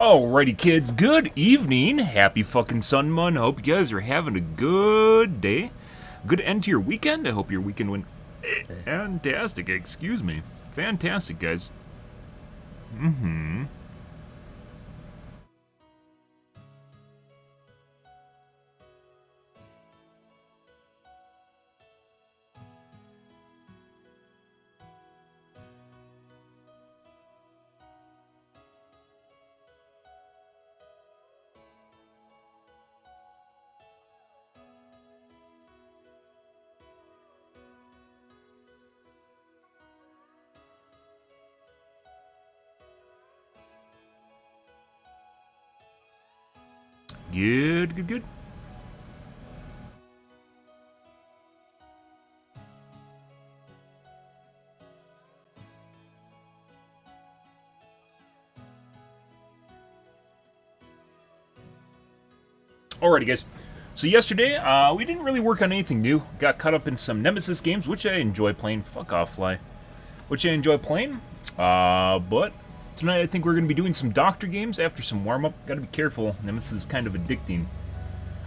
Alrighty, kids, good evening. Happy fucking Sunmun. Hope you guys are having a good day. Good end to your weekend. I hope your weekend went fantastic. Excuse me. Fantastic, guys. Good, good, good. Alrighty, guys. So yesterday, we didn't really work on anything new. Got caught up in some Nemesis games, which I enjoy playing. Fuck off, Fly. Which I enjoy playing. But tonight I think we're going to be doing some Doctor games after some warm-up. Gotta be careful. Nemesis is kind of addicting.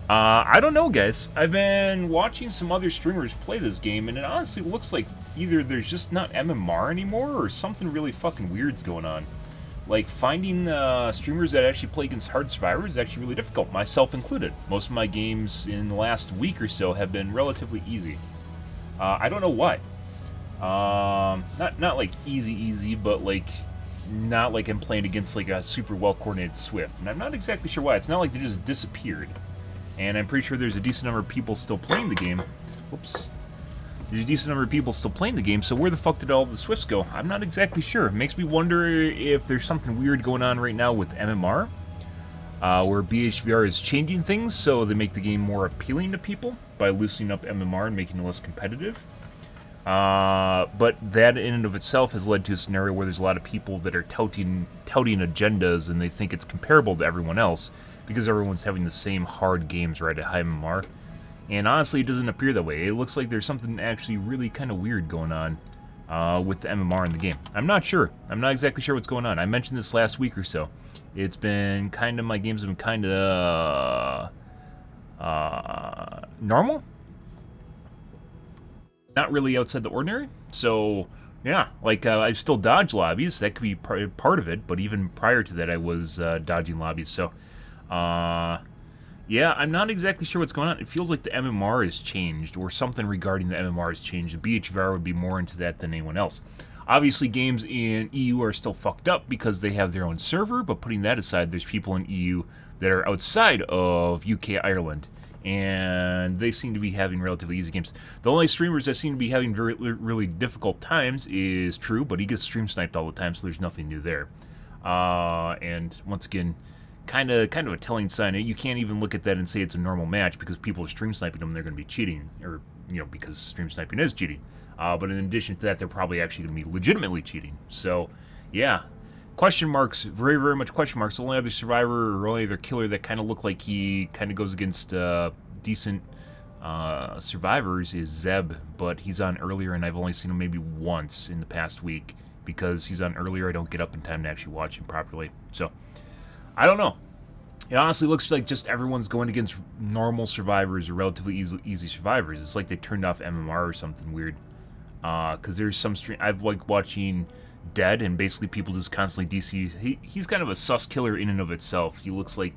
I don't know, guys. I've been watching some other streamers play this game, and it honestly looks like either there's just not MMR anymore, or something really fucking weird's going on. Like, finding streamers that actually play against hard survivors is actually really difficult, myself included. Most of my games in the last week or so have been relatively easy. I don't know why. Not like easy, but like not like I'm playing against like a super well coordinated Swift, and I'm not exactly sure why. It's not like they just disappeared. And I'm pretty sure there's a decent number of people still playing the game. Whoops. There's a decent number of people still playing the game, so where the fuck did all the Swifts go? I'm not exactly sure. It makes me wonder if there's something weird going on right now with MMR, where BHVR is changing things so they make the game more appealing to people by loosening up MMR and making it less competitive. But that in and of itself has led to a scenario where there's a lot of people that are touting agendas, and they think it's comparable to everyone else because everyone's having the same hard games right at high MMR. And honestly, it doesn't appear that way. It looks like there's something actually really kind of weird going on with the MMR in the game. I'm not sure. I'm not exactly sure what's going on. I mentioned this last week or so. It's been kind of, my games have been kind of normal. Not really outside the ordinary. So, yeah, like I've still dodged lobbies. That could be part of it. But even prior to that, I was dodging lobbies. So, yeah, I'm not exactly sure what's going on. It feels like the MMR has changed, or something regarding the MMR has changed. The BHVR would be more into that than anyone else. Obviously, games in EU are still fucked up because they have their own server, but putting that aside, there's people in EU that are outside of UK, Ireland, and they seem to be having relatively easy games. The only streamers that seem to be having really difficult times is True, but he gets stream sniped all the time, so there's nothing new there. And once again, kind of a telling sign. You can't even look at that and say it's a normal match because people are stream sniping them. They're going to be cheating, or because stream sniping is cheating. But in addition to that, they're probably actually going to be legitimately cheating. So, yeah, question marks, very much question marks. The only other survivor or only other killer that kind of looked like he kind of goes against decent survivors is Zeb, but he's on earlier, and I've only seen him maybe once in the past week because he's on earlier. I don't get up in time to actually watch him properly. So, I don't know. It honestly looks like just everyone's going against normal survivors or relatively easy survivors. It's like they turned off MMR or something weird. Because there's some stream I've like watching Dead, and basically people just constantly DC. He's kind of a sus killer in and of itself. He looks like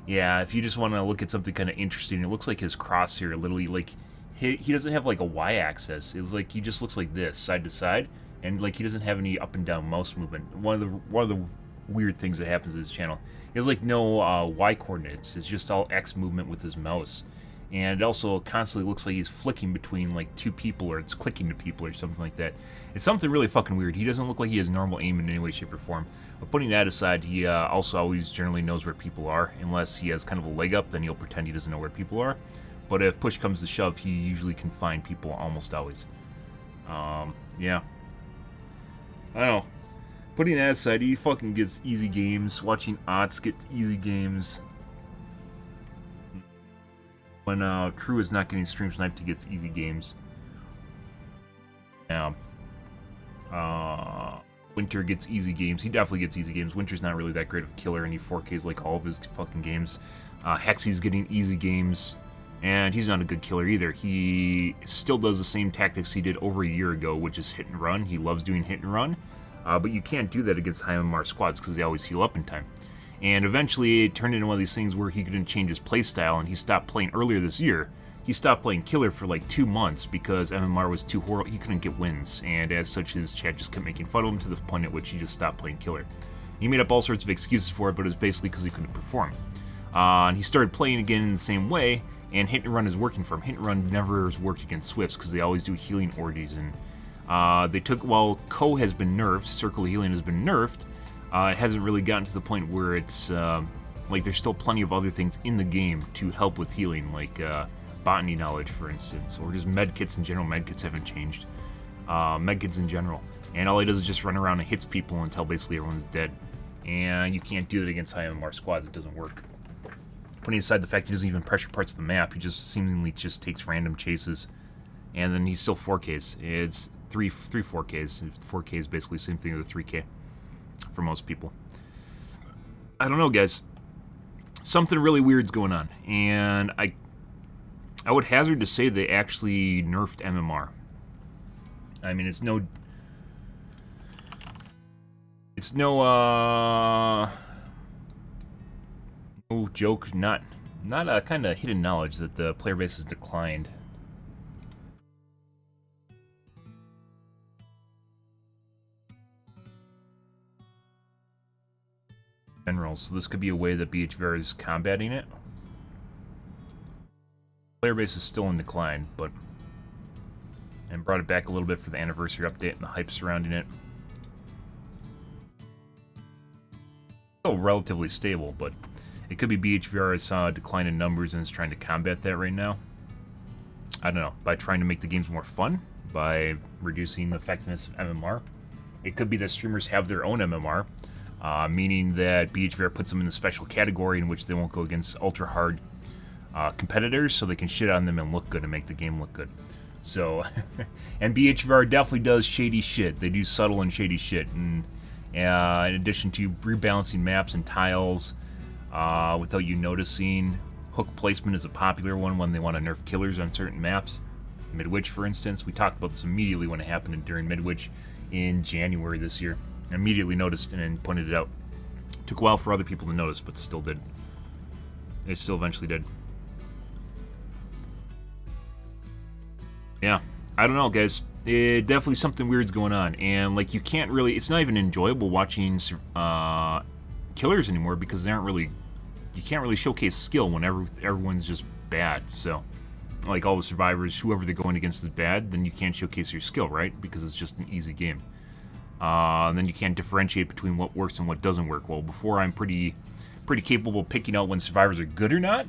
yeah. If you just want to look at something kind of interesting, it looks like his crosshair literally like he doesn't have like a Y-axis. It's like he just looks like this, side to side, and like he doesn't have any up and down mouse movement. One of the weird things that happens to his channel. He has like no Y coordinates. It's just all X movement with his mouse. And it also constantly looks like he's flicking between like two people, or it's clicking to people or something like that. It's something really fucking weird. He doesn't look like he has normal aim in any way, shape, or form. But putting that aside, he also always generally knows where people are. Unless he has kind of a leg up, then he'll pretend he doesn't know where people are. But if push comes to shove, he usually can find people almost always. Yeah. I don't know. Putting that aside, he fucking gets easy games. Watching Ots get easy games. When True is not getting stream sniped, he gets easy games. Yeah. Winter gets easy games. He definitely gets easy games. Winter's not really that great of a killer, and he 4Ks like all of his fucking games. Hexy's getting easy games, and he's not a good killer either. He still does the same tactics he did over a year ago, which is hit and run. He loves doing hit and run, but you can't do that against high MMR squads because they always heal up in time. And eventually it turned into one of these things where he couldn't change his playstyle, and he stopped playing earlier this year. He stopped playing killer for like 2 months because MMR was too horrible. He couldn't get wins, and as such, his chat just kept making fun of him to the point at which he just stopped playing killer. He made up all sorts of excuses for it, but it was basically because he couldn't perform. And he started playing again in the same way, and hit and run is working for him. Hit and run never has worked against Swifts because they always do healing orgies, and while Ko has been nerfed, Circle of Healing has been nerfed, it hasn't really gotten to the point where it's like there's still plenty of other things in the game to help with healing, like botany knowledge, for instance, or just medkits in general. Medkits haven't changed. Medkits in general. And all he does is just run around and hits people until basically everyone's dead. And you can't do it against high MMR squads. It doesn't work. Putting aside the fact he doesn't even pressure parts of the map, he just seemingly just takes random chases. And then he's still 4Ks. It's three 4Ks. 4K is basically the same thing as a 3K for most people. I don't know, guys. Something really weird's going on. And I would hazard to say they actually nerfed MMR. I mean, it's no joke, not a kind of hidden knowledge that the player base has declined. General, so this could be a way that BHVR is combating it. Player base is still in decline, but and brought it back a little bit for the anniversary update and the hype surrounding it. Still relatively stable, but it could be BHVR saw a decline in numbers and is trying to combat that right now. I don't know, by trying to make the games more fun, by reducing the effectiveness of MMR. It could be that streamers have their own MMR, meaning that BHVR puts them in a special category in which they won't go against ultra hard competitors, so they can shit on them and look good and make the game look good. So, and BHVR definitely does shady shit. They do subtle and shady shit, and in addition to rebalancing maps and tiles without you noticing. Hook placement is a popular one when they want to nerf killers on certain maps. Midwich, for instance, we talked about this immediately when it happened during Midwich in January this year. I immediately noticed and then pointed it out. Took a while for other people to notice, but still did. They still eventually did. Yeah, I don't know, guys. Definitely something weird's going on, and like you can't really. It's not even enjoyable watching killers anymore because they aren't really. You can't really showcase skill when everyone's just bad. So, like all the survivors, whoever they're going against is bad, then you can't showcase your skill, right? Because it's just an easy game. And then you can't differentiate between what works and what doesn't work. Well, before I'm pretty capable of picking out when survivors are good or not.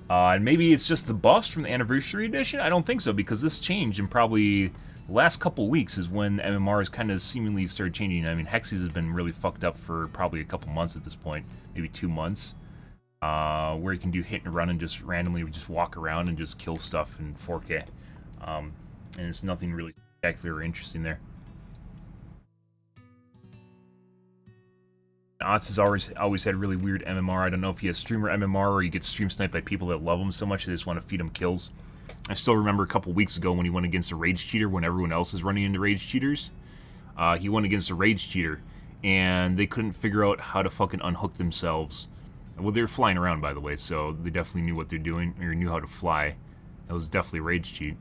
And maybe it's just the buffs from the Anniversary Edition? I don't think so, because this changed in probably the last couple weeks is when MMR has kind of seemingly started changing. I mean, Hexy's has been really fucked up for probably a couple months at this point, maybe 2 months, where you can do hit and run and just randomly just walk around and just kill stuff in 4K. And it's nothing really spectacular or interesting there. Otz has always had really weird MMR. I don't know if he has streamer MMR or he gets stream sniped by people that love him so much they just want to feed him kills. I still remember a couple weeks ago when he went against a rage cheater when everyone else is running into rage cheaters. He went against a rage cheater and they couldn't figure out how to fucking unhook themselves. Well, they were flying around, by the way, so they definitely knew what they're doing or knew how to fly. That was definitely a rage cheat.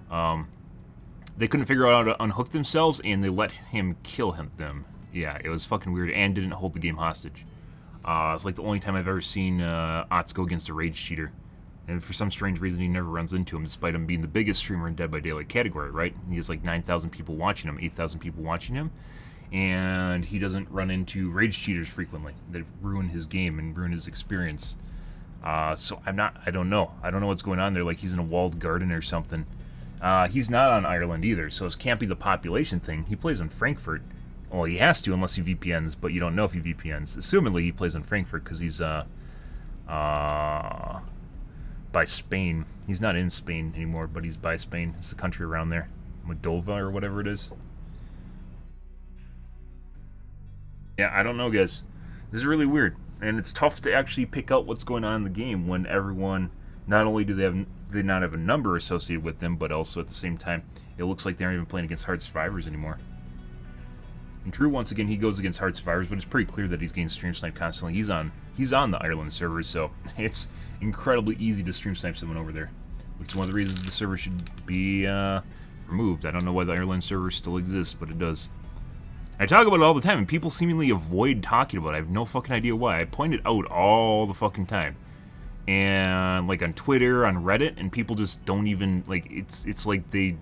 They couldn't figure out how to unhook themselves and they let him kill them. Yeah, it was fucking weird and didn't hold the game hostage. It's like the only time I've ever seen Otz go against a rage cheater. And for some strange reason, he never runs into him, despite him being the biggest streamer in Dead by Daylight category, right? He has like 9,000 people watching him, 8,000 people watching him. And he doesn't run into rage cheaters frequently. That ruin his game and ruin his experience. So I don't know. I don't know what's going on there, like he's in a walled garden or something. He's not on Ireland either, so it can't be the population thing. He plays in Frankfurt. Well, he has to unless he VPNs, but you don't know if he VPNs. Assumedly, he plays in Frankfurt because he's by Spain. He's not in Spain anymore, but he's by Spain. It's the country around there. Moldova or whatever it is. Yeah, I don't know, guys. This is really weird, and it's tough to actually pick out what's going on in the game when everyone, not only do they not have a number associated with them, but also at the same time, it looks like they aren't even playing against hard survivors anymore. And True, once again, he goes against hard survivors, but it's pretty clear that he's getting stream sniped constantly. He's on the Ireland servers, so it's incredibly easy to stream snipe someone over there, which is one of the reasons the server should be removed. I don't know why the Ireland server still exists, but it does. I talk about it all the time, and people seemingly avoid talking about it. I have no fucking idea why. I point it out all the fucking time. And, like, on Twitter, on Reddit, and people just don't even, like, it's like they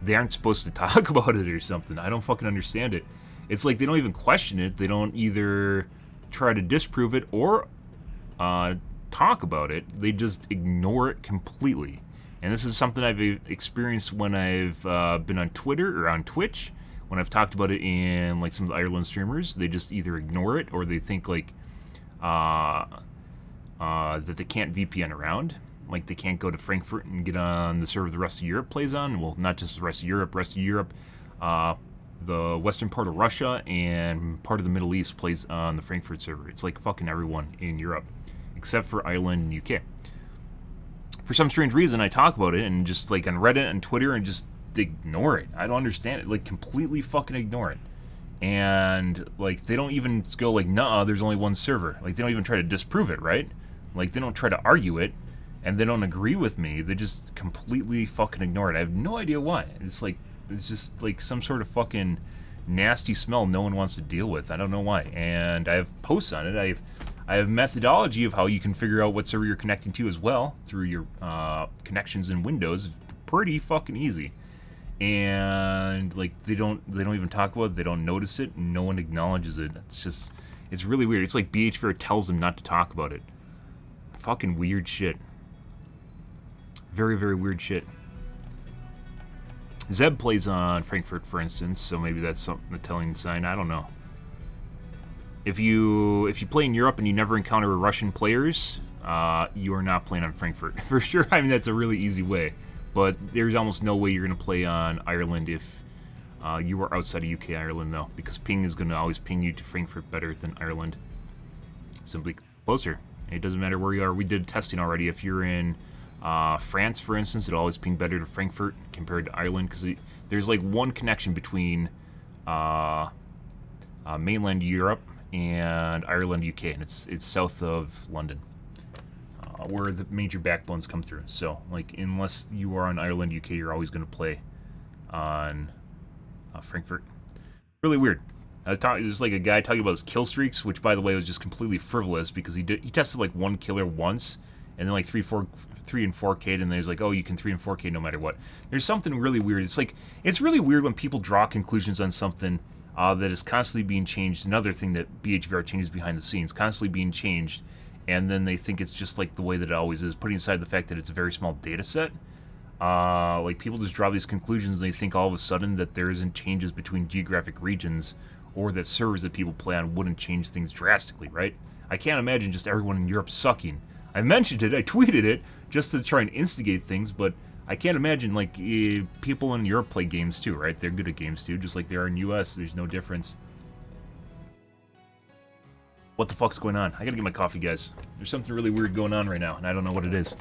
aren't supposed to talk about it or something. I don't fucking understand it. It's like they don't even question it. They don't either try to disprove it or talk about it. They just ignore it completely. And this is something I've experienced when I've been on Twitter or on Twitch. When I've talked about it in like some of the Ireland streamers, they just either ignore it or they think like that they can't VPN around. Like they can't go to Frankfurt and get on the server the rest of Europe plays on. Well, not just the rest of Europe, the western part of Russia and part of the Middle East plays on the Frankfurt server. It's like fucking everyone in Europe, except for Ireland and UK. For some strange reason, I talk about it and just like on Reddit and Twitter and just ignore it. I don't understand it. Like completely fucking ignore it. And like they don't even go like, nah, there's only one server. Like they don't even try to disprove it, right? Like they don't try to argue it, and they don't agree with me. They just completely fucking ignore it. I have no idea why. It's just like some sort of fucking nasty smell no one wants to deal with. I don't know why. And I have posts on it. I have methodology of how you can figure out what server you're connecting to as well through your connections in Windows. Pretty fucking easy. And like they don't even talk about it. They don't notice it. No one acknowledges it. It's really weird. It's like BHVR tells them not to talk about it. Fucking weird shit. Very, very weird shit. Zeb plays on Frankfurt, for instance, so maybe that's something, a telling sign. I don't know. If you play in Europe and you never encounter Russian players, you are not playing on Frankfurt for sure. I mean, that's a really easy way, but there's almost no way you're going to play on Ireland if you are outside of UK Ireland, though, because ping is going to always ping you to Frankfurt better than Ireland. Simply closer. It doesn't matter where you are. We did testing already. If you're in France, for instance, it'll always ping better to Frankfurt compared to Ireland because there's like one connection between mainland Europe and Ireland, UK, and it's south of London, where the major backbones come through. So, like, unless you are on Ireland, UK, you're always going to play on Frankfurt. Really weird. There's like a guy talking about his kill streaks, which, by the way, was just completely frivolous because he tested like one killer once, and then like 3 and 4K, and then he's like, oh, you can 3 and 4K no matter what. There's something really weird. It's really weird when people draw conclusions on something that is constantly being changed. Another thing that BHVR changes behind the scenes, constantly being changed, and then they think it's just like the way that it always is, putting aside the fact that it's a very small data set. Like people just draw these conclusions and they think all of a sudden that there isn't changes between geographic regions or that servers that people play on wouldn't change things drastically, right? I can't imagine just everyone in Europe sucking. I mentioned it, I tweeted it, just to try and instigate things, but I can't imagine, like, people in Europe play games too, right? They're good at games too, just like they are in US. There's no difference. What the fuck's going on? I gotta get my coffee, guys. There's something really weird going on right now, and I don't know what it is.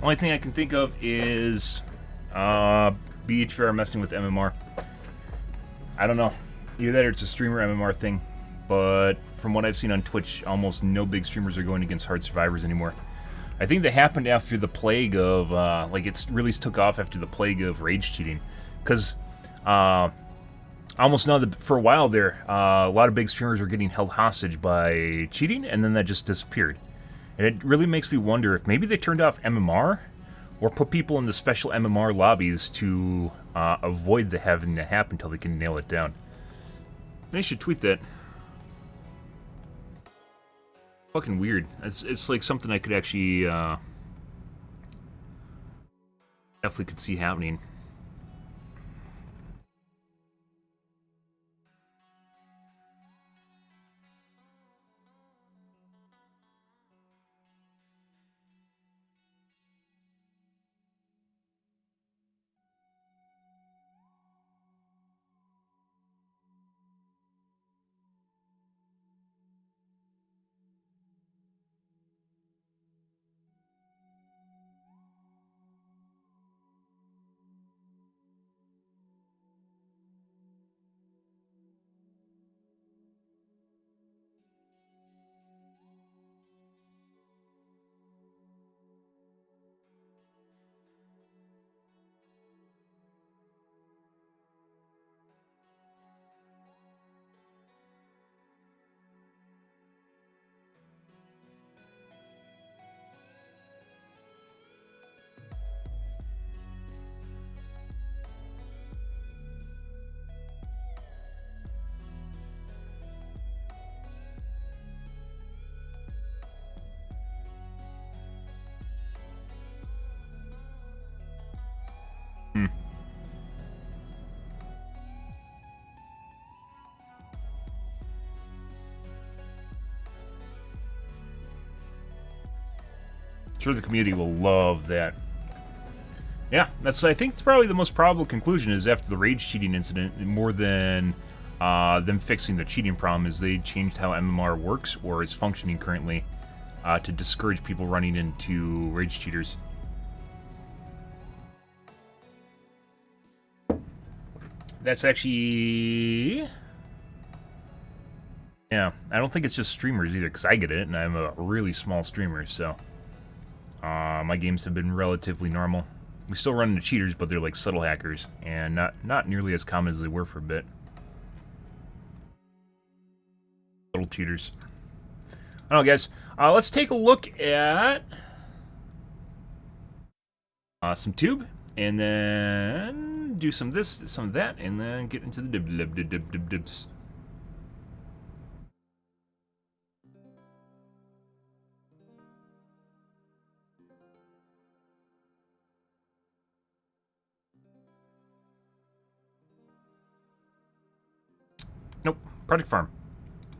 Only thing I can think of is BHVR messing with MMR. I don't know. Either that or it's a streamer MMR thing. But from what I've seen on Twitch, almost no big streamers are going against hard survivors anymore. I think that happened after the plague of, like, it really took off after the plague of rage cheating. Because almost none of for a while there, a lot of big streamers were getting held hostage by cheating, and then that just disappeared. And it really makes me wonder if maybe they turned off MMR, or put people in the special MMR lobbies to avoid having that happen until they can nail it down. They should tweet that. Fucking weird. It's like something I could actually definitely could see happening. Sure, the community will love that. Yeah, I think it's probably the most probable conclusion is after the rage cheating incident, more than them fixing the cheating problem, is they changed how MMR works or is functioning currently to discourage people running into rage cheaters. That's actually... Yeah, I don't think it's just streamers either, because I get it, and I'm a really small streamer, so... my games have been relatively normal. We still run into cheaters, but they're like subtle hackers, and not nearly as common as they were for a bit. Little cheaters. I don't know, guys. Let's take a look at some tube, and then do some of this, some of that, and then get into the dibs. Nope. Project Farm.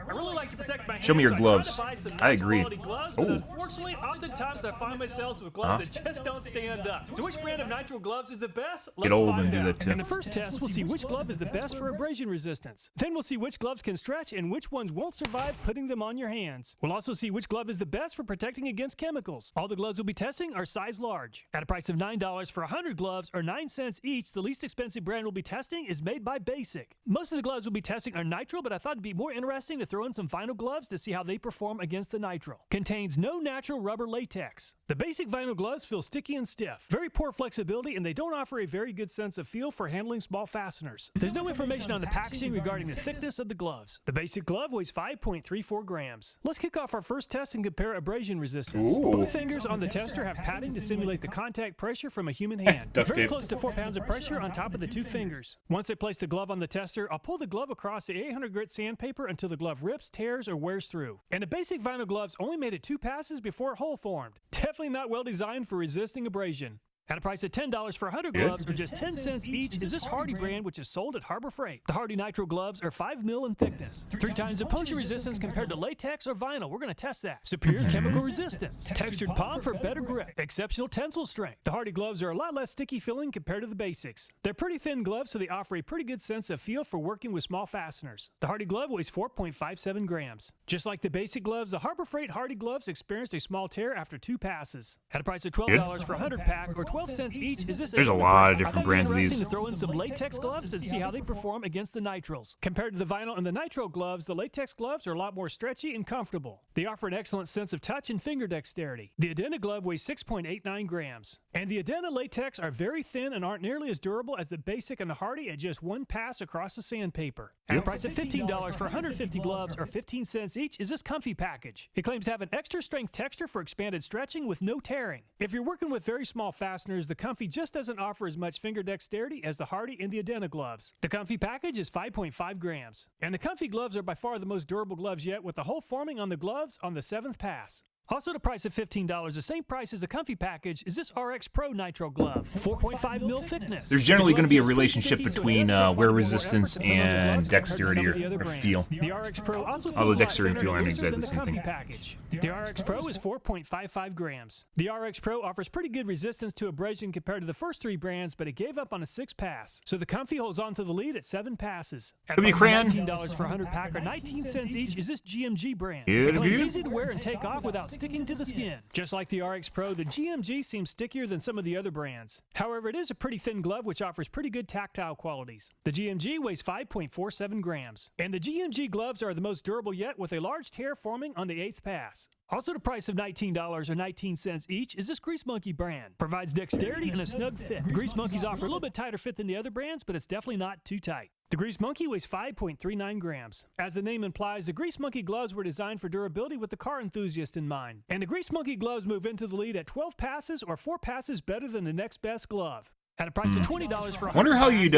I really like to protect my hands. Show me your gloves. I agree. Gloves, but unfortunately, oftentimes I find myself with gloves that just don't stand up. So which brand of nitrile gloves is the best? Get old and do that too. In the first test, we'll see which glove is the best for abrasion resistance. Then we'll see which gloves can stretch and which ones won't survive putting them on your hands. We'll also see which glove is the best for protecting against chemicals. All the gloves we'll be testing are size large. At a price of $9 for 100 gloves, or 9 cents each, the least expensive brand we'll be testing is made by Basic. Most of the gloves we'll be testing are nitrile, but I thought it'd be more interesting to throw in some vinyl gloves to see how they perform against the nitrile. Contains no natural rubber latex. The Basic vinyl gloves feel sticky and stiff. Very poor flexibility, and they don't offer a very good sense of feel for handling small fasteners. There's no information on the packaging regarding the thickness of the gloves. The Basic glove weighs 5.34 grams. Let's kick off our first test and compare abrasion resistance. Both fingers on the tester have padding to simulate the contact pressure from a human hand. Very close to 4 pounds of pressure on top of the 2 fingers. Once I place the glove on the tester, I'll pull the glove across the 800 grit sandpaper until the glove rips, tears, or wears through. And the Basic vinyl gloves only made it 2 passes before a hole formed. Definitely not well designed for resisting abrasion. At a price of $10 for 100 gloves, or just 10 cents each, is this Hardy brand, which is sold at Harbor Freight. The Hardy Nitro gloves are 5 mil in thickness, 3 times the puncture resistance compared to latex or vinyl. We're going to test that. Superior chemical resistance, textured palm for better grip, exceptional tensile strength. The Hardy gloves are a lot less sticky feeling compared to the basics. They're pretty thin gloves, so they offer a pretty good sense of feel for working with small fasteners. The Hardy glove weighs 4.57 grams. Just like the basic gloves, the Harbor Freight Hardy gloves experienced a small tear after 2 passes. At a price of $12 for 100 pack, or 12 cents each, is this? There's a lot of different brands of these. To throw in some latex gloves and see how they perform against the nitros. Compared to the vinyl and the nitro gloves, the latex gloves are a lot more stretchy and comfortable. They offer an excellent sense of touch and finger dexterity. The Adena glove weighs 6.89 grams. And the Adena latex are very thin and aren't nearly as durable as the basic and the Hardy at just 1 pass across the sandpaper. At a price of $15 for 150 gloves, or 15 cents each, is this Comfy package. It claims to have an extra strength texture for expanded stretching with no tearing. If you're working with very small fasteners, the Comfy just doesn't offer as much finger dexterity as the Hardy and the Adena gloves. The Comfy package is 5.5 grams. And the Comfy gloves are by far the most durable gloves yet, with the hole forming on the gloves on the 7th pass. Also, the price of $15, the same price as the Comfy package, is this RX Pro Nitro glove, 4.5 mil thickness. There's generally going to be a relationship between wear resistance and dexterity or feel. The RX Pro also although dexterity and feel aren't exactly the same thing. Package. The RX Pro is 4.55 grams. The RX Pro offers pretty good resistance to abrasion compared to the first 3 brands, but it gave up on a 6th pass. So the Comfy holds on to the lead at 7 passes. At $19 for 100 pack, or 19 cents each, is this GMG brand. It's easy to wear and take off without sticking to the skin. Just like the RX Pro, the GMG seems stickier than some of the other brands. However, it is a pretty thin glove which offers pretty good tactile qualities. The GMG weighs 5.47 grams. And the GMG gloves are the most durable yet, with a large tear forming on the 8th pass. Also, the price of $19 or 19 cents each is this Grease Monkey brand. Provides dexterity and a snug fit. The Grease Monkeys offer a little bit tighter fit than the other brands, but it's definitely not too tight. The Grease Monkey weighs 5.39 grams. As the name implies, the Grease Monkey gloves were designed for durability with the car enthusiast in mind. And the Grease Monkey gloves move into the lead at 12 passes, or 4 passes better than the next best glove. At a price of $20 for I wonder how you'd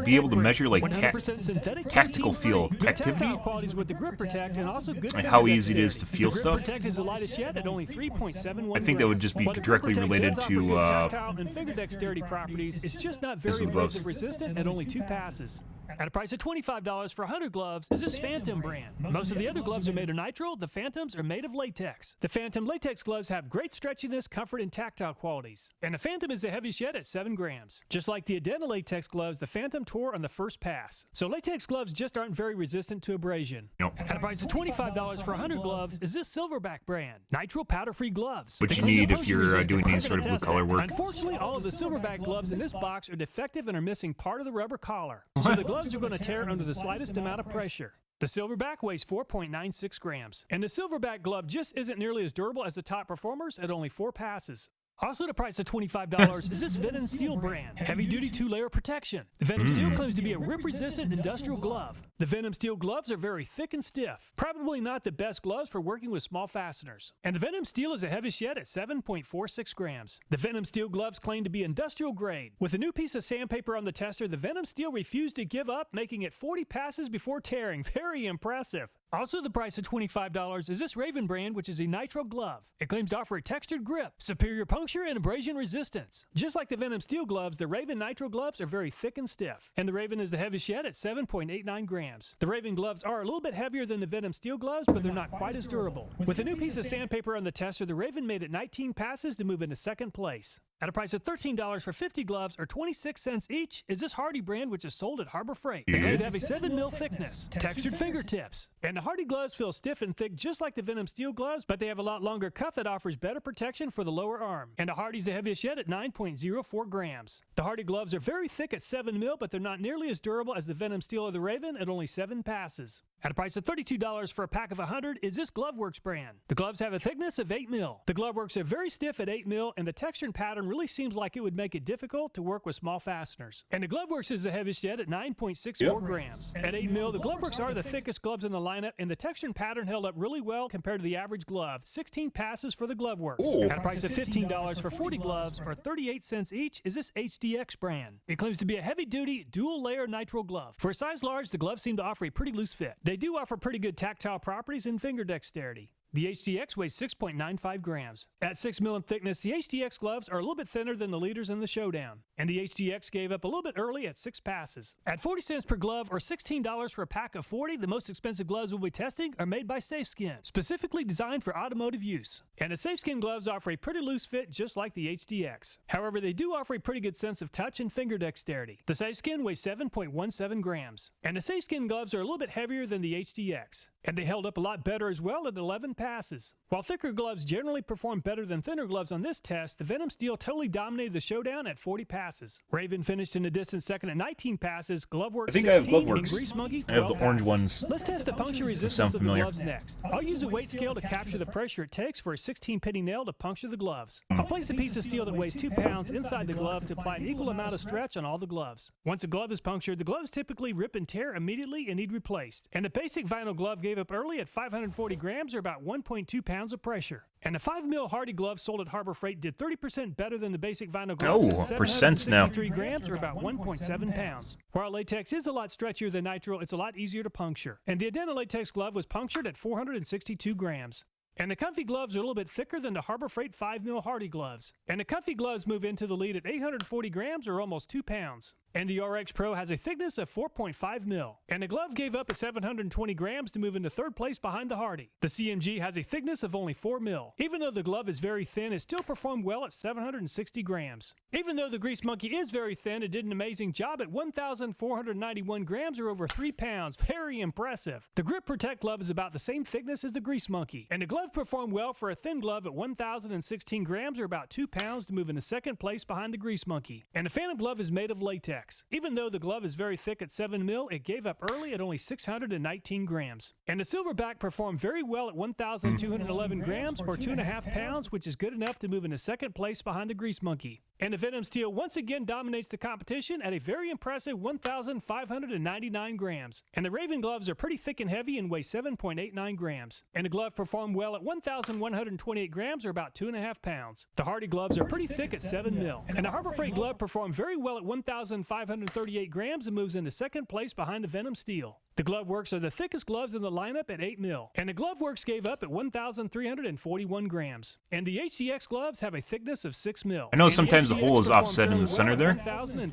be able to measure like tactical feel, tactivity, qualities with the grip protect, and also good like how easy it is to feel the stuff. Grip protect is the lightest yet at only 3.71 I think that would just be directly related to tactile and finger dexterity properties. It's just not very abrasive resistant at only 2 passes. At a price of $25 for 100 gloves is this Phantom brand. Most of the other gloves are made of nitrile. The Phantoms are made of latex. The Phantom latex gloves have great stretchiness, comfort, and tactile qualities. And the Phantom is the heaviest yet at 7 grams. Just like the Adena latex gloves, the Phantom tore on the 1st pass. So latex gloves just aren't very resistant to abrasion. Nope. At a price of $25 for 100 gloves is this Silverback brand. Nitrile powder-free gloves. Which you need if you're doing any sort of blue collar work. Unfortunately, all of the Silverback gloves in this box are defective and are missing part of the rubber collar. So the gloves are going to tear under the slightest amount of pressure. The Silverback weighs 4.96 grams. And the Silverback glove just isn't nearly as durable as the top performers at only 4 passes. Also, the price of $25 is this Venom Steel brand. Heavy-duty 2-layer protection. The Venom Steel claims to be a rip-resistant industrial glove. The Venom Steel gloves are very thick and stiff. Probably not the best gloves for working with small fasteners. And the Venom Steel is the heaviest yet at 7.46 grams. The Venom Steel gloves claim to be industrial grade. With a new piece of sandpaper on the tester, the Venom Steel refused to give up, making it 40 passes before tearing. Very impressive. Also, the price of $25 is this Raven brand, which is a nitro glove. It claims to offer a textured grip, superior puncture, and abrasion resistance. Just like the Venom Steel gloves, the Raven nitro gloves are very thick and stiff. And the Raven is the heaviest yet at 7.89 grams. The Raven gloves are a little bit heavier than the Venom Steel gloves, but they're not quite as durable. With a new piece of sandpaper on the tester, the Raven made it 19 passes to move into 2nd place. At a price of $13 for 50 gloves, or 26 cents each, is this Hardy brand, which is sold at Harbor Freight. They claim to have a 7 mil thickness, textured fingertips. And the Hardy gloves feel stiff and thick just like the Venom Steel gloves, but they have a lot longer cuff that offers better protection for the lower arm. And the Hardy's the heaviest yet at 9.04 grams. The Hardy gloves are very thick at 7 mil, but they're not nearly as durable as the Venom Steel or the Raven at only 7 passes. At a price of $32 for a pack of 100 is this Gloveworks brand. The gloves have a thickness of 8 mil. The Gloveworks are very stiff at 8 mil, and the texture and pattern really seems like it would make it difficult to work with small fasteners. And the Gloveworks is the heaviest yet at 9.64 grams. At 8 mil, the Gloveworks are the thickest gloves in the lineup, and the texture and pattern held up really well compared to the average glove. 16 passes for the Gloveworks. At a price of $15 for 40 gloves, or 38 cents each, is this HDX brand. It claims to be a heavy-duty, dual-layer nitrile glove. For a size large, the gloves seem to offer a pretty loose fit. They do offer pretty good tactile properties and finger dexterity. The HDX weighs 6.95 grams. At 6 mil in thickness, the HDX gloves are a little bit thinner than the leaders in the showdown, and the HDX gave up a little bit early at 6 passes. At 40 cents per glove or $16 for a pack of 40, the most expensive gloves we'll be testing are made by SafeSkin, specifically designed for automotive use. And the SafeSkin gloves offer a pretty loose fit just like the HDX. However, they do offer a pretty good sense of touch and finger dexterity. The SafeSkin weighs 7.17 grams, and the SafeSkin gloves are a little bit heavier than the HDX, and they held up a lot better as well at 11 passes. While thicker gloves generally perform better than thinner gloves on this test, the Venom Steel totally dominated the showdown at 40 passes. Raven finished in a distant second at 19 passes, Gloveworks 16, I have Gloveworks. and Grease Monkey 12 I have the orange passes. ones. Let's test the puncture resistance of the gloves next. I'll use a weight scale to capture the pressure it takes for a 16-penny nail to puncture the gloves. I'll place a piece of steel that weighs 2 pounds inside the glove to apply an equal amount of stretch on all the gloves. Once a glove is punctured, the gloves typically rip and tear immediately and need replaced. And the basic vinyl glove gave up early at 540 grams or about 1.2 pounds of pressure. And the 5 mil Hardy glove sold at Harbor Freight did 30% better than the basic vinyl gloves. Oh, percents now. 763 grams or about 1.7 pounds. While latex is a lot stretchier than nitrile, it's a lot easier to puncture. And the Adena latex glove was punctured at 462 grams. And the Comfy gloves are a little bit thicker than the Harbor Freight 5 mil Hardy gloves. And the Comfy gloves move into the lead at 840 grams or almost 2 pounds. And the RX Pro has a thickness of 4.5 mil. And the glove gave up at 720 grams to move into third place behind the Hardy. The CMG has a thickness of only 4 mil. Even though the glove is very thin, it still performed well at 760 grams. Even though the Grease Monkey is very thin, it did an amazing job at 1,491 grams or over 3 pounds. Very impressive. The Grip Protect glove is about the same thickness as the Grease Monkey. And the glove performed well for a thin glove at 1,016 grams or about 2 pounds to move into second place behind the Grease Monkey. And the Phantom glove is made of latex. Even though the glove is very thick at 7 mil, it gave up early at only 619 grams. And the Silverback performed very well at 1,211 grams or 2.5 pounds, which is good enough to move into second place behind the Grease Monkey. And the Venom Steel once again dominates the competition at a very impressive 1,599 grams. And the Raven gloves are pretty thick and heavy and weigh 7.89 grams. And the glove performed well at 1,128 grams or about 2.5 pounds. The Hardy gloves are pretty thick at 7 mil. And the Harbor Freight glove performed very well at 1,538 grams and moves into second place behind the Venom Steel. The Gloveworks are the thickest gloves in the lineup at 8 mil. And the Gloveworks gave up at 1,341 grams. And the HDX gloves have a thickness of 6 mil. I know sometimes the hole is offset in the center there,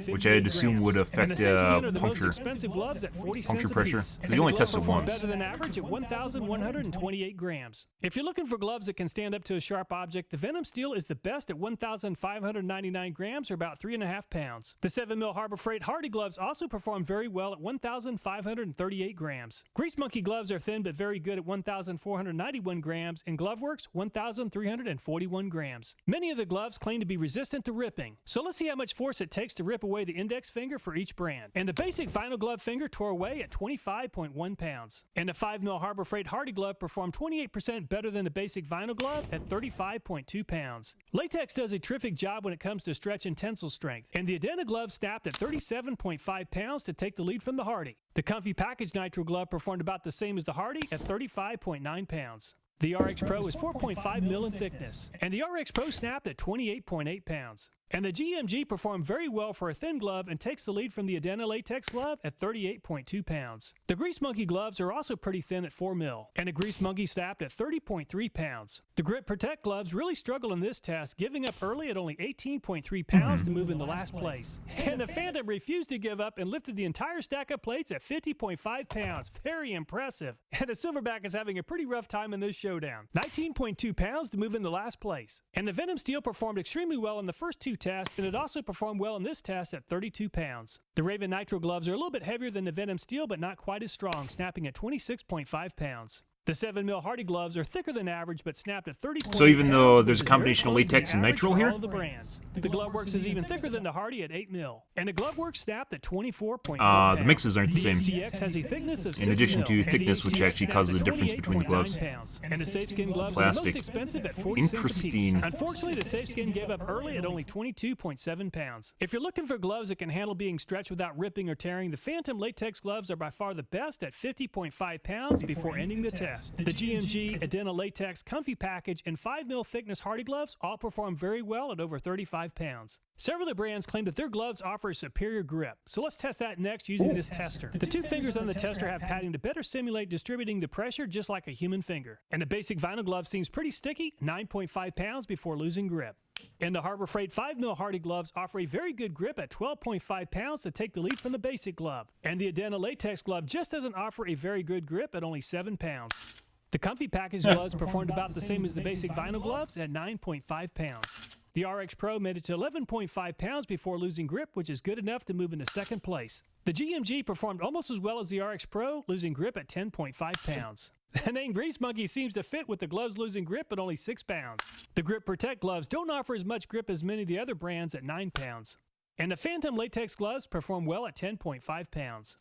which I'd assume would affect puncture pressure. You only tested once. Better than average at 1,128 grams. If you're looking for gloves that can stand up to a sharp object, the Venom Steel is the best at 1,599 grams or about 3.5 pounds. The 7 mil Harbor Freight Hardy gloves also perform very well at 1,538 grams. Grease Monkey gloves are thin but very good at 1,491 grams, and Gloveworks 1,341 grams. Many of the gloves claim to be resistant to ripping, so let's see how much force it takes to rip away the index finger for each brand. And the basic vinyl glove finger tore away at 25.1 pounds. And the 5 mil Harbor Freight Hardy glove performed 28% better than the basic vinyl glove at 35.2 pounds. Latex does a terrific job when it comes to stretch and tensile strength, and the Adena glove snapped at 37.5 pounds to take the lead from the Hardy. The Comfy Package Nitrile glove performed about the same as the Hardy at 35.9 pounds. The RX Pro is 4.5 mil in thickness, and the RX Pro snapped at 28.8 pounds. And the GMG performed very well for a thin glove and takes the lead from the Adena latex glove at 38.2 pounds. The Grease Monkey gloves are also pretty thin at 4 mil, and the Grease Monkey snapped at 30.3 pounds. The Grip Protect gloves really struggle in this test, giving up early at only 18.3 pounds to move into last place. And the Phantom refused to give up and lifted the entire stack of plates at 50.5 pounds. Very impressive. And the Silverback is having a pretty rough time in this showdown. 19.2 pounds to move into last place. And the Venom Steel performed extremely well in the first two tests, and it also performed well in this test at 32 pounds. The Raven Nitrile gloves are a little bit heavier than the Venom Steel, but not quite as strong, snapping at 26.5 pounds. The 7 mil Hardy gloves are thicker than average, but snapped at 30 pounds. So even though there's a combination of latex and nitrile here? The brands. The Gloveworks is even thicker than the Hardy at 8 mil. And the Gloveworks snapped at 24.4 pounds. The mixes aren't the same. HDX has a thickness of 6 in addition to mil, thickness, which actually causes the difference between the gloves. And the SafeSkin gloves Plastic. are the most expensive at 40 cents a piece. Interesting. Unfortunately, the SafeSkin gave up early at only 22.7 pounds. If you're looking for gloves that can handle being stretched without ripping or tearing, the Phantom latex gloves are by far the best at 50.5 pounds before ending the test. test. The GMG, Adena Latex, Comfy Package, and 5mm thickness Hardy gloves all perform very well at over 35 pounds. Several of the brands claim that their gloves offer a superior grip, so let's test that next using this tester. The two fingers on the tester have padding to better simulate distributing the pressure just like a human finger. And the basic vinyl glove seems pretty sticky, 9.5 pounds before losing grip. And the Harbor Freight 5mm Hardy gloves offer a very good grip at 12.5 pounds to take the lead from the basic glove. And the Adena Latex glove just doesn't offer a very good grip at only 7 pounds. The Comfy Package gloves performed about the same as the basic vinyl gloves at 9.5 pounds. The RX Pro made it to 11.5 pounds before losing grip, which is good enough to move into second place. The GMG performed almost as well as the RX Pro, losing grip at 10.5 pounds. The name Grease Monkey seems to fit with the gloves losing grip at only 6 pounds. The Grip Protect gloves don't offer as much grip as many of the other brands at 9 pounds. And the Phantom Latex gloves perform well at 10.5 pounds.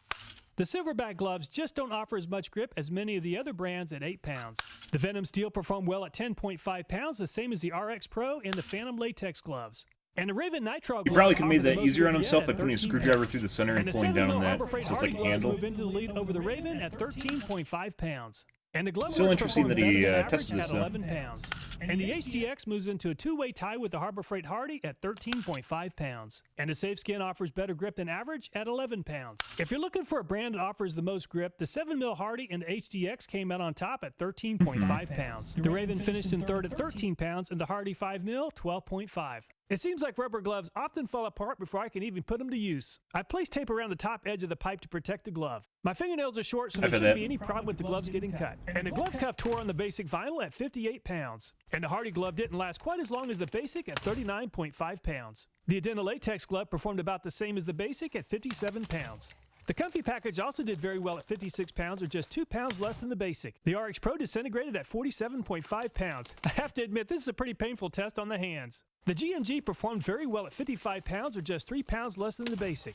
The Silverback gloves just don't offer as much grip as many of the other brands at 8 pounds. The Venom Steel performed well at 10.5 pounds, the same as the RX Pro and the Phantom Latex gloves. And the Raven Nitrile gloves. He probably could have made that easier on himself by putting a screwdriver through the center and pulling down on that, so it's like a handle. Move into the lead over the Raven at 13.5 pounds. And the glove Still interesting that he tested at this 11 pounds. And the HGX moves into a two-way tie with the Harbor Freight Hardy at 13.5 pounds. And the Safe Skin offers better grip than average at 11 pounds. If you're looking for a brand that offers the most grip, the 7mm Hardy and the HGX came out on top at 13.5 pounds. The Raven finished in third at 13 pounds and the Hardy 5mm 12.5. It seems like rubber gloves often fall apart before I can even put them to use. I've placed tape around the top edge of the pipe to protect the glove. My fingernails are short, so there shouldn't be any problem with the gloves getting cut. And the glove cuff tore on the basic vinyl at 58 pounds. And the Hardy glove didn't last quite as long as the basic at 39.5 pounds. The Adena Latex glove performed about the same as the basic at 57 pounds. The Comfy Package also did very well at 56 pounds, or just 2 pounds less than the basic. The RX Pro disintegrated at 47.5 pounds. I have to admit, this is a pretty painful test on the hands. The GMG performed very well at 55 pounds, or just 3 pounds less than the basic.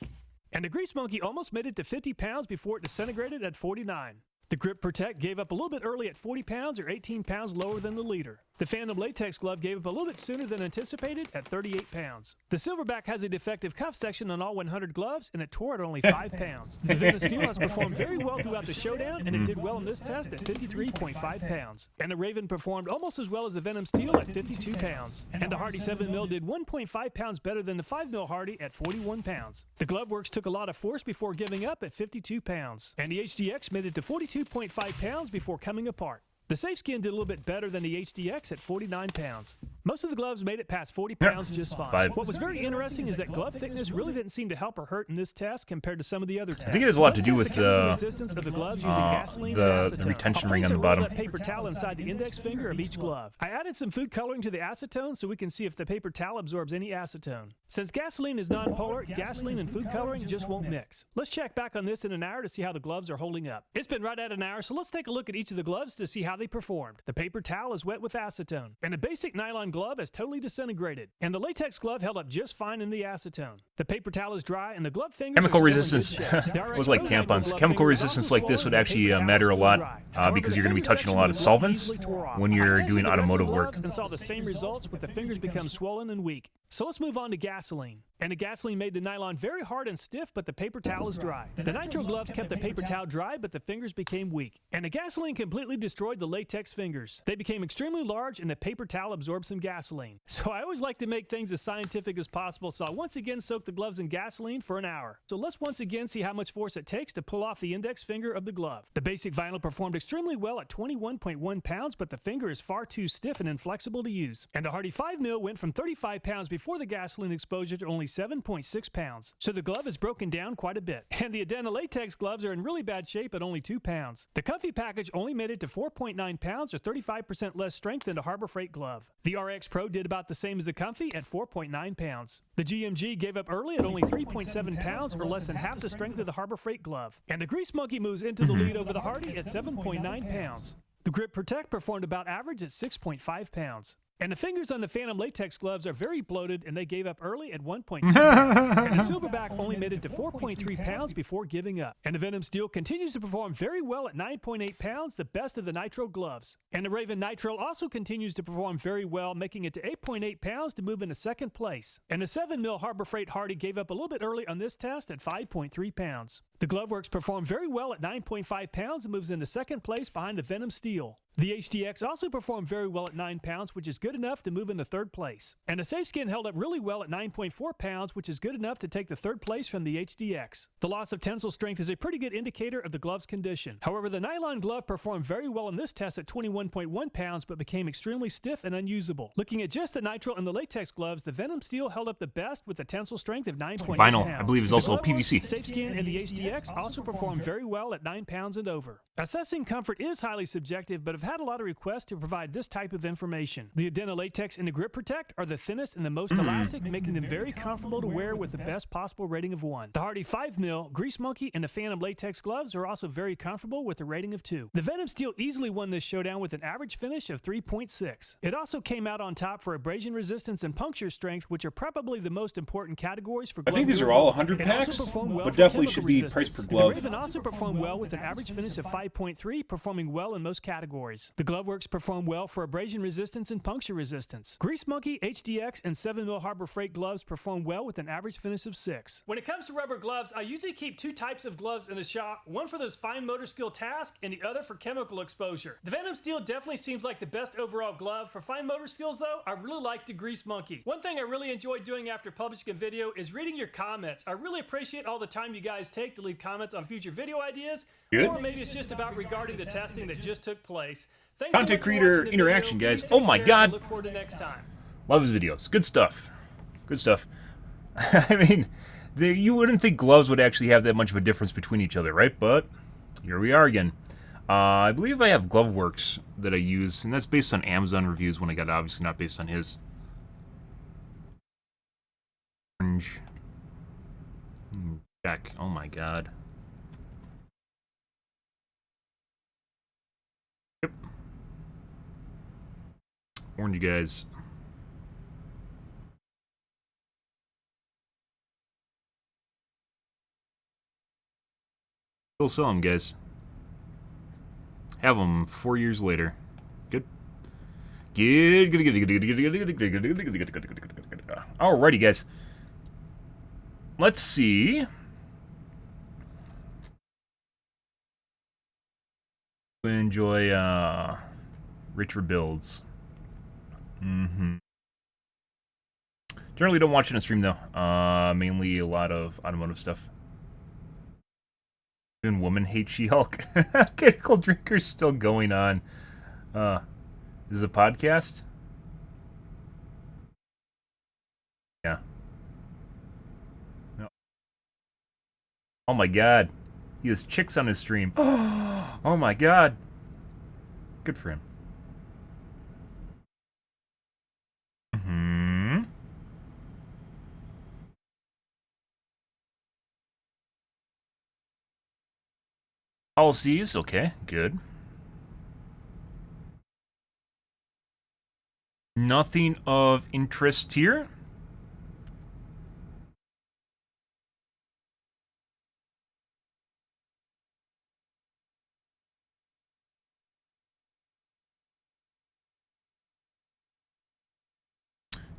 And the Grease Monkey almost made it to 50 pounds before it disintegrated at 49. The Grip Protect gave up a little bit early at 40 pounds, or 18 pounds lower than the leader. The Phantom Latex glove gave up a little bit sooner than anticipated at 38 pounds. The Silverback has a defective cuff section on all 100 gloves, and it tore at only 5 pounds. The Venom Steel has performed very well throughout the showdown, and it did well in this test at 53.5 pounds. And the Raven performed almost as well as the Venom Steel at 52 pounds. And the Hardy 7mm did 1.5 pounds better than the 5mm Hardy at 41 pounds. The Glove Works took a lot of force before giving up at 52 pounds. And the HGX made it to 42.5 pounds before coming apart. The Safe Skin did a little bit better than the HDX at 49 pounds. Most of the gloves made it past 40 pounds just fine. What was very interesting is that glove thickness really didn't seem to help or hurt in this test compared to some of the other tests. I think it has a lot to do with the resistance of the gloves using gasoline and acetone. retention ring on the bottom. That paper towel inside the index finger of each glove. I added some food coloring to the acetone so we can see if the paper towel absorbs any acetone. Since gasoline is non-polar, gasoline and food coloring just won't mix. Let's check back on this in an hour to see how the gloves are holding up. It's been right at an hour, so let's take a look at each of the gloves to see how they performed. The paper towel is wet with acetone, and the basic nylon glove has totally disintegrated, and the latex glove held up just fine in the acetone. The paper towel is dry, and the glove fingers chemical resistance was like tampons. Chemical resistance like this would actually matter a lot because you're going to be touching a lot of solvents when you're doing automotive work. And saw the same results with the fingers become swollen and weak. So let's move on to gasoline. And the gasoline made the nylon very hard and stiff, but the paper towel is dry. The nitro gloves kept the paper towel dry, but the fingers became weak. And the gasoline completely destroyed the latex fingers. They became extremely large, and the paper towel absorbed some gasoline. So I always like to make things as scientific as possible, so I once again soaked the gloves in gasoline for an hour. So let's once again see how much force it takes to pull off the index finger of the glove. The basic vinyl performed extremely well at 21.1 pounds, but the finger is far too stiff and inflexible to use. And the Hardy 5mm went from 35 pounds before the gasoline exposure to only 7.6 pounds. So the glove is broken down quite a bit. And the Adena Latex gloves are in really bad shape at only 2 pounds. The Comfy Package only made it to 4.9 pounds, or 35% less strength than the Harbor Freight glove. The RX Pro did about the same as the Comfy at 4.9 pounds. The GMG gave up early at only 3.7 pounds, or less than half the strength of the Harbor Freight glove. And the Grease Monkey moves into the lead over the Hardy at 7.9 pounds. The Grip Protect performed about average at 6.5 pounds. And the fingers on the Phantom latex gloves are very bloated, and they gave up early at 1.2 pounds. And the Silverback only made it to 4.3 pounds before giving up. And the Venom Steel continues to perform very well at 9.8 pounds, the best of the Nitro gloves. And the Raven Nitro also continues to perform very well, making it to 8.8 pounds to move into second place. And the 7mm Harbor Freight Hardy gave up a little bit early on this test at 5.3 pounds. The Gloveworks performed very well at 9.5 pounds and moves into second place behind the Venom Steel. The HDX also performed very well at 9 pounds, which is good enough to move into third place. And the SafeSkin held up really well at 9.4 pounds, which is good enough to take the third place from the HDX. The loss of tensile strength is a pretty good indicator of the glove's condition. However, the nylon glove performed very well in this test at 21.1 pounds, but became extremely stiff and unusable. Looking at just the nitrile and the latex gloves, the Venom Steel held up the best with a tensile strength of 9.8 pounds. Vinyl, I believe, is also PVC. SafeSkin and the HDX also performed very well at 9 pounds and over. Assessing comfort is highly subjective, but I've had a lot of requests to provide this type of information. The Adena Latex and the Grip Protect are the thinnest and the most elastic, making them very comfortable to wear with the best possible rating of 1. The Hardy 5mm, Grease Monkey, and the Phantom Latex gloves are also very comfortable with a rating of 2. The Venom Steel easily won this showdown with an average finish of 3.6. It also came out on top for abrasion resistance and puncture strength, which are probably the most important categories for glove. I think these are all 100 packs, but definitely should be price per glove. The Raven also performed well with an average finish of 5.3, performing well in most categories. The Gloveworks perform well for abrasion resistance and puncture resistance. Grease Monkey, HDX, and 7mm Harbor Freight gloves perform well with an average finish of 6. When it comes to rubber gloves, I usually keep 2 types of gloves in the shop, one for those fine motor skill tasks and the other for chemical exposure. The Venom Steel definitely seems like the best overall glove. For fine motor skills though, I really like the Grease Monkey. One thing I really enjoy doing after publishing a video is reading your comments. I really appreciate all the time you guys take to leave comments on future video ideas, or maybe it's just about regarding the testing that just took place. Thanks Content creator interaction, guys. Oh my god. Look forward to next time. Love his videos. Good stuff. Good stuff. I mean, you wouldn't think gloves would actually have that much of a difference between each other, right? But here we are again. I believe I have Gloveworks that I use, and that's based on Amazon reviews when I got it, obviously not based on his. Orange. Jack. Oh my god. Yep. Orange guys. Still sell them, guys. Have them 4 years later. Good. Good. Alrighty, guys. Let's see. Enjoy richer builds. Generally don't watch it on stream though. Mainly a lot of automotive stuff. Even women hate She-Hulk. Chemical Drinker's still going on. Is this a podcast? Yeah. No. Oh my god. He has chicks on his stream. Oh my god. Good for him. Policies, okay, good. Nothing of interest here.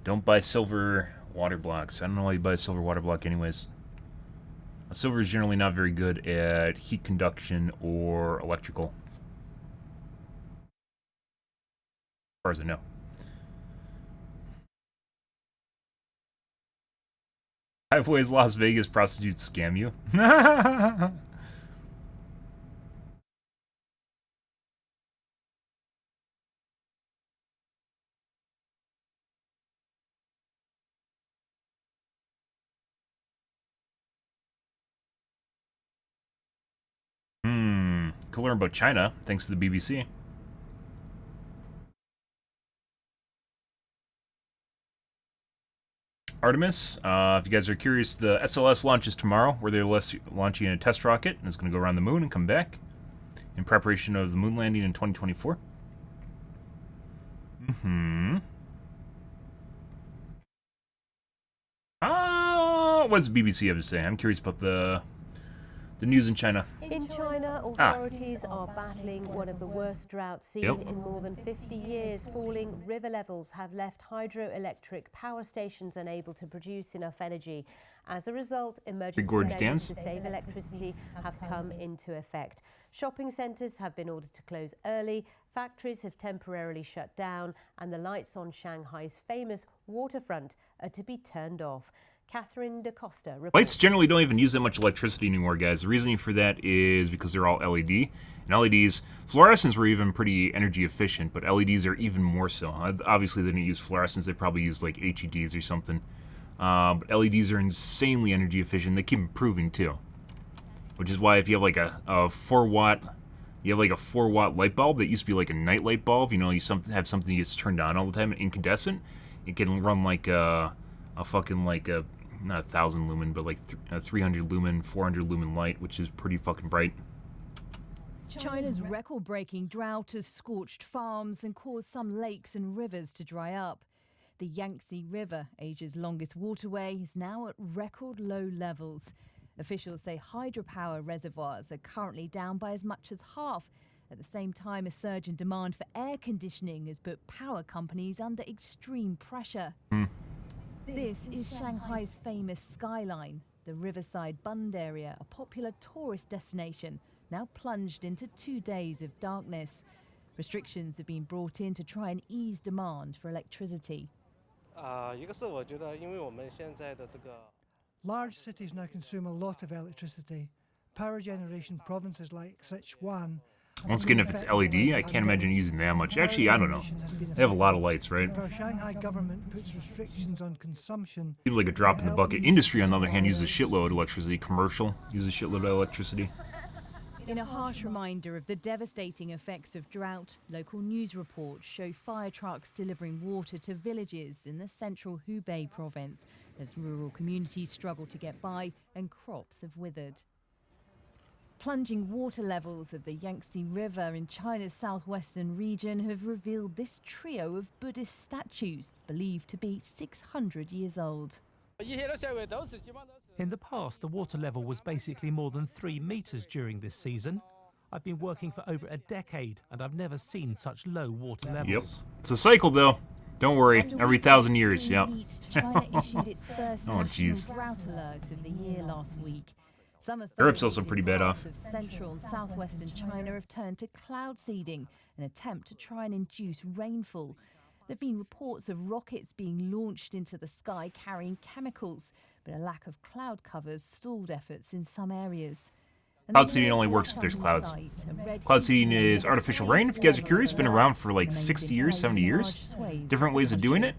Don't buy silver water blocks. I don't know why you buy a silver water block anyways. Silver is generally not very good at heat conduction or electrical. As far as I know. Five ways Las Vegas prostitutes scam you. Could learn about China, thanks to the BBC. Artemis, if you guys are curious, the SLS launches tomorrow, where they're launching a test rocket, and it's going to go around the moon and come back, in preparation of the moon landing in 2024. What does BBC have to say? I'm curious about the news in China. In China, authorities are battling one of the worst droughts seen in more than 50 years. Falling river levels have left hydroelectric power stations unable to produce enough energy. As a result, emergency measures to save electricity have come into effect. Shopping centres have been ordered to close early, factories have temporarily shut down, and the lights on Shanghai's famous waterfront are to be turned off. Catherine DaCosta reports. Lights generally don't even use that much electricity anymore, guys. The reasoning for that is because they're all LED. And LEDs, fluorescents were even pretty energy efficient, but LEDs are even more so. Obviously, they didn't use fluorescents. They probably used like HEDs or something. But LEDs are insanely energy efficient. They keep improving too. Which is why if you have like a 4 watt, you have like a 4 watt light bulb that used to be like a night light bulb. You know, you have something that's turned on all the time, incandescent. It can run like a fucking like a not 1,000 lumen, but like 300 lumen, 400 lumen light, which is pretty fucking bright. China's record-breaking drought has scorched farms and caused some lakes and rivers to dry up. The Yangtze River, Asia's longest waterway, is now at record low levels. Officials say hydropower reservoirs are currently down by as much as half. At the same time, a surge in demand for air conditioning has put power companies under extreme pressure. This is Shanghai's famous skyline, the Riverside Bund area, a popular tourist destination, now plunged into 2 days of darkness. Restrictions have been brought in to try and ease demand for electricity. Large cities now consume a lot of electricity. Power generation provinces like Sichuan. Once again, if it's LED, I can't imagine using that much. Actually, I don't know. They have a lot of lights, right? If our Shanghai government puts restrictions on consumption, Seems like a drop in the bucket. Industry, on the other hand, uses a shitload of electricity. Commercial uses a shitload of electricity. In a harsh reminder of the devastating effects of drought, local news reports show fire trucks delivering water to villages in the central Hubei province as rural communities struggle to get by and crops have withered. Plunging water levels of the Yangtze River in China's southwestern region have revealed this trio of Buddhist statues believed to be 600 years old. In the past, the water level was basically more than 3 meters during this season. I've been working for over a decade and I've never seen such low water levels. Yep. It's a cycle, though. Don't worry. Every 1,000 years, yep. China issued its first Oh, national jeez. drought alert of the year last week. Some Europe's authorities also in pretty bad parts off. of central and southwestern China have turned to cloud seeding, an attempt to try and induce rainfall. There have been reports of rockets being launched into the sky carrying chemicals, but a lack of cloud covers stalled efforts in some areas. And Cloud there's seeding no only works if flat there's on the clouds. site, a red Cloud seeding heat is wave artificial of rain. If you guys are water curious, it's been around for like remains 60 in years, place 70 in years. large swathes Different ways of doing it.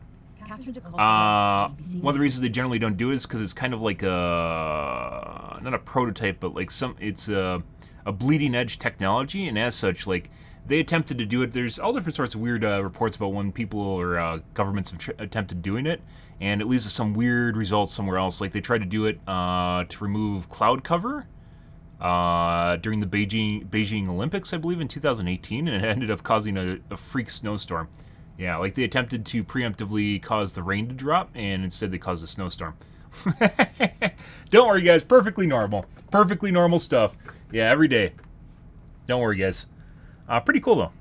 Catherine DaCosta, BBC One of the News. reasons they generally don't do it is because it's kind of like not a prototype, but like it's a bleeding edge technology, and as such, like they attempted to do it. There's all different sorts of weird reports about when people or governments have attempted doing it, and it leads to some weird results somewhere else. Like they tried to do it to remove cloud cover during the Beijing Olympics, I believe, in 2018, and it ended up causing a freak snowstorm. Yeah, like they attempted to preemptively cause the rain to drop, and instead they caused a snowstorm. Don't worry, guys. Perfectly normal. Perfectly normal stuff. Yeah, every day. Don't worry, guys. Pretty cool, though.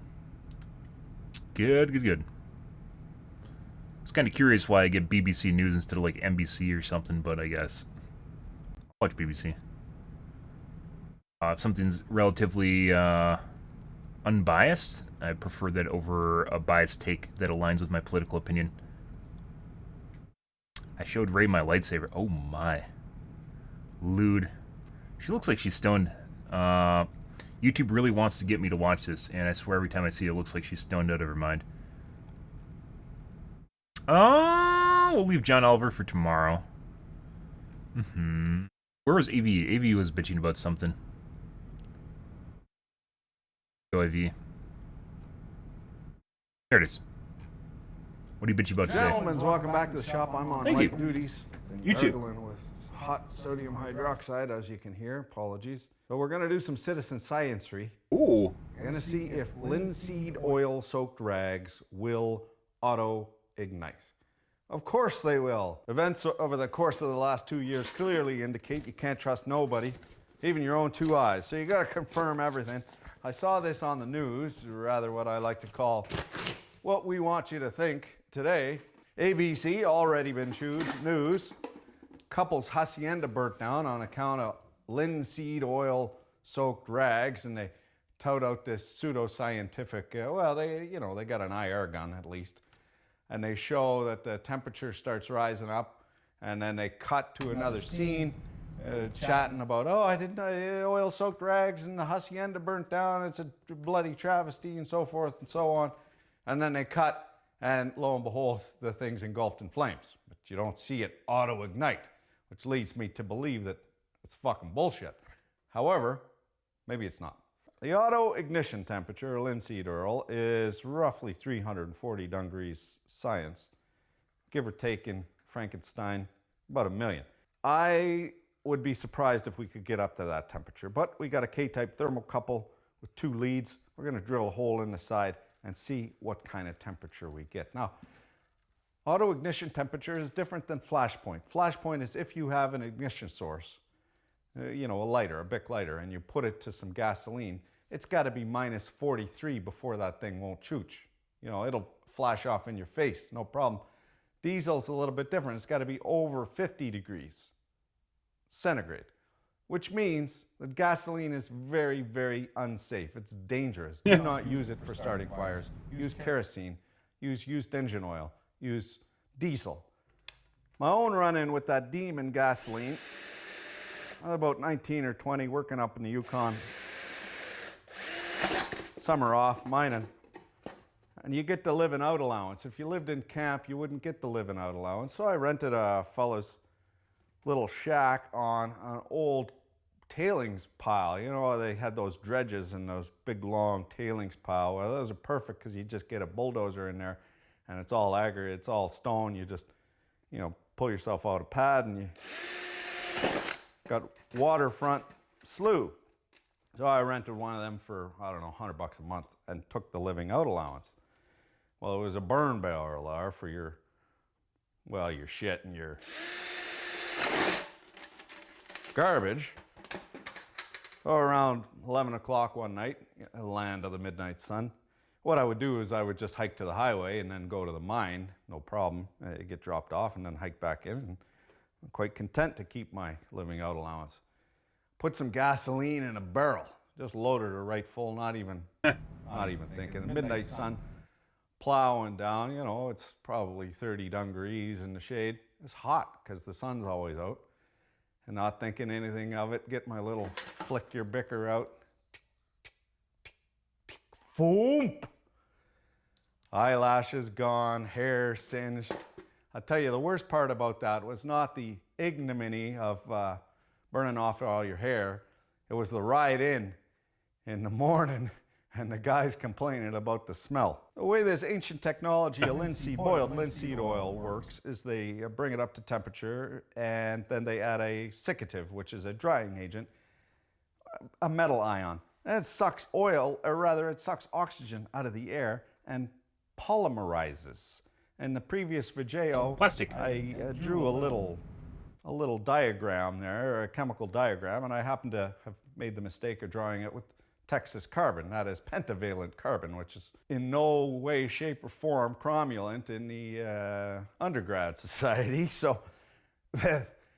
Good. I was kind of curious why I get BBC News instead of, like, NBC or something, but I guess I'll watch BBC. If something's relatively unbiased, I prefer that over a biased take that aligns with my political opinion. I showed Ray my lightsaber. Oh my. Lewd. She looks like she's stoned. YouTube really wants to get me to watch this, and I swear every time I see it, it looks like she's stoned out of her mind. We'll leave John Oliver for tomorrow. Where was AV? AV was bitching about something. Go AV. There it is. What are you bitching about today? Gentlemen, welcome back to the shop. I'm on Thank light you. duties. You too. Gargling with hot sodium hydroxide, as you can hear. Apologies. So we're going to do some citizen sciencery. Ooh. We're going to see if linseed oil soaked rags will auto-ignite. Of course they will. Events over the course of the last 2 years clearly indicate you can't trust nobody, even your own two eyes. So you got to confirm everything. I saw this on the news, or rather what I like to call what we want you to think today. ABC, already been news. Couple's hacienda burnt down on account of linseed oil soaked rags, and they tout out this pseudoscientific, they got an IR gun at least. And they show that the temperature starts rising up, and then they cut to another scene, chatting about, I didn't know oil-soaked rags and the hacienda burnt down, it's a bloody travesty, and so forth and so on. And then they cut, and lo and behold, the thing's engulfed in flames. But you don't see it auto-ignite, which leads me to believe that it's fucking bullshit. However, maybe it's not. The auto ignition temperature, linseed oil, is roughly 340 degrees science, give or take in Frankenstein, about 1 million. I would be surprised if we could get up to that temperature, but we got a K-type thermocouple with 2 leads. We're going to drill a hole in the side and see what kind of temperature we get. Now, auto ignition temperature is different than flashpoint. Flashpoint is if you have an ignition source, a lighter, a Bic lighter, and you put it to some gasoline, it's got to be minus 43 before that thing won't chooch. It'll flash off in your face, no problem. Diesel's a little bit different. It's got to be over 50 degrees centigrade, which means that gasoline is very, very unsafe. It's dangerous. Do not use it for starting fires. Use kerosene. Use used engine oil. Use diesel. My own run-in with that demon gasoline, I was about 19 or 20, working up in the Yukon. Summer off, mining. And you get the living out allowance. If you lived in camp, you wouldn't get the living out allowance. So I rented a fella's little shack on an old tailings pile. They had those dredges and those big long tailings pile. Well, those are perfect because you just get a bulldozer in there and it's all aggregate, it's all stone. You just, pull yourself out a pad and you got waterfront slough. So I rented one of them for, $100 a month and took the living out allowance. Well, it was a burn barrel for your shit and your garbage. So around 11 o'clock one night, land of the midnight sun, what I would do is I would just hike to the highway and then go to the mine, no problem. Get dropped off and then hike back in. And I'm quite content to keep my living out allowance. Put some gasoline in a barrel, just loaded it right full, not even thinking. The midnight sun, plowing down, it's probably 30 degrees in the shade. It's hot because the sun's always out. And not thinking anything of it, get my little flick your bicker out. Foom! Eyelashes gone, hair singed. I'll tell you, the worst part about that was not the ignominy of burning off all your hair. It was the ride in the morning and the guys complaining about the smell. The way this ancient technology of boiled linseed oil works is they bring it up to temperature and then they add a siccative, which is a drying agent, a metal ion. And it sucks it sucks oxygen out of the air and polymerizes. In the previous video, Plastic. I drew a little diagram there, or a chemical diagram, and I happened to have made the mistake of drawing it with Texas carbon, that is pentavalent carbon, which is in no way, shape, or form cromulent in the undergrad society. So,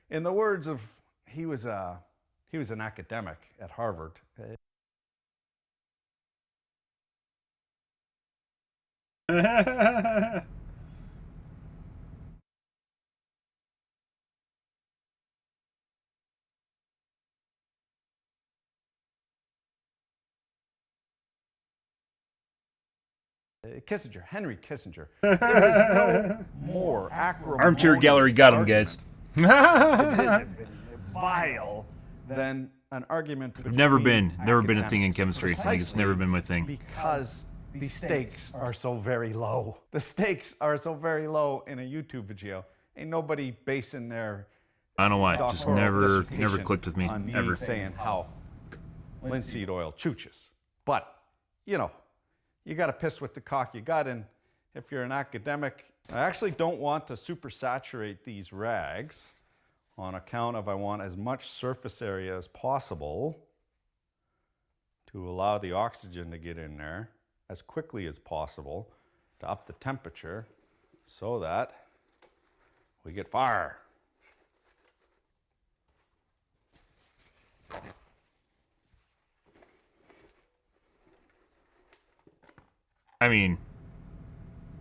in the words of, he was an academic at Harvard. Kissinger, Henry Kissinger. There is no more acrimonious Armchair gallery got him, guys. Vile than an argument between Never been a thing in academics. chemistry. Like, it's never been my thing. Because the stakes are so very low. The stakes are so very low in a YouTube video. Ain't nobody basing their I don't know why. Just doctoral never clicked with me, on me ever. saying how linseed oil chooches. But, you got to piss with the cock you got, and if you're an academic I actually don't want to supersaturate these rags on account of I want as much surface area as possible to allow the oxygen to get in there as quickly as possible to up the temperature so that we get fire. I mean,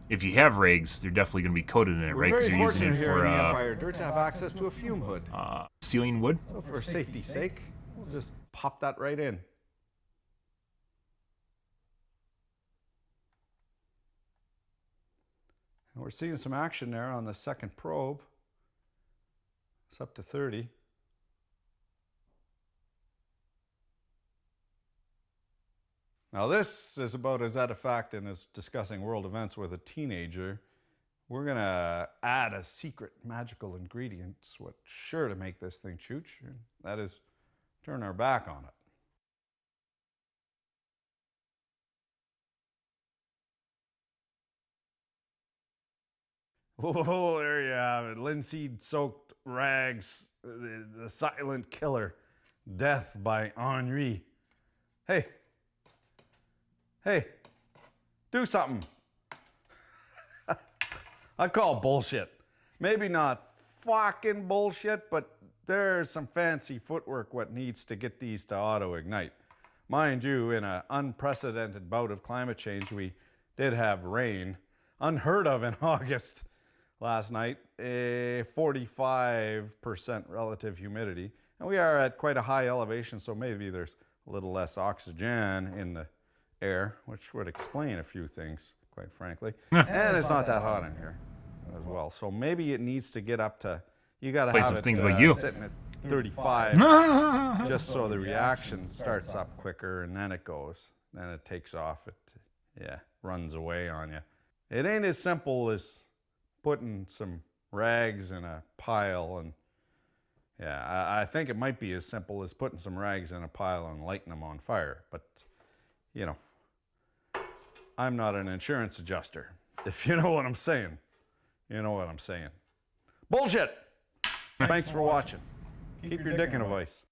if you have rags, they're definitely going to be coated in it, right? Because you're using it here for in the Empire Dirt to have access to a fume hood. Sealing wood. So for safety's sake, we'll just pop that right in. And we're seeing some action there on the second probe. It's up to 30. Now this is about as edifacting as discussing world events with a teenager. We're gonna add a secret magical ingredient, what's sure to make this thing chooch, and that is turn our back on it. Oh, there you have it. Linseed-soaked rags, the silent killer, death by Henri. Hey, do something. I call bullshit. Maybe not fucking bullshit, but there's some fancy footwork what needs to get these to auto-ignite. Mind you, in an unprecedented bout of climate change, we did have rain, unheard of in August. Last night, a 45% relative humidity. And we are at quite a high elevation, so maybe there's a little less oxygen in the air, which would explain a few things, quite frankly. And it's not that hot in here as well. So maybe it needs to get up to, you gotta have it sitting at 35, just so the reaction starts up quicker and then it goes. Then it takes off, it runs away on you. It ain't as simple as putting some rags in a pile and I think it might be as simple as putting some rags in a pile and lighting them on fire, but you know, I'm not an insurance adjuster. If you know what I'm saying, you know what I'm saying. Bullshit! Thanks for watching. Keep your dick in a vice.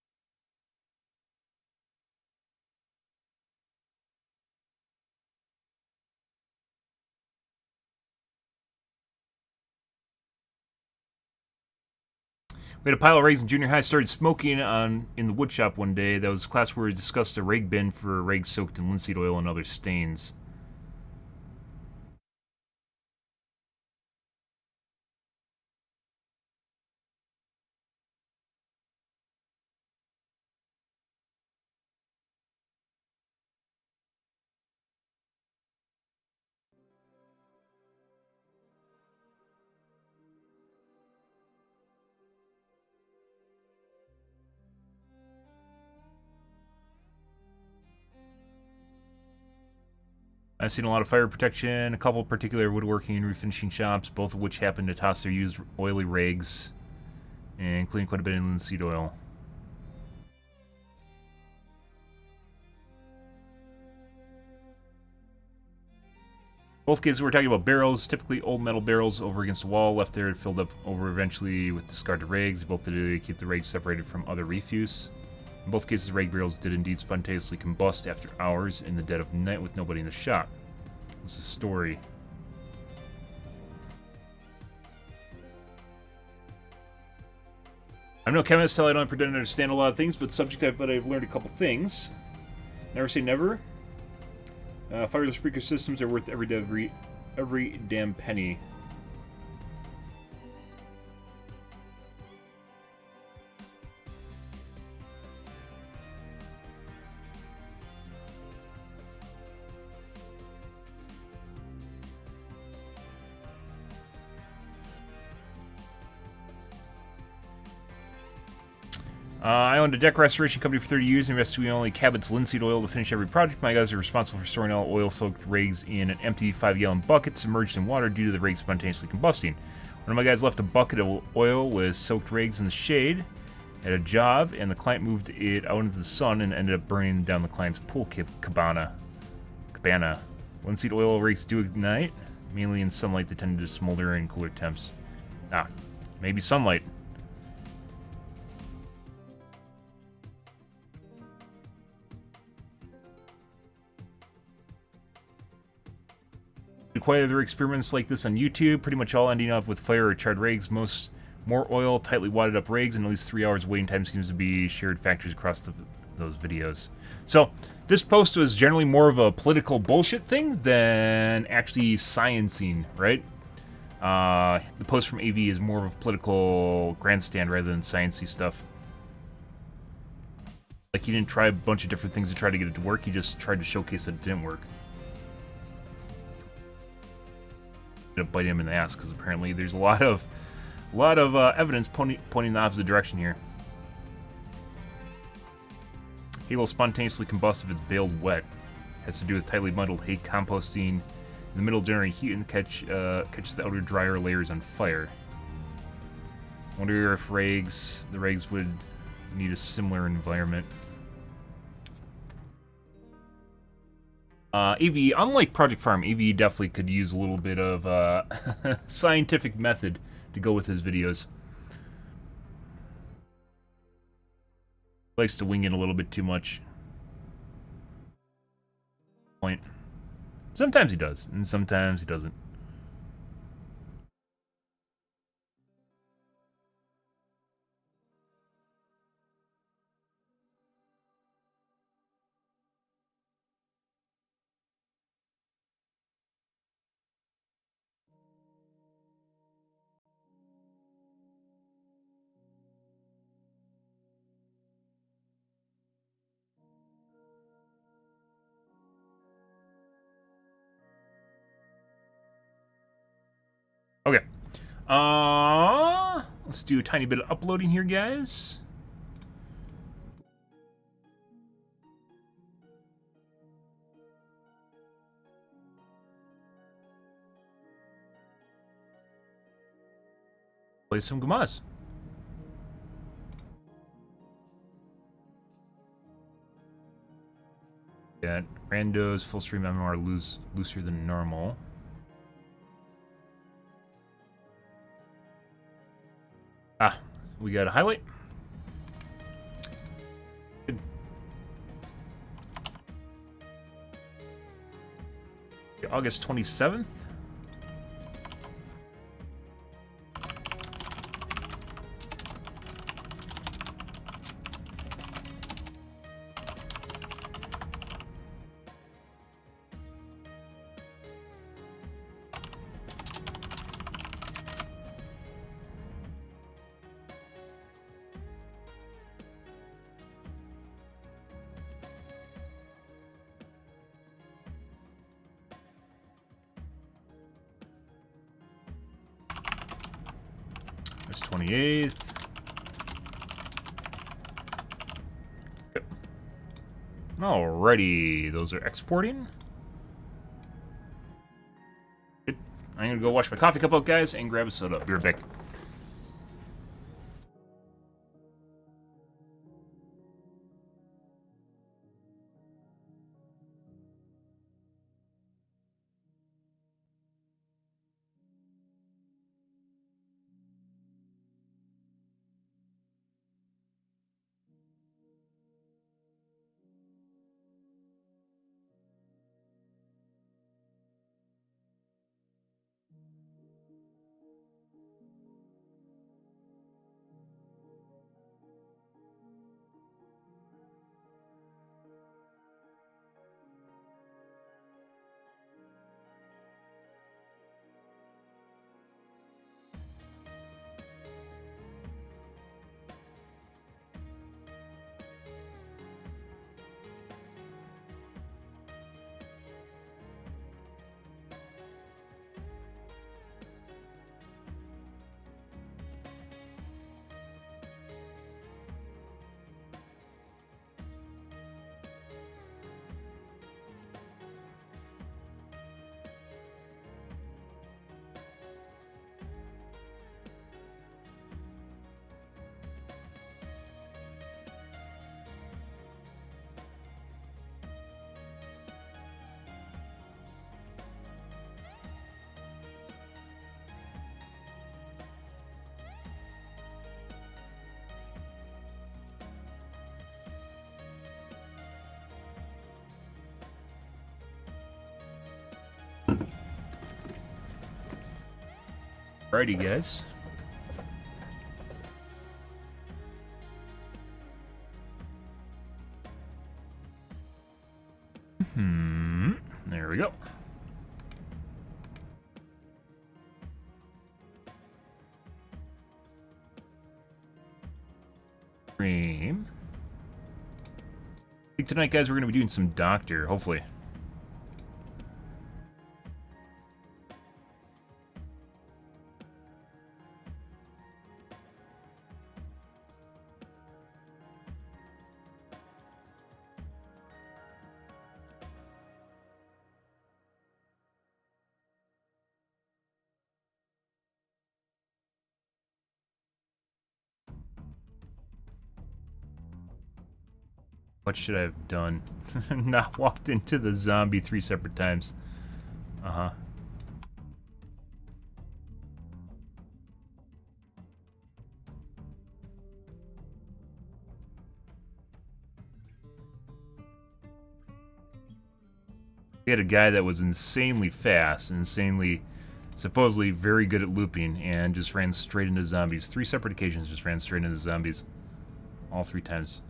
We had a pile of rags in junior high. Started smoking in the wood shop one day. That was a class where we discussed a rag bin for rags soaked in linseed oil and other stains. I've seen a lot of fire protection, a couple particular woodworking and refinishing shops, both of which happen to toss their used oily rags and clean quite a bit in linseed oil. Both cases we're talking about barrels, typically old metal barrels over against a wall, left there filled up over eventually with discarded rags. Both to keep the rags separated from other refuse. In both cases, rag barrels did indeed spontaneously combust after hours in the dead of night with nobody in the shop. This is a story. I'm no chemist, so I don't pretend to understand a lot of things, but I've learned a couple things. Never say never. Fireless sprinkler systems are worth every damn penny. I owned a deck restoration company for 30 years and invested in only Cabot's linseed oil to finish every project. My guys are responsible for storing all oil-soaked rags in an empty 5-gallon bucket submerged in water due to the rags spontaneously combusting. One of my guys left a bucket of oil with soaked rags in the shade at a job, and the client moved it out into the sun and ended up burning down the client's pool cabana. Linseed oil rags do ignite. Mainly in sunlight, they tend to smolder in cooler temps. Ah, maybe sunlight. Quite other experiments like this on YouTube, pretty much all ending up with fire or charred rigs. More oil, tightly wadded up rigs, and at least 3 hours waiting time seems to be shared factors across those videos. So this post was generally more of a political bullshit thing than actually sciencing, right? The post from AV is more of a political grandstand rather than sciencey stuff. Like, he didn't try a bunch of different things to try to get it to work, he just tried to showcase that it didn't work. Gonna bite him in the ass, because apparently there's a lot of evidence pointing in the opposite direction here. Hay will spontaneously combust if it's baled wet. Has to do with tightly bundled hay composting in the middle, generating heat and catches the outer drier layers on fire. Wonder if the rags would need a similar environment. AV, unlike Project Farm, AV definitely could use a little bit of scientific method to go with his videos. Likes to wing it a little bit too much. Point. Sometimes he does, and sometimes he doesn't. Okay. Let's do a tiny bit of uploading here, guys. Play some Gamas. Got randos, full stream MMR looser than normal. Ah, we got a highlight. Good. August 27th. It's 28th. Yep. Alrighty, those are exporting. Good. I'm gonna go wash my coffee cup out, guys, and grab a soda. Be right back. Alrighty, guys. There we go. Stream. I think tonight, guys, we're going to be doing some doctor, hopefully. What should I have done? Not walked into the zombie 3 separate times. Uh-huh. We had a guy that was insanely fast, insanely, supposedly very good at looping, and just ran straight into zombies. 3 separate occasions just ran straight into zombies. All 3 times.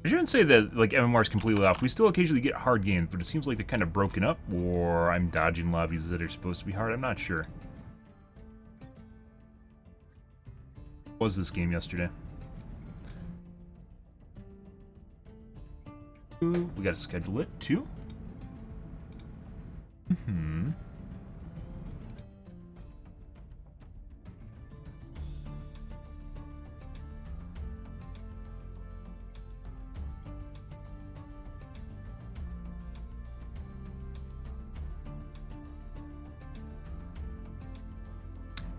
I shouldn't say that, like, MMR is completely off. We still occasionally get hard games, but it seems like they're kind of broken up, or I'm dodging lobbies that are supposed to be hard. I'm not sure. What was this game yesterday? Ooh, we gotta schedule it, too?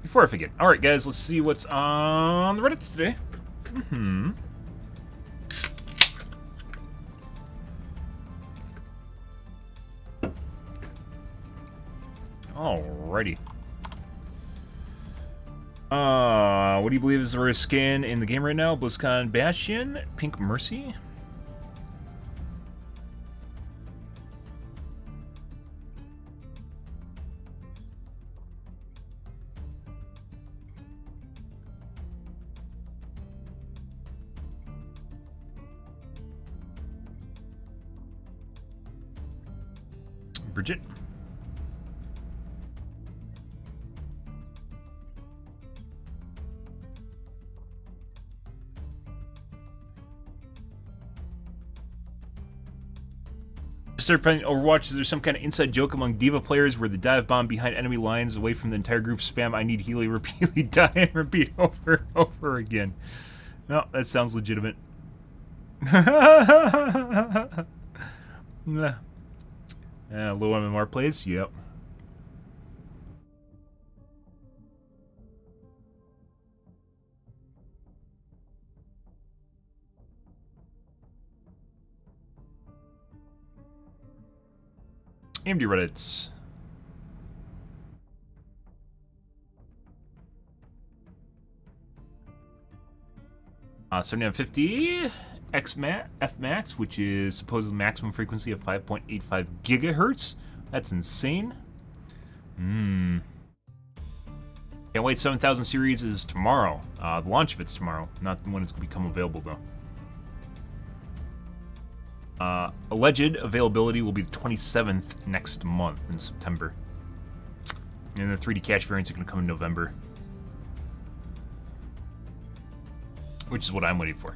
Before I forget. Alright, guys, let's see what's on the Reddits today. Alrighty. What do you believe is the rarest skin in the game right now? BlizzCon Bastion? Pink Mercy? Bridget? Started playing Overwatch. Is there some kind of inside joke among Diva players where the dive bomb behind enemy lines away from the entire group spam I need Healy repeatedly die and repeat over and over again? No, that sounds legitimate. Nah. Low MMR plays? Yep. AMD Reddits. So now 50 F-Max, which is supposed maximum frequency of 5.85 gigahertz. That's insane. Can't wait. 7000 series is tomorrow. The launch of it's tomorrow, not when it's going to become available, though. Alleged availability will be the 27th next month in September. And the 3D cache variants are going to come in November. Which is what I'm waiting for.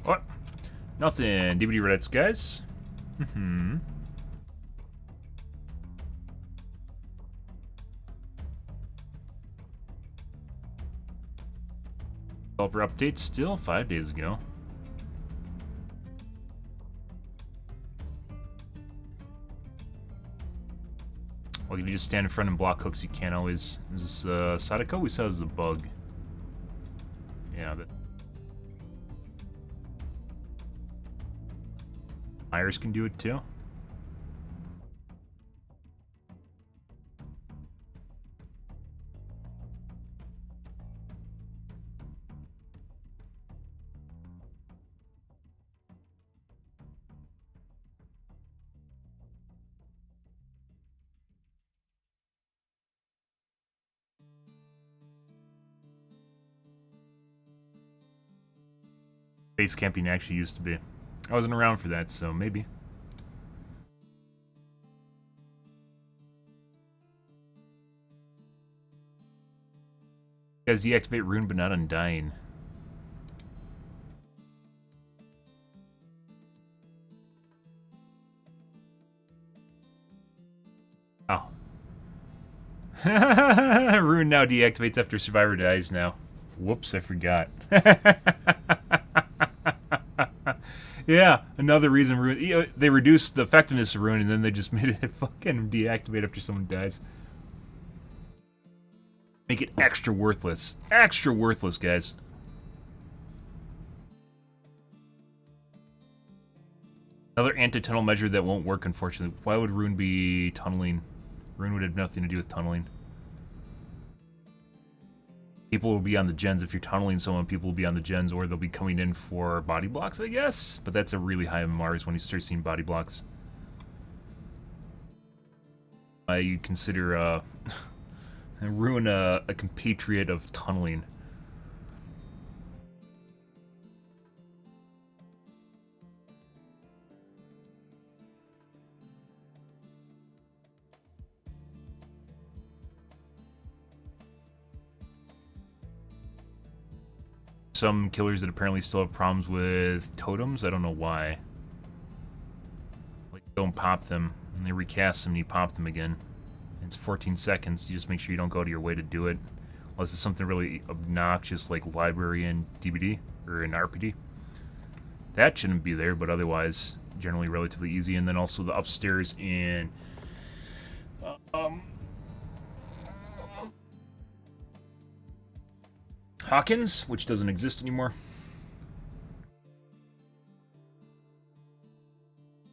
What? Nothing. DVD Reddits, guys. Developer update still 5 days ago. Well, if you just stand in front and block hooks, you can't always. Is this Sadako? We saw this as a bug. Yeah, that. Fires can do it too. Base camping actually used to be. I wasn't around for that, so maybe. You guys deactivate rune but not undying. Oh. Rune now deactivates after survivor dies now. Whoops, I forgot. Yeah, another reason rune. They reduced the effectiveness of rune and then they just made it fucking deactivate after someone dies. Make it extra worthless. Extra worthless, guys. Another anti-tunnel measure that won't work, unfortunately. Why would rune be tunneling? Rune would have nothing to do with tunneling. People will be on the gens. If you're tunneling someone, people will be on the gens, or they'll be coming in for body blocks, I guess? But that's a really high MMRs when you start seeing body blocks. You consider, ruin a compatriot of tunneling. Some killers that apparently still have problems with totems. I don't know why. Like, don't pop them. And they recast them and you pop them again. It's 14 seconds. You just make sure you don't go to your way to do it. Unless it's something really obnoxious like library and DBD or an RPD. That shouldn't be there, but otherwise, generally relatively easy. And then also the upstairs in... Hawkins, which doesn't exist anymore.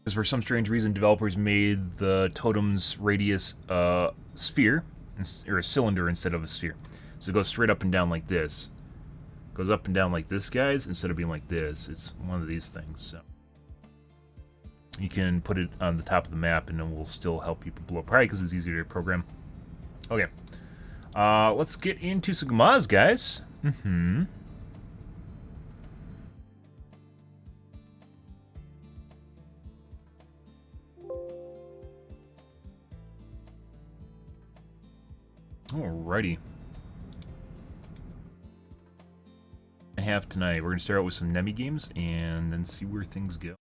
Because for some strange reason, developers made the totem's radius a sphere, or a cylinder instead of a sphere. So it goes straight up and down like this. It goes up and down like this, guys, instead of being like this. It's one of these things, so. You can put it on the top of the map and it will still help people blow up. Probably because it's easier to program. Okay. Let's get into some Gamaz, guys. Mm-hmm. Alrighty. I have tonight. We're going to start out with some Nemi games and then see where things go.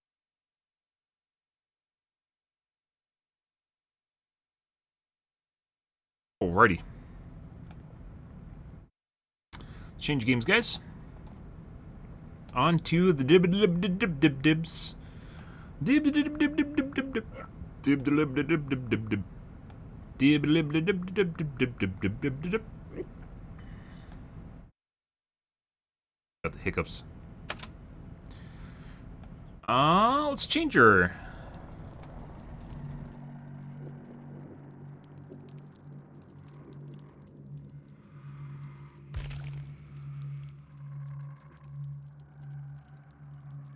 Alrighty. Change games, guys. On to the dibs. Got the hiccups. Let's change her.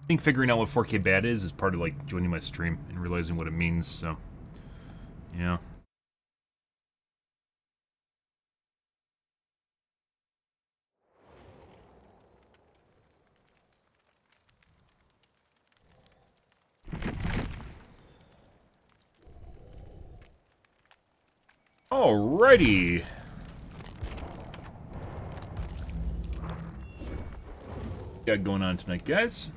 I think figuring out what 4K bad is part of like joining my stream and realizing what it means, so yeah. Alrighty. Got going on tonight, guys.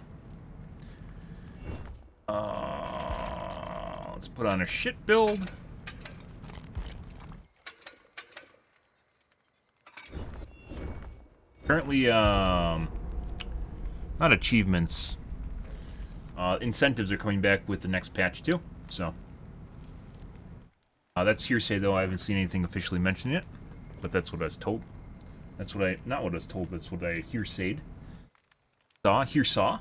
Let's put on a shit build. Currently, not achievements. Incentives are coming back with the next patch too, so. That's hearsay though, I haven't seen anything officially mentioning it, but that's what I was told. That's what not what I was told, that's what I hearsayed. Hearsaw.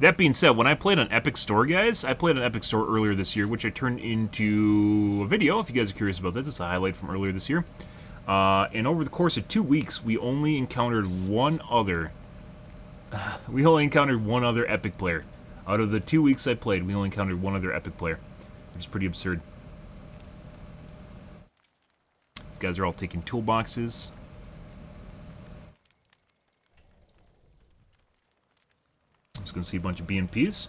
That being said, when I played on Epic Store, guys, I played on Epic Store earlier this year, which I turned into a video, if you guys are curious about that. This is a highlight from earlier this year. And over the course of 2 weeks, we only encountered one other... we only encountered one other Epic player. Out of the 2 weeks I played, we only encountered one other Epic player. Which is pretty absurd. These guys are all taking toolboxes. Just gonna see a bunch of BNPs.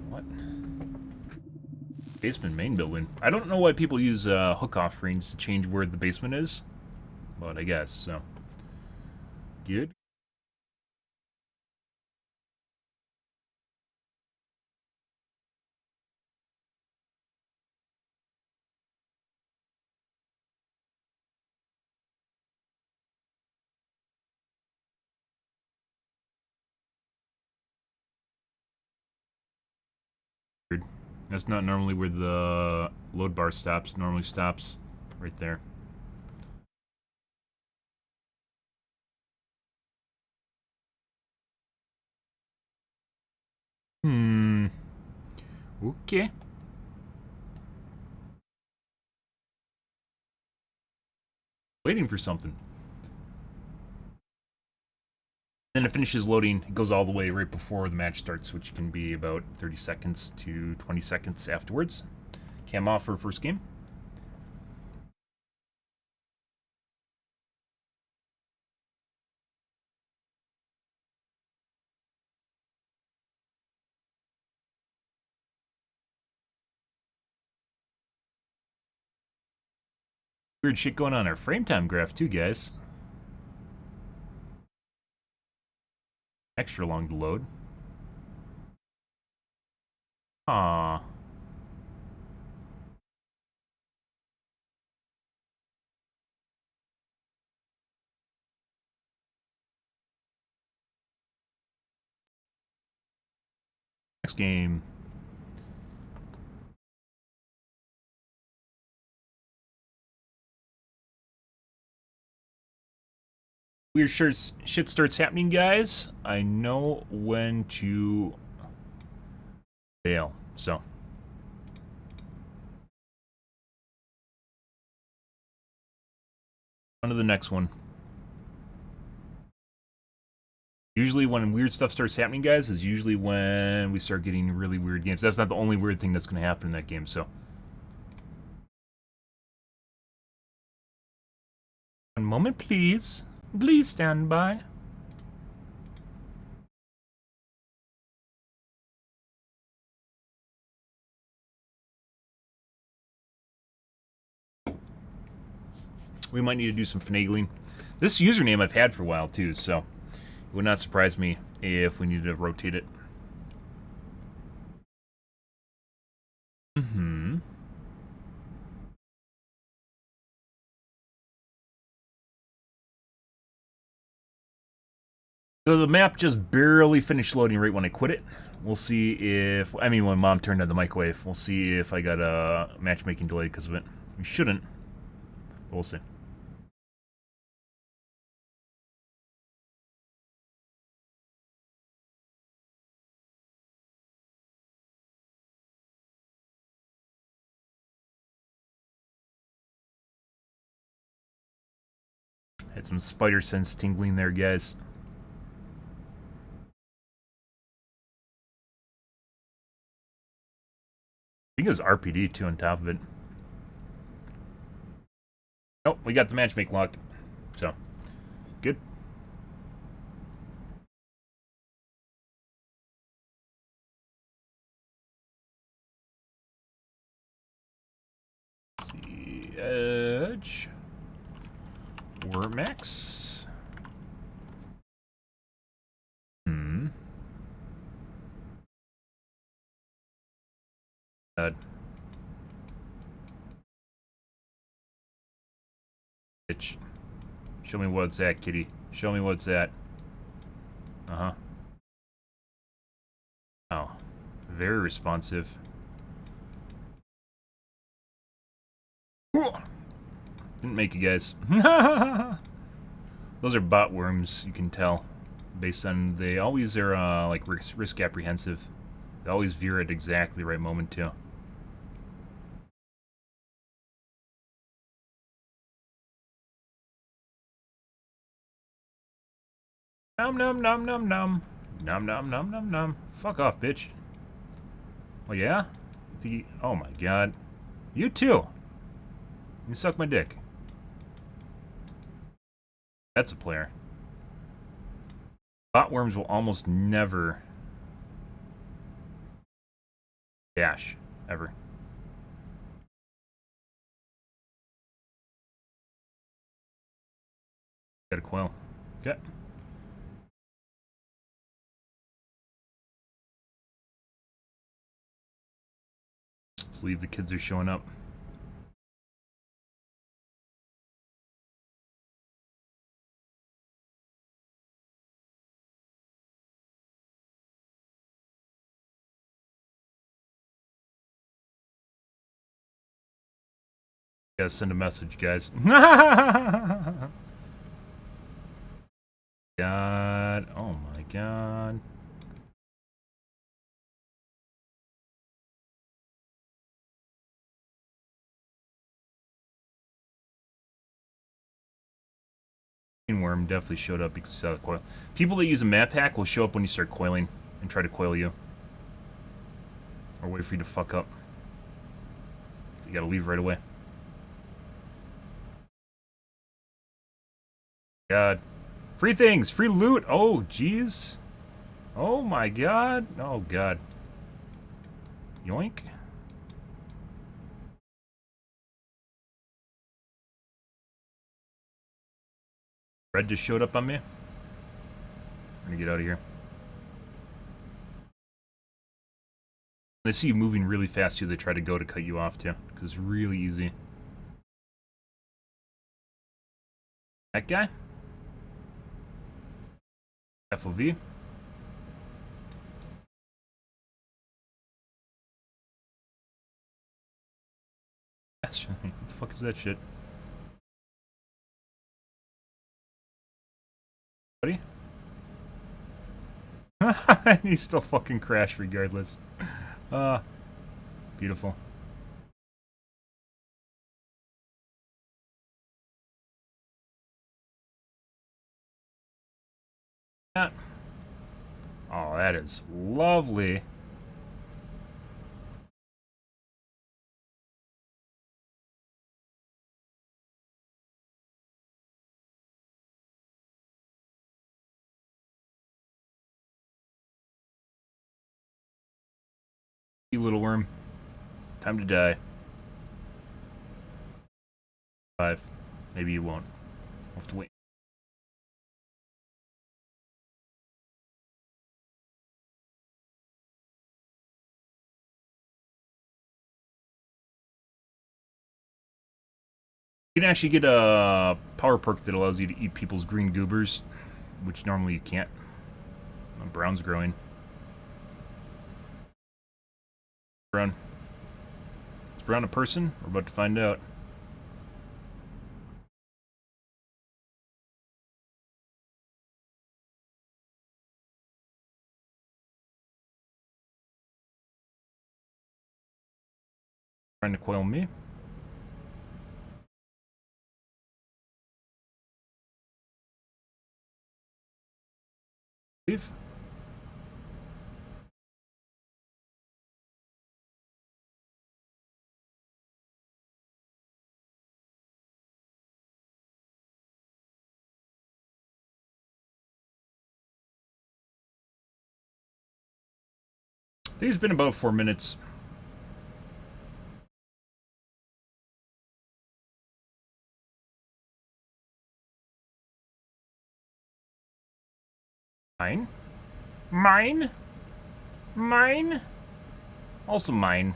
What? Basement main building. I don't know why people use hook offerings to change where the basement is, but I guess so. Good. That's not normally where the load bar stops. It normally stops right there. Okay. Waiting for something. Then it finishes loading. It goes all the way right before the match starts, which can be about 30 seconds to 20 seconds afterwards. Cam off for first game. Weird shit going on our frame time graph too, guys. Extra long to load. Aww. Next game. Weird shit starts happening, guys. I know when to bail, so. On to the next one. Usually when weird stuff starts happening, guys, is usually when we start getting really weird games. That's not the only weird thing that's going to happen in that game, so. One moment, please. Please stand by. We might need to do some finagling. This username I've had for a while, too, so it would not surprise me if we needed to rotate it. So the map just barely finished loading right when I quit it. We'll see if... I mean, when Mom turned on the microwave. We'll see if I got a matchmaking delay because of it. We shouldn't. But we'll see. Had some spider sense tingling there, guys. I think it was RPD, too, on top of it. Oh, we got the matchmake lock. So, good. Let's see, Edge. Wormax. God. Bitch. Show me what's at, kitty. Show me what's at. Uh-huh. Oh. Very responsive. Didn't make you guys. Those are bot worms, you can tell. Based on, they always are, like, risk apprehensive. They always veer at exactly the right moment, too. Nom nom nom nom nom. Nom nom nom nom nom. Fuck off, bitch. Oh, yeah? Oh my god. You too! You suck my dick. That's a player. Botworms will almost never dash. Ever. Got a quail. Okay. Let's leave, the kids are showing up. Gotta send a message, guys. God. Oh my god. Worm definitely showed up because you saw the coil. People that use a map hack will show up when you start coiling and try to coil you. Or wait for you to fuck up. So you gotta leave right away. God. Free things! Free loot! Oh, jeez. Oh my god. Oh god. Yoink. Red just showed up on me. I'm gonna get out of here. They see you moving really fast too, they try to go to cut you off too. Because it's really easy. That guy? FOV? What the fuck is that shit? Buddy? And he still fucking crashed regardless. Beautiful. Yeah. Oh, that is lovely. You little worm. Time to die. 5. Maybe you won't. We'll have to wait. You can actually get a power perk that allows you to eat people's green goobers, which normally you can't. Brown's growing. Brown. Is Brown a person? We're about to find out. Trying to coil me. Leave. I think it's been about 4 minutes. Mine? Mine? Mine? Also mine.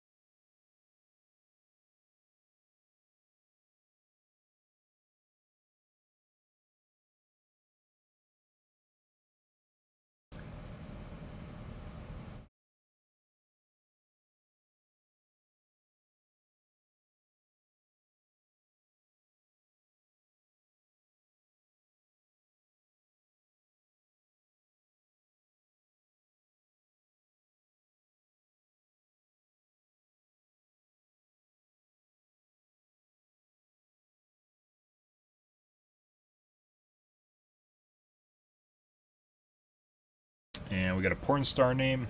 And we got a porn star name.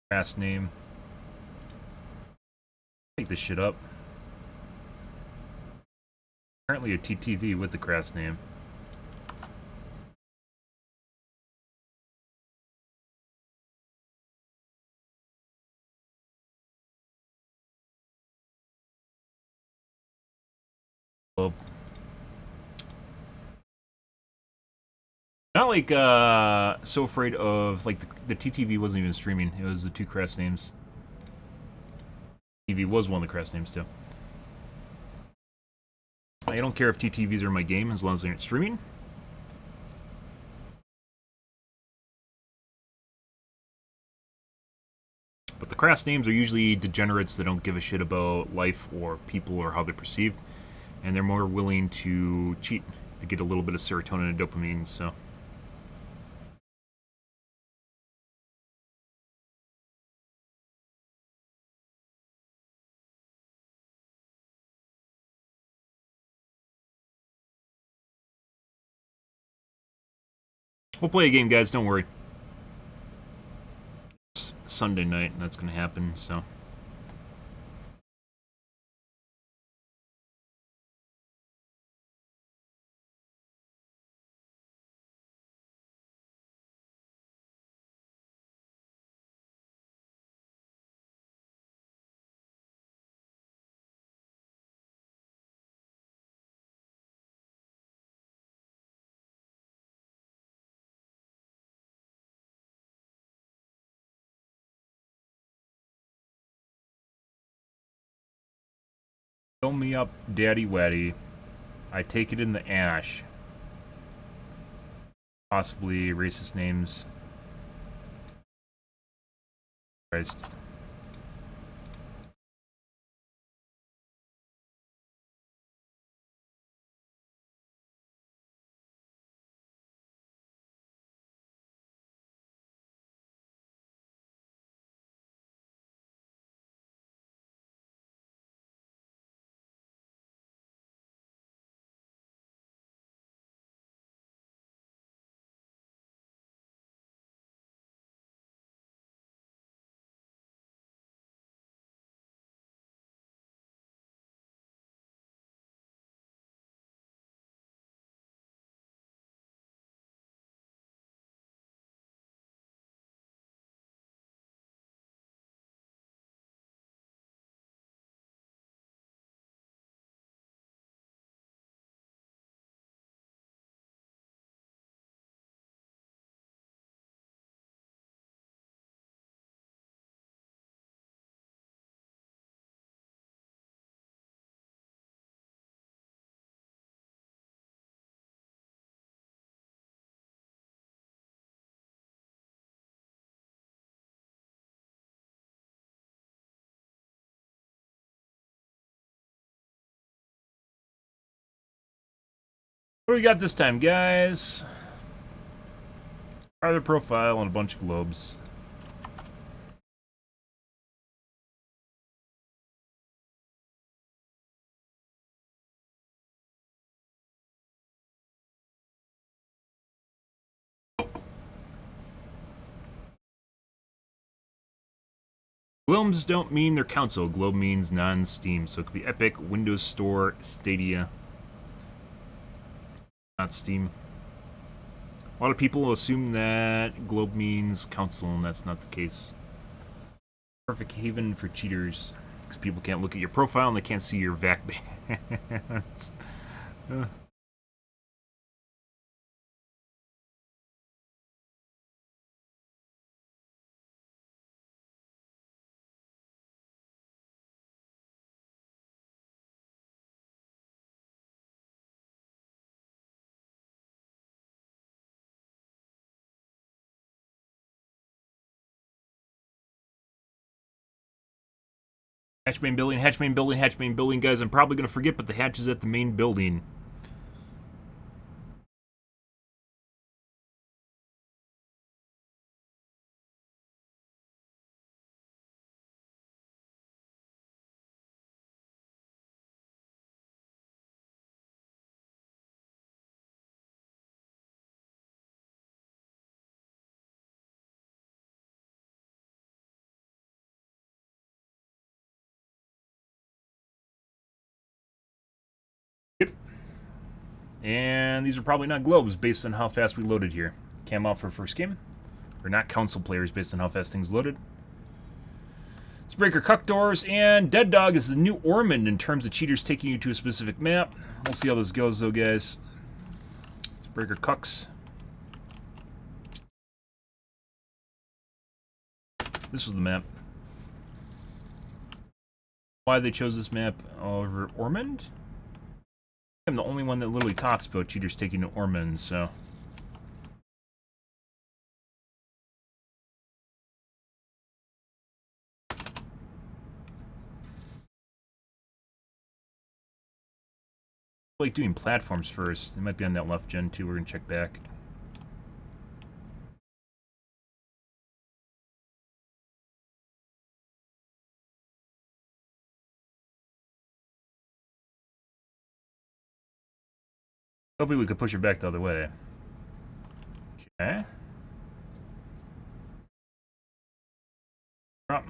Crass name. Take this shit up. Currently a TTV with the crass name. Not like so afraid of like the TTV wasn't even streaming. It was the two crass names. TV was one of the crass names too. I don't care if TTVs are my game as long as they aren't streaming. But the crass names are usually degenerates that don't give a shit about life or people or how they're perceived. And they're more willing to cheat to get a little bit of serotonin and dopamine, so. We'll play a game, guys, don't worry. It's Sunday night, and that's gonna happen, so. Fill me up, daddy waddy. I take it in the ash. Possibly racist names. Christ. What do we got this time, guys? Other profile and a bunch of globes. Globes don't mean they're console. Globe means non-Steam, so it could be Epic, Windows Store, Stadia. Not Steam. A lot of people assume that Globe means console, and that's not the case. Perfect haven for cheaters, because people can't look at your profile and they can't see your VAC bands. Hatch main building, hatch main building, hatch main building. Guys, I'm probably going to forget, but the hatch is at the main building. And these are probably not globes based on how fast we loaded here. Cam out for first game. Or not council players based on how fast things loaded. Breaker Cuck Doors, and Dead Dog is the new Ormond in terms of cheaters taking you to a specific map. We'll see how this goes though, guys. Breaker Cucks. This was the map. Why they chose this map over Ormond? I'm the only one that literally talks about cheaters taking to Ormond, so... like doing platforms first. They might be on that left gen too. We're gonna check back. Hopefully we could push her back the other way. Okay. Drop.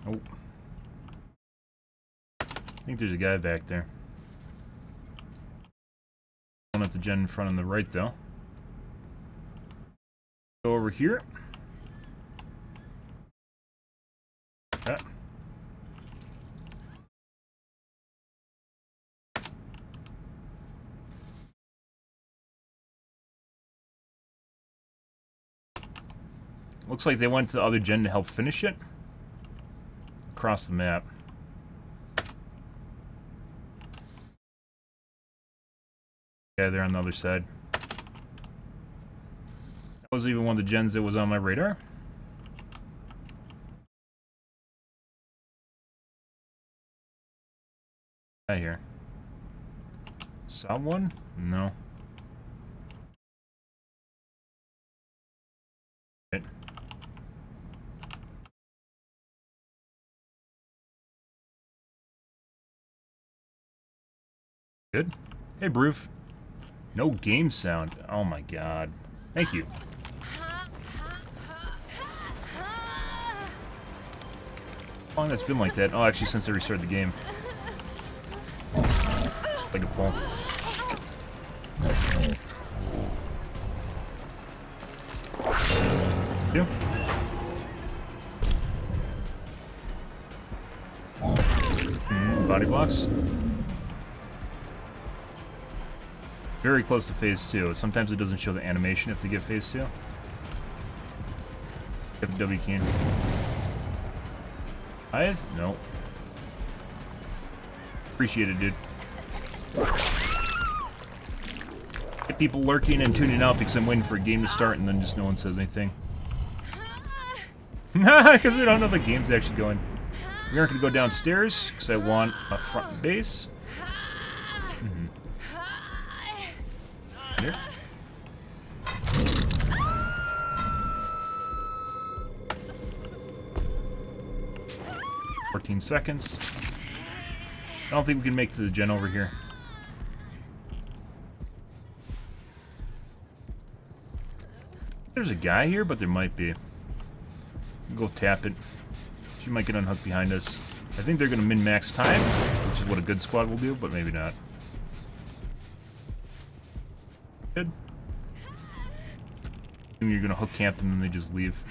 Oh. I think there's a guy back there. One at the gen in front on the right, though. Go over here. Okay. Looks like they went to the other gen to help finish it. Across the map. Yeah, they're on the other side. That was even one of the gens that was on my radar. Right here. Saw one? No. Right. Good. Hey, Broof. No game sound. Oh my god. Thank you. How long that's been like that? Oh, actually, since I restarted the game. Like a pull. Yeah. Body blocks. Very close to phase 2. Sometimes it doesn't show the animation if they get phase 2. W key. No. Appreciate it, dude. Get people lurking and tuning out because I'm waiting for a game to start and then just no one says anything. Because we don't know the game's actually going. We aren't going to go downstairs because I want a front base. Here. $14 seconds. I don't think we can make the gen over here. There's a guy here, but there might be. We'll go tap it. She might get unhooked behind us. I think they're going to min-max time, which is what a good squad will do, but maybe not. Good. You're going to hook camp and then they just leave.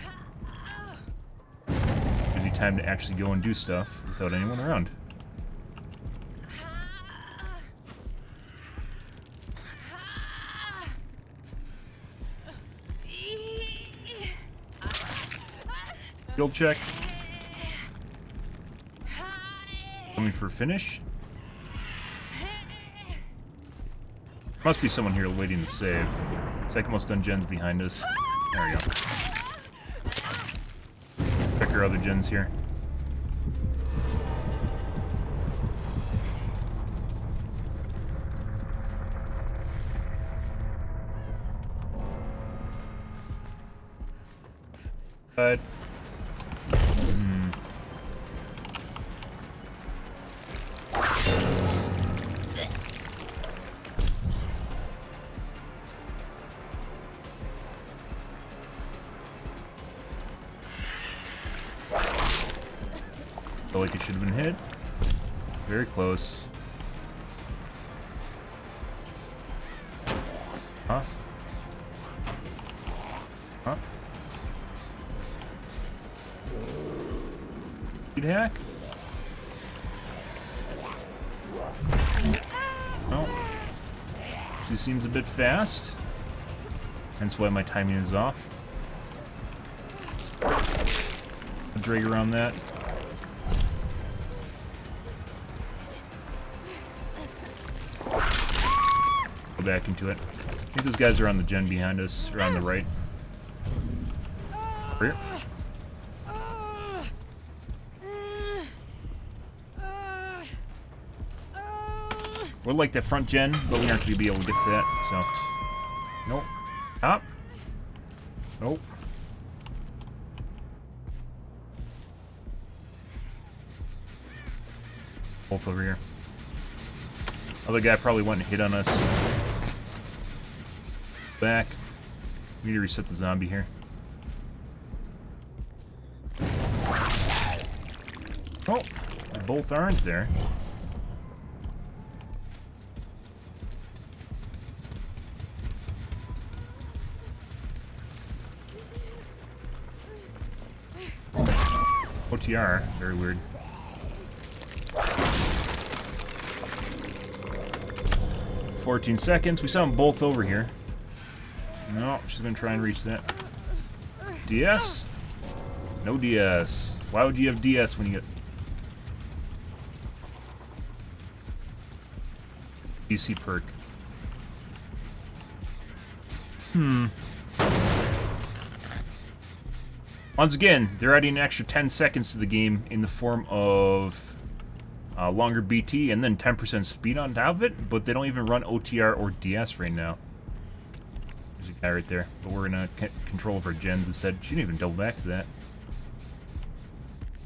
Gives you time to actually go and do stuff without anyone around. Skill check. Coming for a finish. Must be someone here waiting to save. Second most done gens behind us. There we go. Check our other gens here. But feel like it should have been hit. Very close. Huh? Huh? Speed hack? Oh. She seems a bit fast. Hence why my timing is off. I'll drag around that. Go back into it. I think those guys are on the gen behind us, or on the right. Over here. We're like that front gen, but we aren't going to be able to get to that, so. Nope. Up. Nope. Both over here. Other guy probably went and hit on us. Back. We need to reset the zombie here. Oh, they both aren't there. OTR, very weird. "14 seconds. We saw them both over here. No, she's gonna try and reach that. DS? No DS. Why would you have DS when you get DC perk? Once again, they're adding an extra 10 seconds to the game in the form of longer BT and then 10% speed on top of it, but they don't even run OTR or DS right now. There's a guy right there, but we're gonna control of our gens instead. She didn't even double back to that.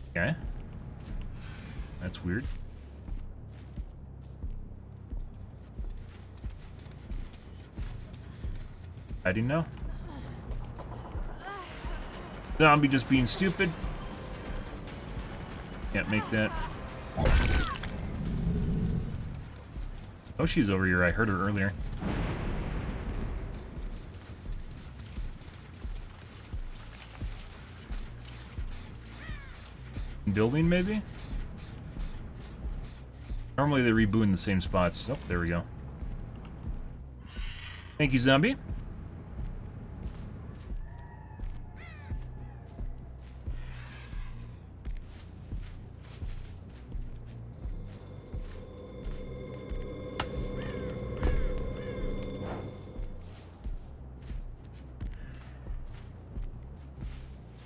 Okay. That's weird. I didn't know. Zombie just being stupid. Can't make that. Oh, she's over here. I heard her earlier. Building, maybe? Normally they reboot in the same spots. Oh, there we go. Thank you, zombie.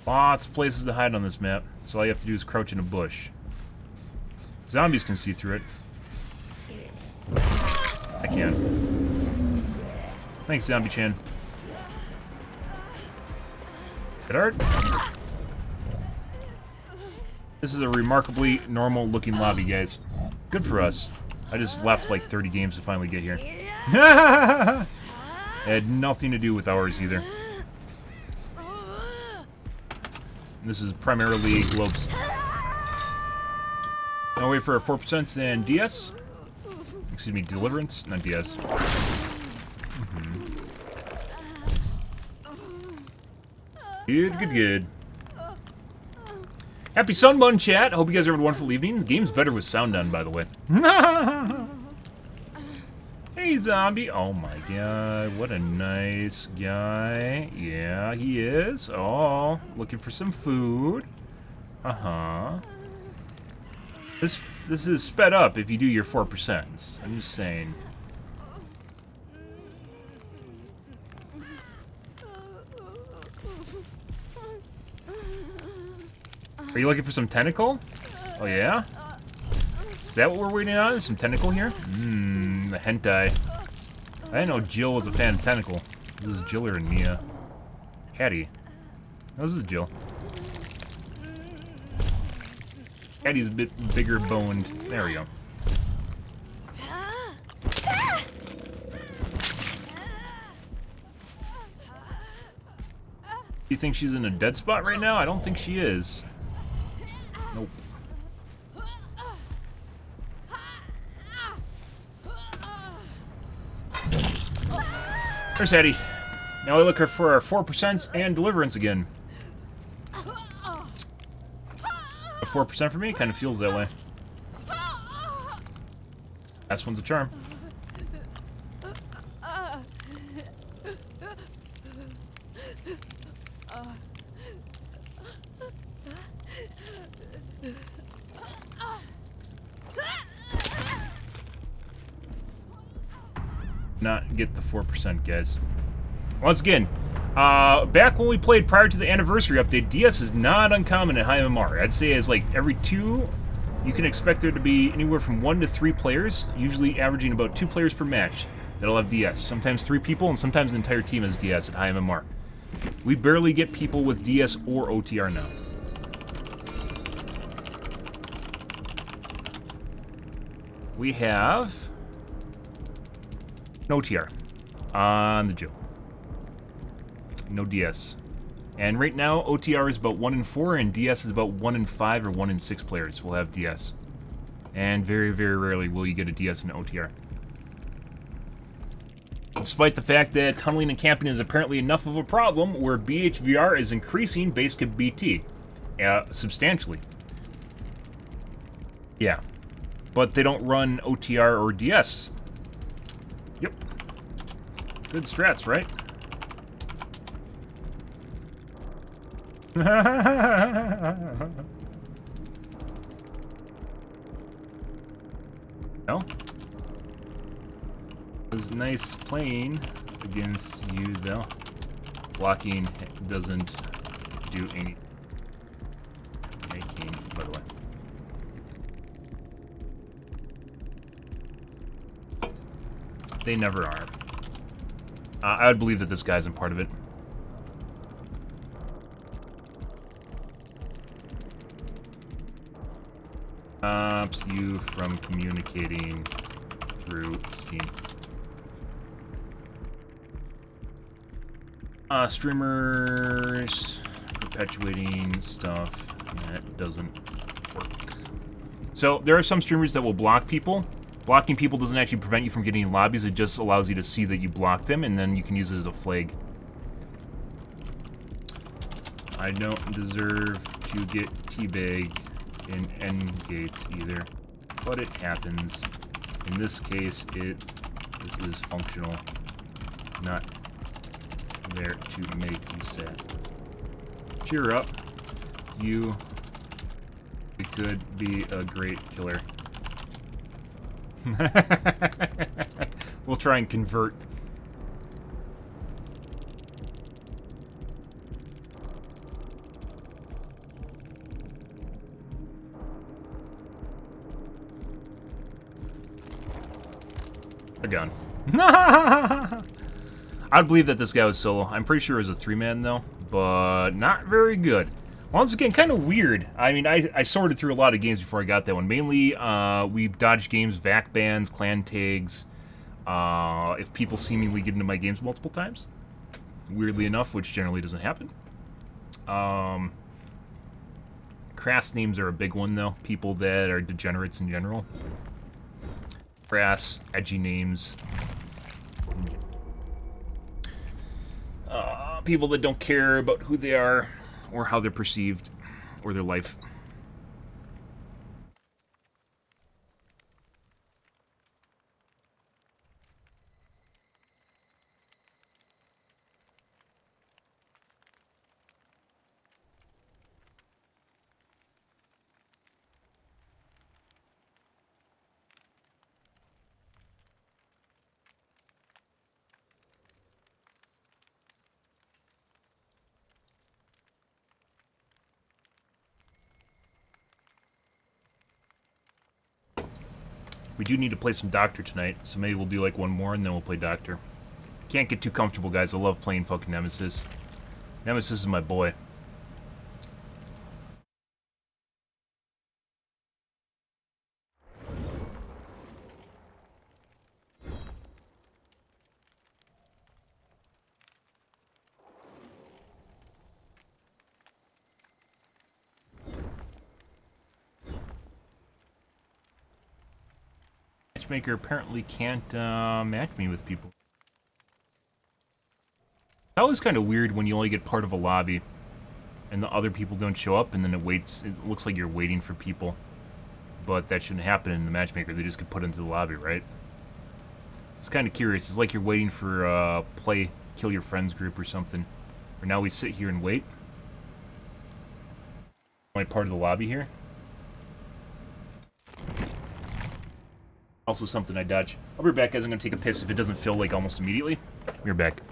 Lots of places to hide on this map, so all you have to do is crouch in a bush. Zombies can see through it. I can. Thanks, Zombie-chan. Good art. This is a remarkably normal-looking lobby, guys. Good for us. I just left like 30 games to finally get here. It had nothing to do with ours either. This is primarily globes. Now wait for a 4% and DS. Excuse me, Deliverance, not DS. Good, good, good. Happy Sunbun chat. I hope you guys are having a wonderful evening. The game's better with sound on, by the way. Hey, zombie. Oh my god, what a nice guy. Yeah, he is. Oh, looking for some food. Uh-huh. This is sped up if you do your 4%. I'm just saying. Are you looking for some tentacle? Oh yeah? Is that what we're waiting on? Some tentacle here? Mmm, the hentai. I didn't know Jill was a fan of tentacle. This is Jiller and Mia. Hattie. No, this is Jill. Hattie's a bit bigger boned. There we go. You think she's in a dead spot right now? I don't think she is. Nope. There's Eddie. Now we look for our 4% and Deliverance again. A 4% for me kind of feels that way. Last one's a charm. Not get the 4%, guys. Once again, back when we played prior to the anniversary update, DS is not uncommon in high MMR. I'd say it's like every 2, you can expect there to be anywhere from 1 to 3 players, usually averaging about 2 players per match that'll have DS. Sometimes 3 people, and sometimes the entire team has DS at high MMR. We barely get people with DS or OTR now. We have no OTR on the Joe. No DS. And right now, OTR is about 1 in 4, and DS is about 1 in 5 or 1 in 6 players will have DS. And very, very rarely will you get a DS in OTR. Despite the fact that tunneling and camping is apparently enough of a problem, where BHVR is increasing base cap BT substantially. Yeah. But they don't run OTR or DS. Yep. Good strats, right? No? It was nice playing against you, though. Blocking doesn't do any making, by the way. They never are. I would believe that this guy isn't part of it. Stops you from communicating through Steam. Streamers perpetuating stuff that doesn't work. So there are some streamers that will block people. Blocking people doesn't actually prevent you from getting in lobbies, it just allows you to see that you blocked them, and then you can use it as a flag. I don't deserve to get teabagged in end gates either, but it happens. In this case, this is functional, not there to make you sad. Cheer up. You could be a great killer. We'll try and convert. A gun. I'd believe that this guy was solo. I'm pretty sure it was a 3-man though, but not very good. Once again, kind of weird. I mean, I sorted through a lot of games before I got that one. Mainly, we dodged games, vac bans, clan tags, if people seemingly get into my games multiple times. Weirdly enough, which generally doesn't happen. Crass names are a big one, though. People that are degenerates in general. Crass, edgy names. People that don't care about who they are, or how they're perceived, or their life. We do need to play some Doctor tonight, so maybe we'll do like one more and then we'll play Doctor. Can't get too comfortable, guys. I love playing fucking Nemesis. Nemesis is my boy. Matchmaker apparently can't match me with people. That was kind of weird when you only get part of a lobby and the other people don't show up, and then it looks like you're waiting for people. But that shouldn't happen in the matchmaker. They just get put into the lobby, right? It's kind of curious. It's like you're waiting for kill your friends group or something. Or now we sit here and wait. Am I part of the lobby here? Also something I dodge. I'll be back, guys. I'm going to take a piss if it doesn't fill, like, almost immediately. We're back.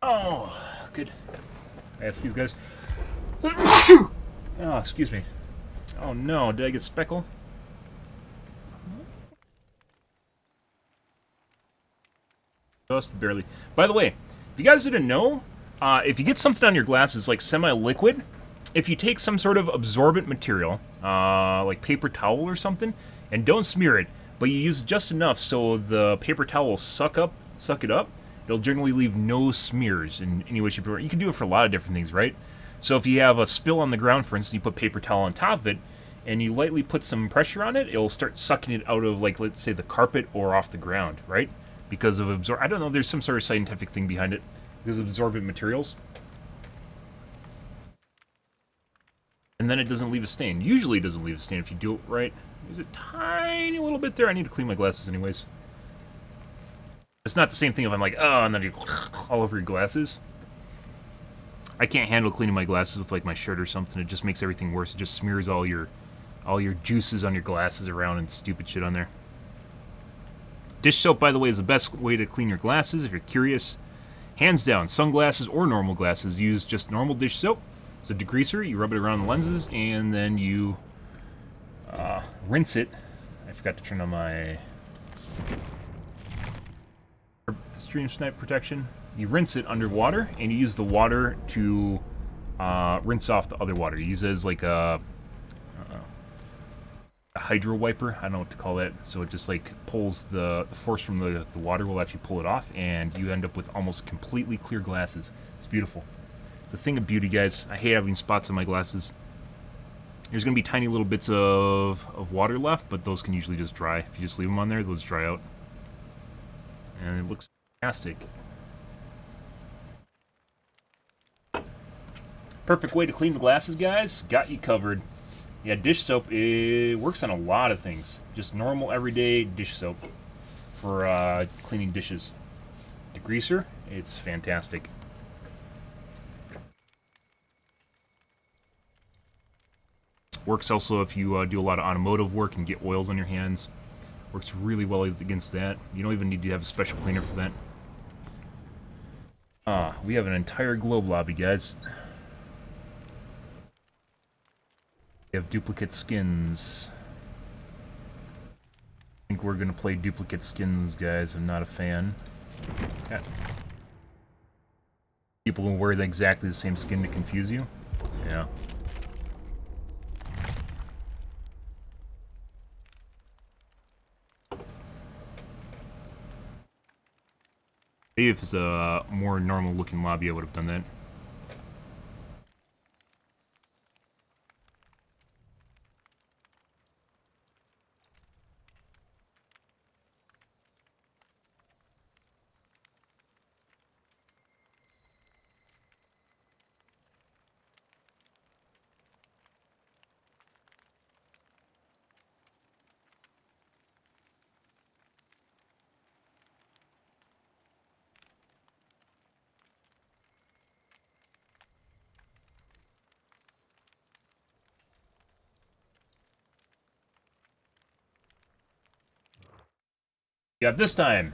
Oh, good. Ask these guys. Oh, excuse me. Oh no, did I get speckle? Just barely. By the way, if you guys didn't know, if you get something on your glasses like semi-liquid, if you take some sort of absorbent material, like paper towel or something, and don't smear it, but you use just enough so the paper towel will suck it up, it'll generally leave no smears in any way, shape, or form. You can do it for a lot of different things, right? So if you have a spill on the ground, for instance, you put paper towel on top of it, and you lightly put some pressure on it, it'll start sucking it out of, like, let's say the carpet or off the ground, right? Because of I don't know, there's some sort of scientific thing behind it. Because of absorbent materials. And then it doesn't leave a stain. Usually it doesn't leave a stain if you do it right. There's a tiny little bit there. I need to clean my glasses anyways. It's not the same thing if I'm like, oh, and then you all over your glasses. I can't handle cleaning my glasses with, like, my shirt or something. It just makes everything worse. It just smears all your juices on your glasses around and stupid shit on there. Dish soap, by the way, is the best way to clean your glasses if you're curious. Hands down, sunglasses or normal glasses, use just normal dish soap. It's a degreaser. You rub it around the lenses, and then you rinse it. I forgot to turn on my stream snipe protection. You rinse it underwater, and you use the water to rinse off the other water. You use it as like a hydro wiper. I don't know what to call that. So it just like pulls the force from the water will actually pull it off, and you end up with almost completely clear glasses. It's beautiful. It's a thing of beauty, guys. I hate having spots on my glasses. There's going to be tiny little bits of water left, but those can usually just dry. If you just leave them on there, those dry out. And it looks fantastic. Perfect way to clean the glasses, guys. Got you covered. Yeah, dish soap, it works on a lot of things. Just normal, everyday dish soap for cleaning dishes. Degreaser, it's fantastic. Works also if you do a lot of automotive work and get oils on your hands. Works really well against that. You don't even need to have a special cleaner for that. We have an entire globe lobby, guys. We have duplicate skins. I think we're gonna play duplicate skins, guys. I'm not a fan. Yeah. People will wear exactly the same skin to confuse you. Yeah. Maybe if it's a more normal looking lobby, I would have done that. Got this time.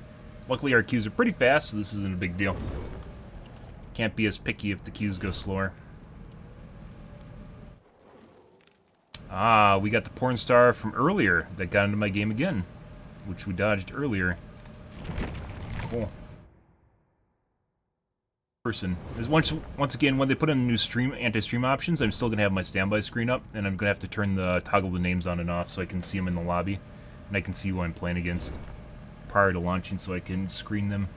Luckily our queues are pretty fast, so this isn't a big deal. Can't be as picky if the queues go slower. Ah, we got the porn star from earlier that got into my game again, which we dodged earlier. Cool. Person. As once again, when they put in the new stream anti-stream options, I'm still gonna have my standby screen up, and I'm gonna have to turn the toggle the names on and off so I can see them in the lobby, and I can see who I'm playing against prior to launching, so I can screen them.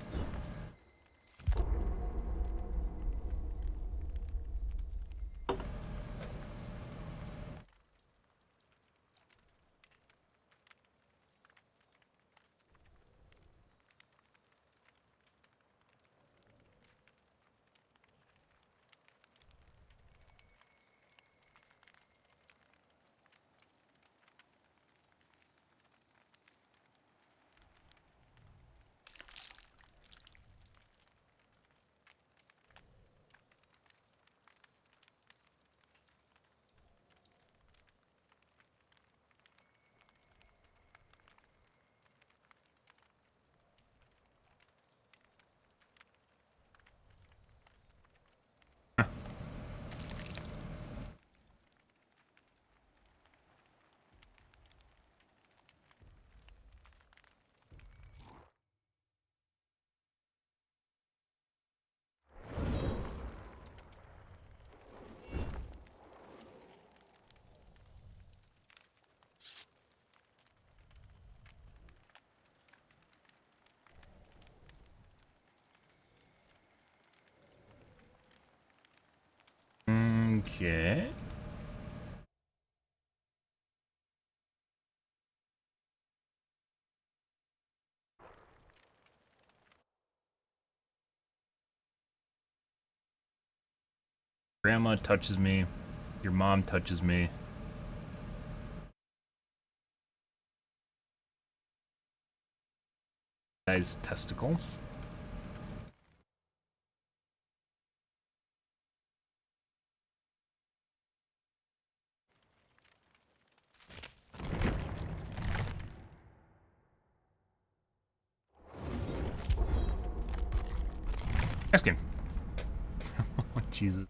Okay. Grandma touches me. Your mom touches me. Guy's testicle. Ask him. Jesus.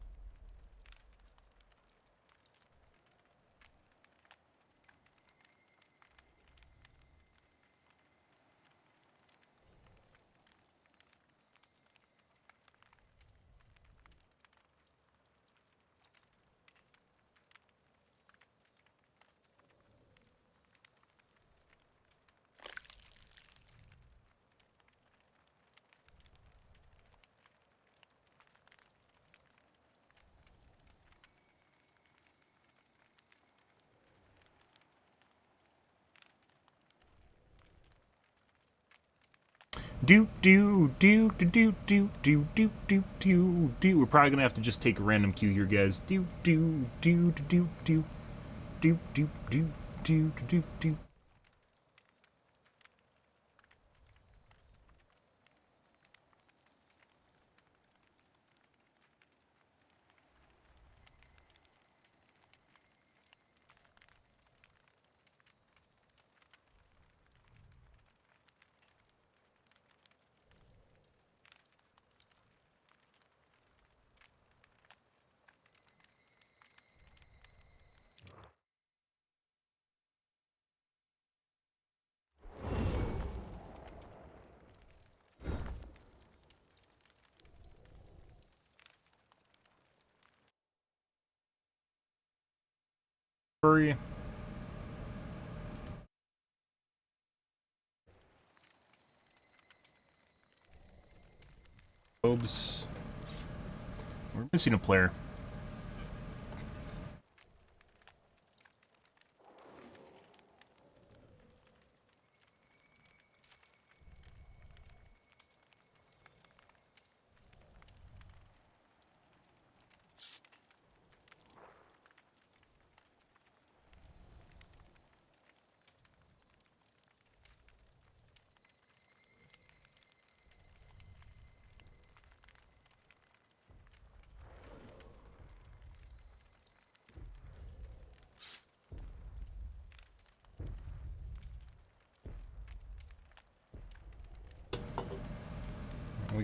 Do do do do do do do do do do do. We're probably gonna have to just take a random cue here, guys. Do do do do do do do do do do do. Hurry. Oops. We're missing a player.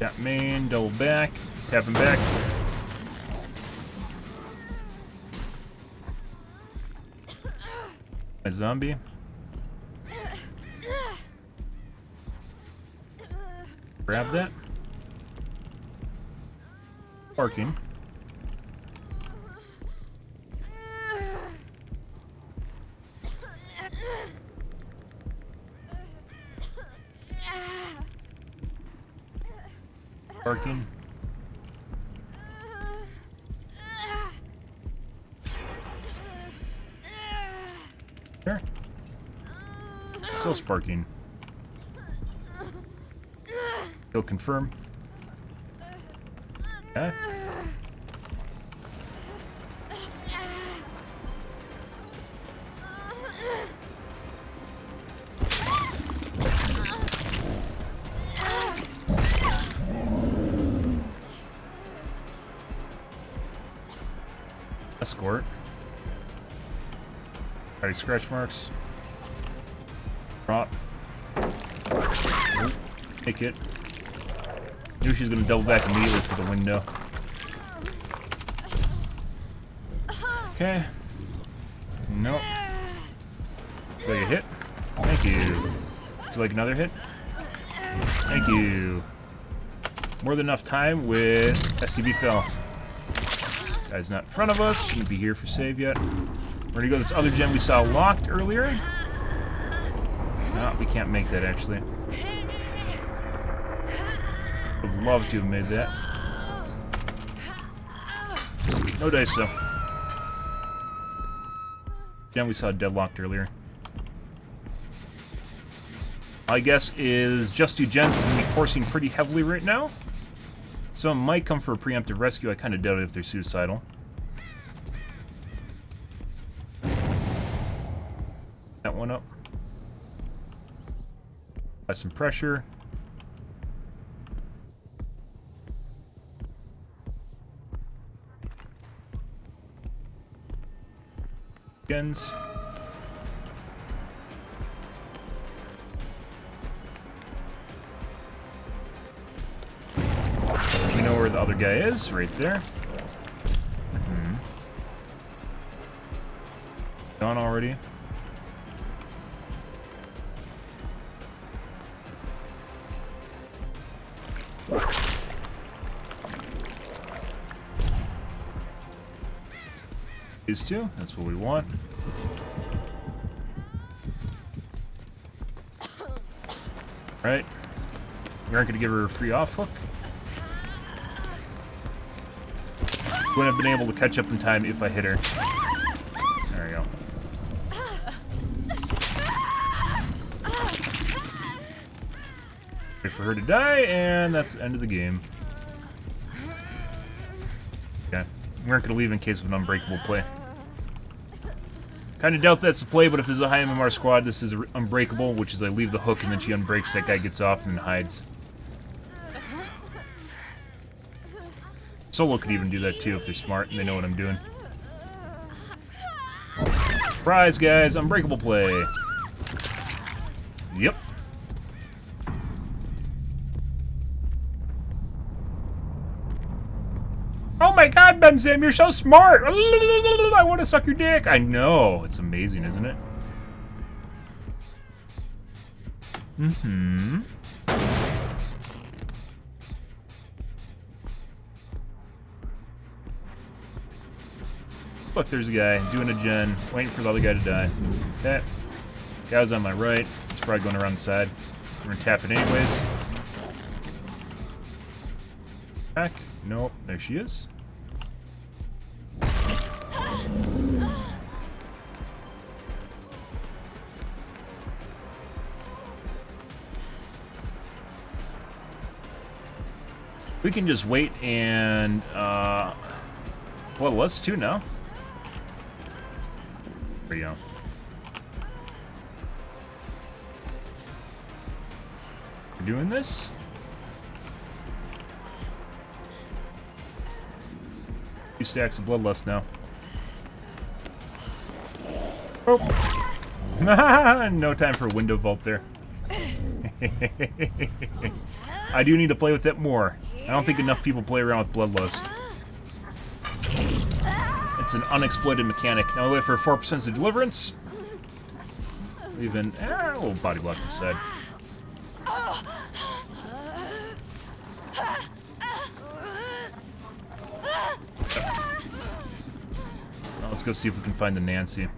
Tap main, double back, tap him back. A zombie. Grab that. Parking. Parking. There. Still sparking. Still confirm. Okay. Escort. Alright, scratch marks. Drop. Take it. Knew she was gonna double back immediately for the window. Okay. Nope. Would you like a hit? Thank you. Would you like another hit? Thank you. More than enough time with SCV fell. Guy's not in front of us. Shouldn't be here for save yet. We're gonna go this other gen we saw locked earlier. No, we can't make that actually. Would love to have made that. No dice though. Gen we saw deadlocked earlier. My guess is just two gens is gonna be coursing pretty heavily right now. Some might come for a preemptive rescue. I kind of doubt it if they're suicidal. That one up. Got some pressure. Gens. We know where the other guy is, right there. Gone already. These two, that's what we want. Right. We aren't going to give her a free off hook. Wouldn't have been able to catch up in time if I hit her. There we go. Wait for her to die, and that's the end of the game. Okay. We aren't going to leave in case of an unbreakable play. Kind of doubt that's the play, but if there's a high MMR squad, this is unbreakable, which is I leave the hook and then she unbreaks, that guy gets off and then hides. Solo could even do that too if they're smart and they know what I'm doing. Surprise, guys! Unbreakable play! Yep. Oh my god, Ben Sam, you're so smart! I want to suck your dick! I know. It's amazing, isn't it? Mm-hmm. Look, there's a guy doing a gen, waiting for the other guy to die. Okay. Guy was on my right. He's probably going around the side. We're gonna tap it anyways. Back. Nope. There she is. We can just wait and, well, let's two now. There you go. We're doing this. Two stacks of bloodlust now. Oh. No time for a window vault there. I do need to play with it more. I don't think enough people play around with Bloodlust. It's an unexploited mechanic. Now we wait for 4% of deliverance. Even a little body block to the side. Now let's go see if we can find the Nancy.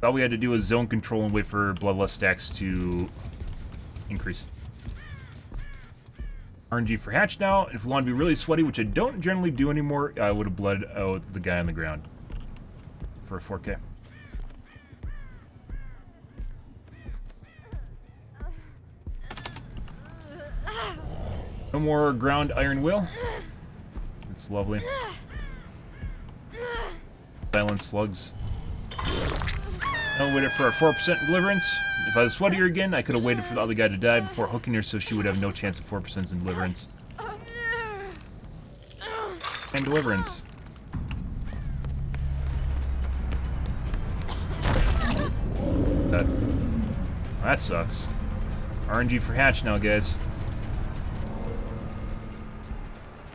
All we had to do was zone control and wait for Bloodlust stacks to increase. RNG for hatch now. If we want to be really sweaty, which I don't generally do anymore, I would have bled out the guy on the ground for a 4K. No more ground iron will. It's lovely. Silent slugs. I'll wait for our 4% deliverance. If I was sweatier again, I could have waited for the other guy to die before hooking her so she would have no chance of 4% in deliverance. And deliverance. That sucks. RNG for hatch now, guys.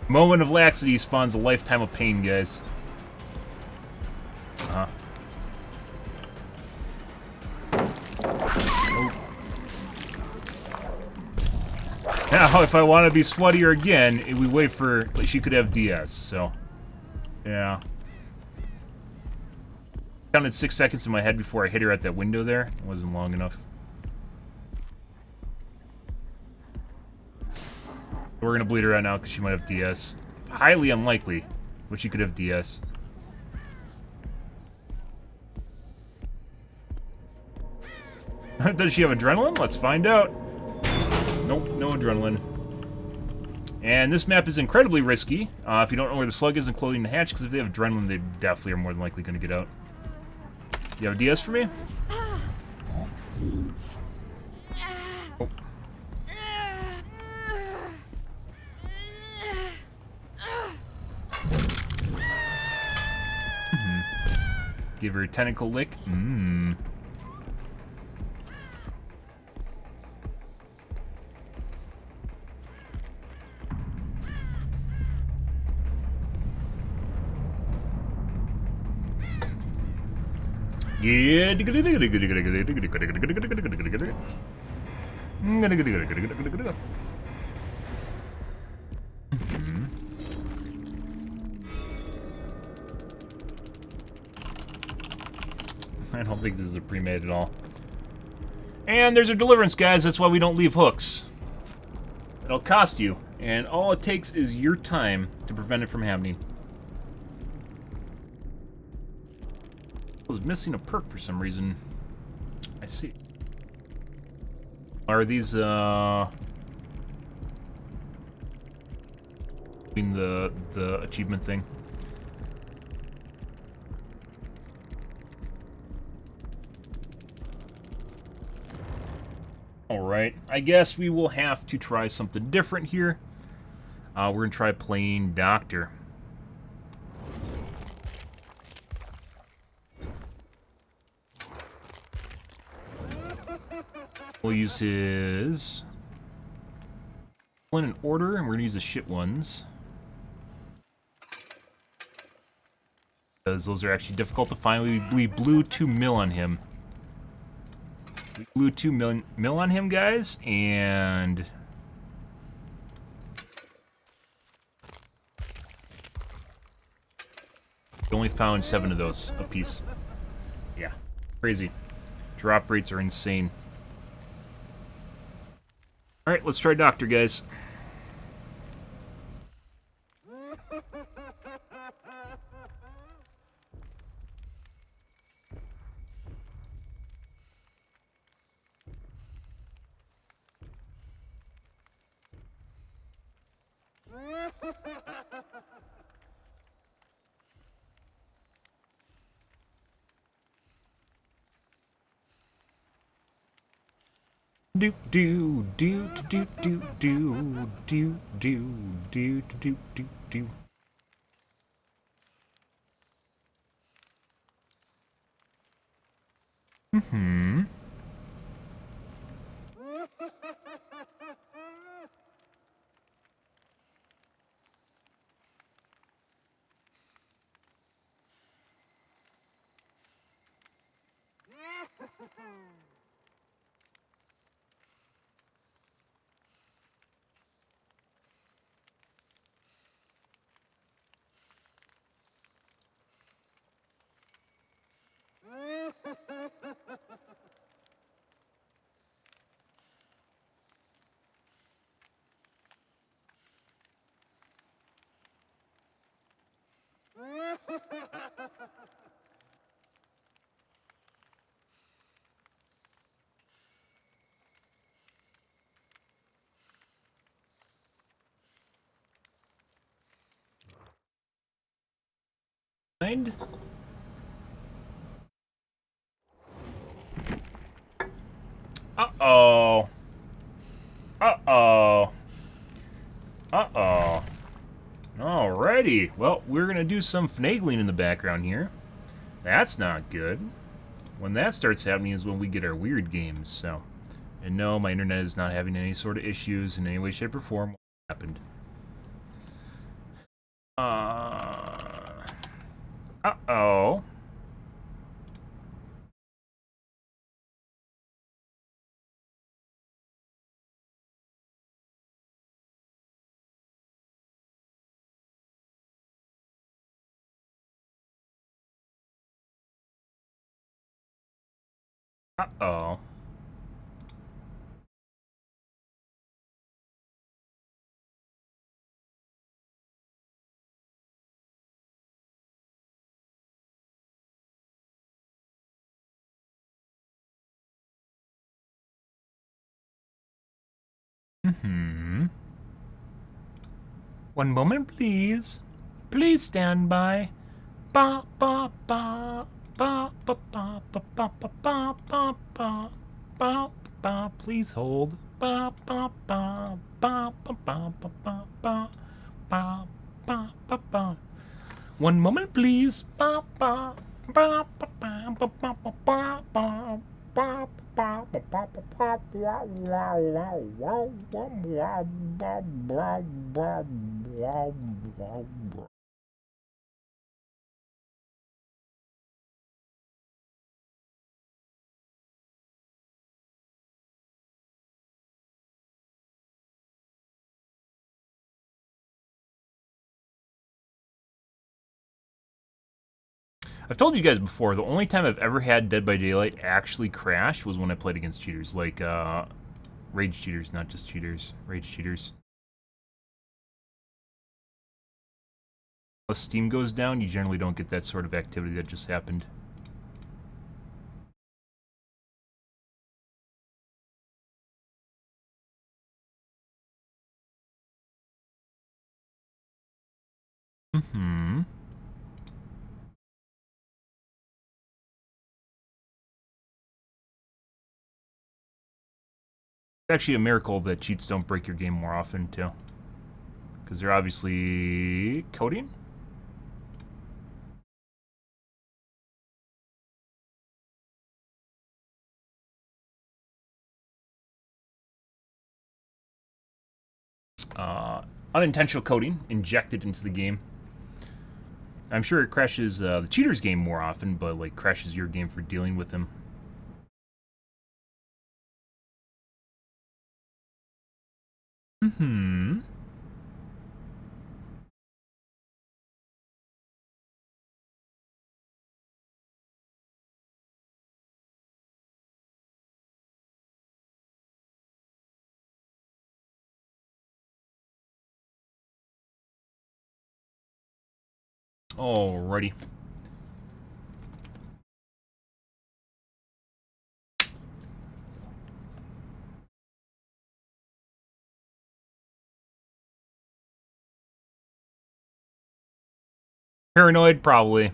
Moment of laxity spawns a lifetime of pain, guys. Uh-huh. Now, if I want to be sweatier again, we wait for... Like, she could have DS, so... Yeah. Counted 6 seconds in my head before I hit her at that window there. It wasn't long enough. We're gonna bleed her out now because she might have DS. Highly unlikely, but she could have DS. Does she have adrenaline? Let's find out. Nope, no adrenaline. And this map is incredibly risky if you don't know where the slug is and clothing the hatch, because if they have adrenaline, they definitely are more than likely going to get out. You have a DS for me? Oh. Give her a tentacle lick. Mmm. Yeah. I don't think this is a pre-made at all. And there's a deliverance, guys. That's why we don't leave hooks. It'll cost you, and all it takes is your time to prevent it from happening. I was missing a perk for some reason. I see. Are these in the achievement thing? Alright, I guess we will have to try something different here. We're gonna try playing Doctor. We'll use his in order, and we're gonna use the shit ones. Because those are actually difficult to find. We blew 2 mil on him. We blew 2 mil on him, guys, and we only found 7 of those apiece. Yeah, crazy. Drop rates are insane. Alright, let's try Doctor, guys. Do do do do do do do do do do do do. Mm-hmm. Uh-oh. Uh-oh. Uh-oh. Alrighty. Well, we're going to do some finagling in the background here. That's not good. When that starts happening is when we get our weird games, so. And no, my internet is not having any sort of issues in any way, shape, or form. What happened? Uh-oh. Uh-oh. Mm-hmm. One moment, please. Please stand by. Ba ba ba ba ba ba ba ba ba ba ba ba ba ba. Please hold. Ba ba ba ba ba ba ba ba ba ba ba ba ba. One moment, please. Ba ba ba ba ba ba ba ba ba ba. I've told you guys before, the only time I've ever had Dead by Daylight actually crash was when I played against cheaters, like rage cheaters, not just cheaters, rage cheaters. Once Steam goes down, you generally don't get that sort of activity that just happened. Mm-hmm. It's actually a miracle that cheats don't break your game more often, too. Because they're obviously coding? Unintentional coding injected into the game. I'm sure it crashes the cheater's game more often, but like crashes your game for dealing with them. Mm-hmm. Alrighty. Paranoid, probably.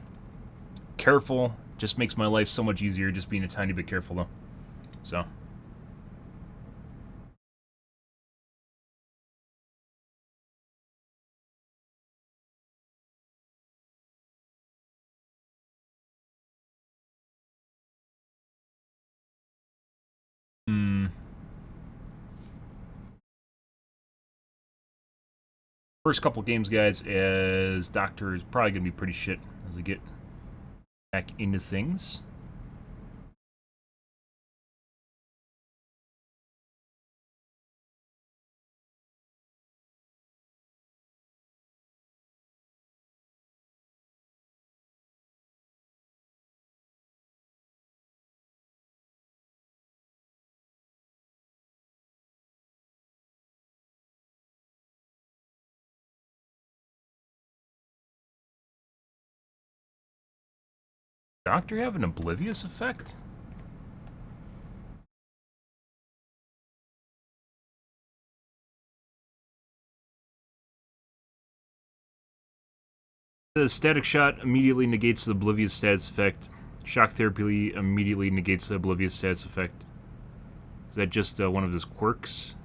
Careful, just makes my life so much easier just being a tiny bit careful, though. So. First couple games, guys, as Doctor is probably going to be pretty shit as I get back into things. Doctor have an oblivious effect? The static shot immediately negates the oblivious status effect. Shock therapy immediately negates the oblivious status effect. Is that just one of his quirks?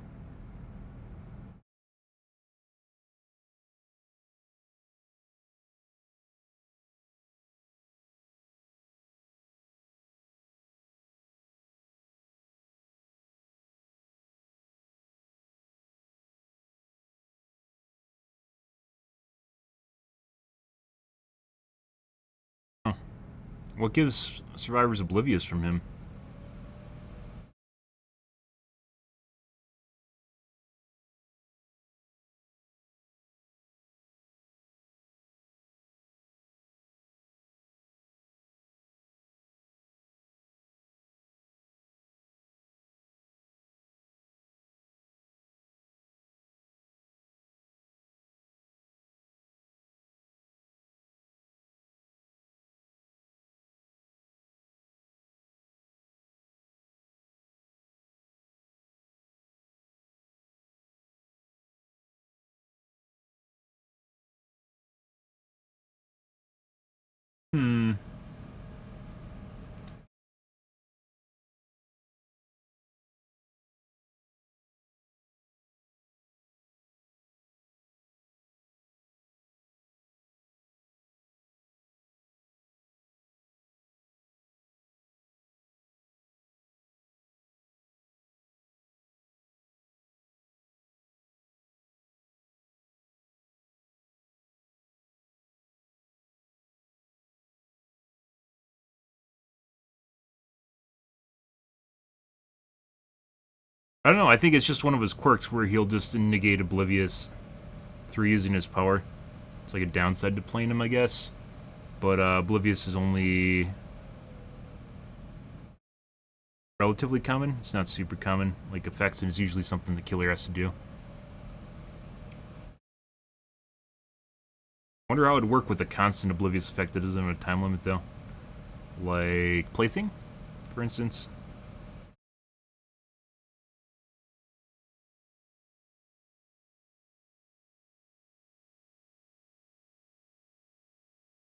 Huh. What gives survivors oblivious from him? Hmm. I don't know, I think it's just one of his quirks where he'll just negate oblivious through using his power. It's like a downside to playing him, I guess. But oblivious is only relatively common. It's not super common. Like, effects is usually something the killer has to do. I wonder how it would work with a constant oblivious effect that doesn't have a time limit, though. Like Plaything, for instance.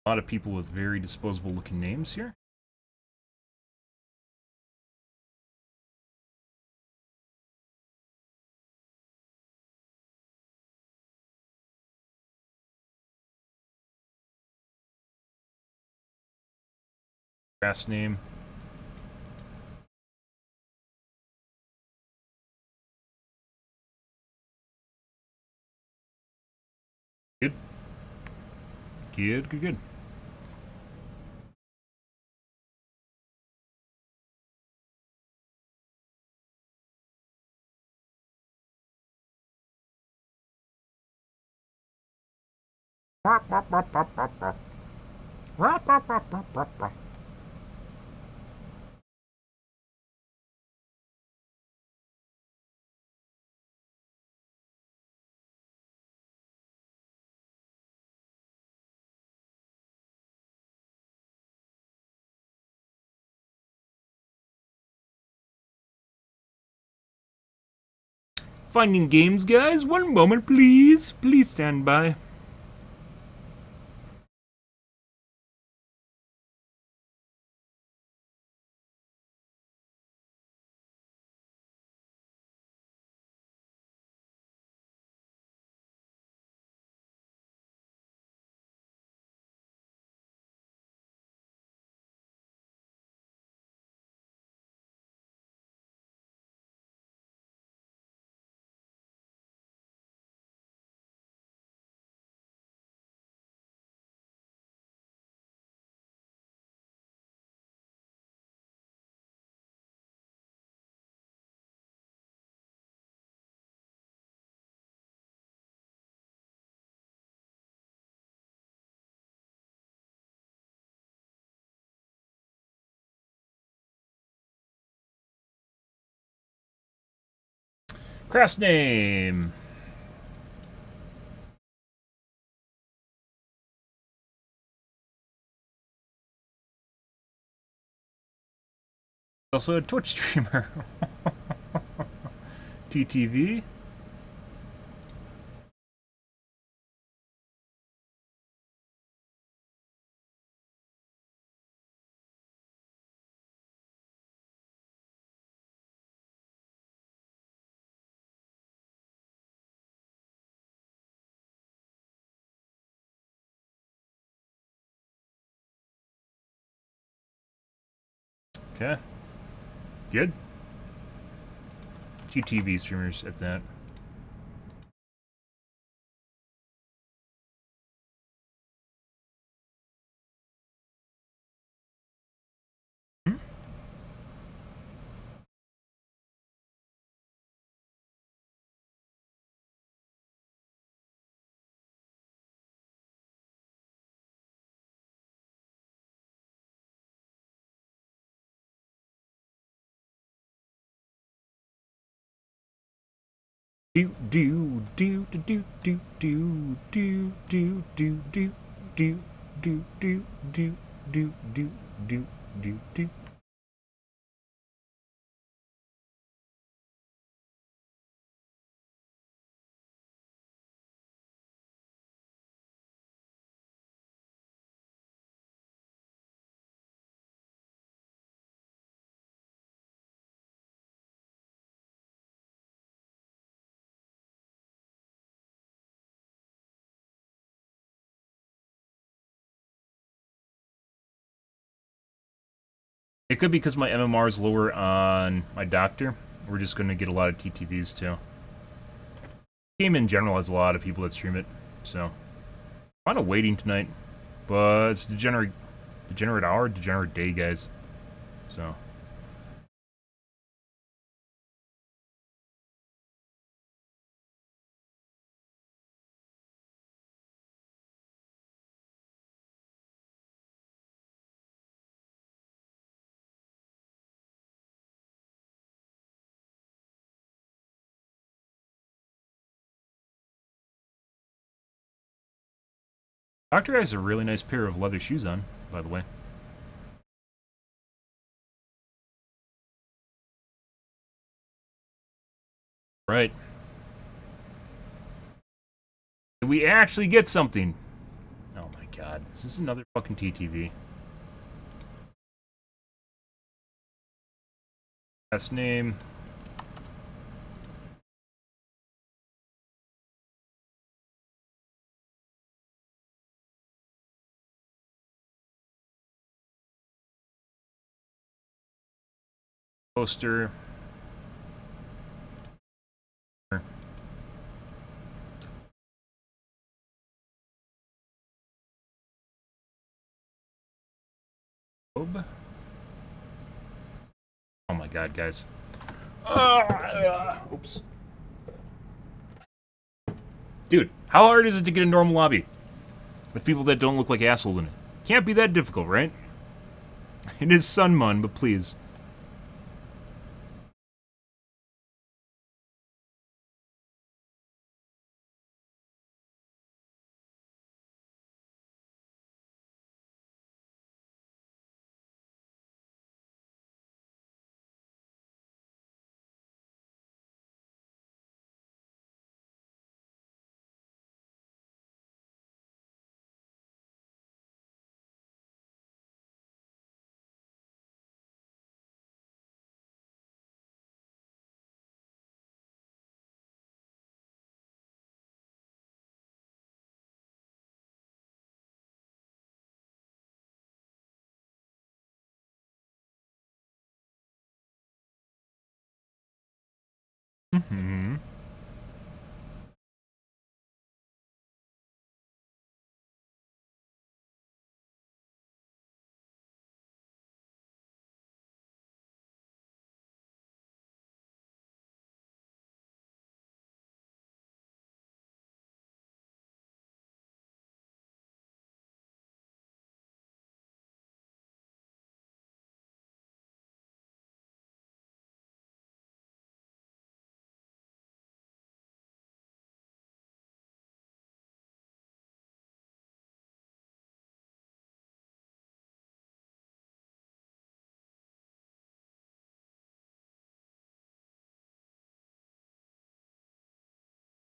A lot of people with very disposable looking names here. Grass name. Good. Good, good, good. Finding games, guys. One moment, please. Please stand by. Crass name. Also a Twitch streamer. TTV. Okay. Good. TTV streamers at that. Do do do do do do do do do do do do do do do do do do do. It could be because my MMR is lower on my doctor. We're just going to get a lot of TTVs too. Game in general has a lot of people that stream it, so kind of waiting tonight, but it's degenerate hour, degenerate day, guys. So. Doctor has a really nice pair of leather shoes on, by the way. Right. Did we actually get something? Oh my god. Is this another fucking TTV? Last name. Poster. Oh my god, guys. Oops. Dude, how hard is it to get a normal lobby? With people that don't look like assholes in it? Can't be that difficult, right? It is Sunmun, but please. Mm-hmm.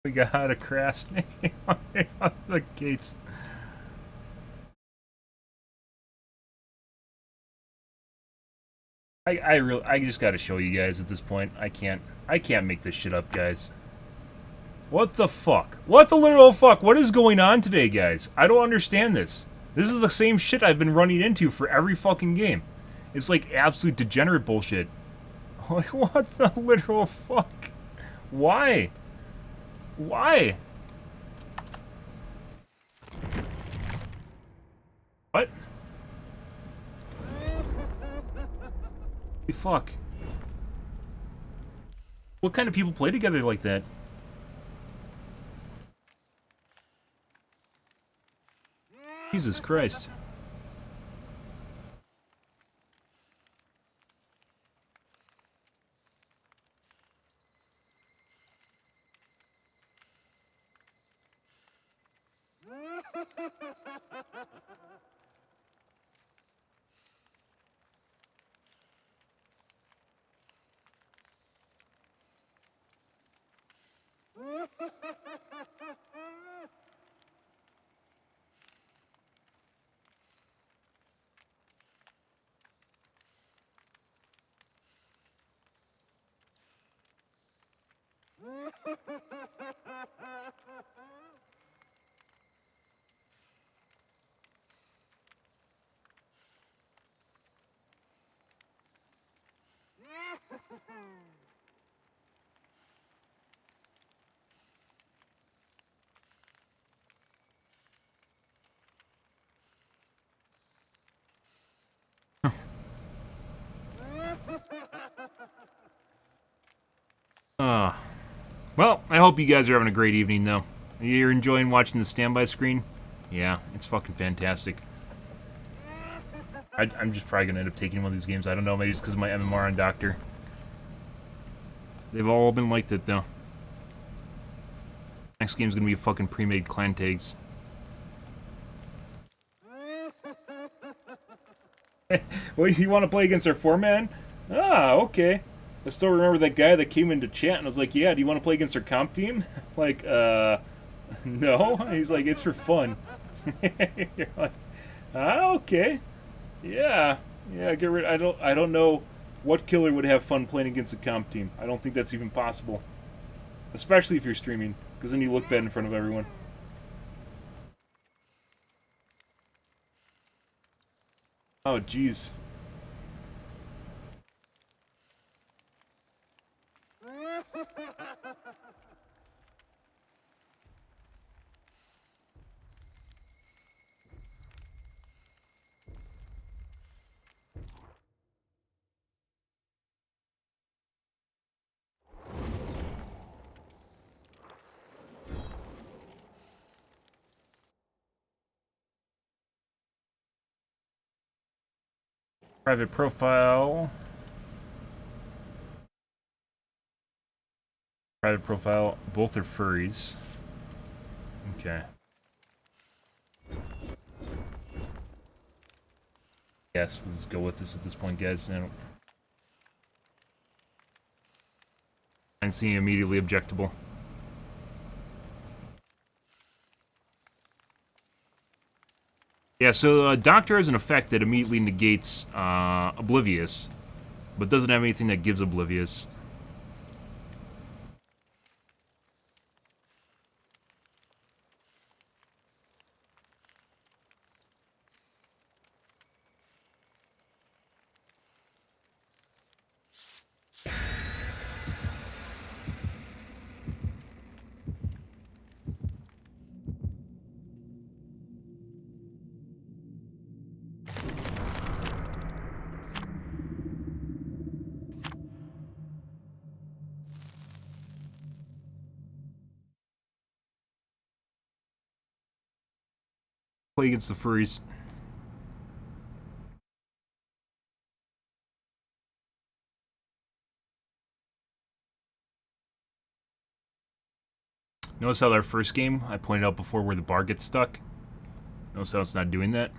We got a crass name on the gates. I just gotta show you guys at this point. I can't make this shit up, guys. What the fuck? What the literal fuck? What is going on today, guys? I don't understand this. This is the same shit I've been running into for every fucking game. It's like absolute degenerate bullshit. Like, what the literal fuck? Why? Why? What? Fuck. What kind of people play together like that? Jesus Christ. Well, I hope you guys are having a great evening, though. You're enjoying watching the standby screen? Yeah, it's fucking fantastic. I'm just probably gonna end up taking one of these games. I don't know, maybe it's because of my MMR on Doctor. They've all been like that, though. Next game's gonna be fucking pre-made clan tags. Well, you want to play against our 4-man? Ah, okay. I still remember that guy that came into chat and was like, yeah, do you want to play against our comp team? Like, no. He's like, it's for fun. You're like, ah, okay. Yeah. Yeah, get rid. I don't know what killer would have fun playing against a comp team. I don't think that's even possible. Especially if you're streaming, because then you look bad in front of everyone. Oh, jeez. Private profile. Private profile. Both are furries. Okay. Yes, we'll just go with this at this point, guys. And seeing immediately objectable. Yeah, so Doctor has an effect that immediately negates Oblivious, but doesn't have anything that gives Oblivious. Play against the furries. Notice how our first game, I pointed out before where the bar gets stuck? Notice how it's not doing that?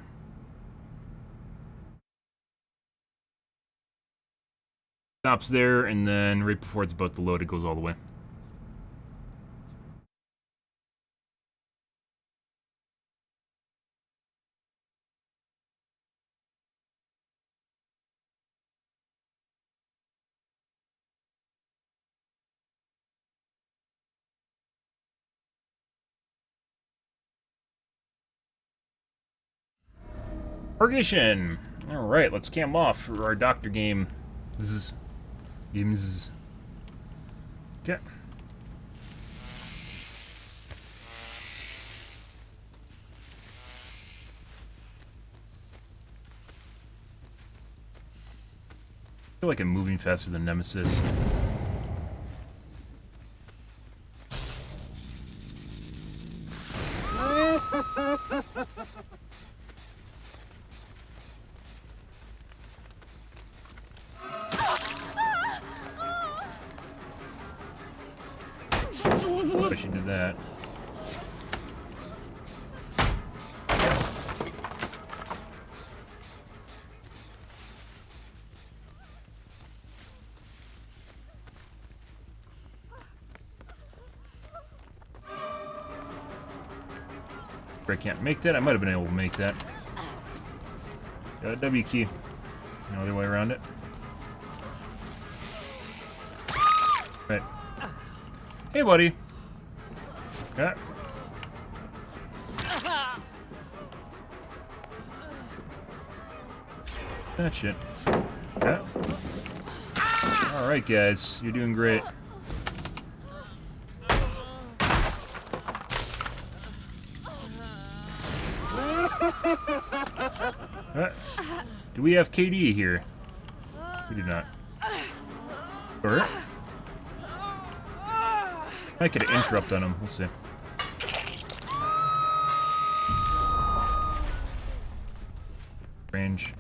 Stops there, and then right before it's about to load, it goes all the way. Purgation! Alright, let's camp off for our doctor game. Games. Okay. I feel like I'm moving faster than Nemesis. I should do that. I can't make that. I might have been able to make that. Got a W key. No other way around it. Right. Hey, buddy. Yeah. That shit. Yeah. Alright, guys. You're doing great. Do we have KD here? We do not. Or I could interrupt on him. We'll see. Range.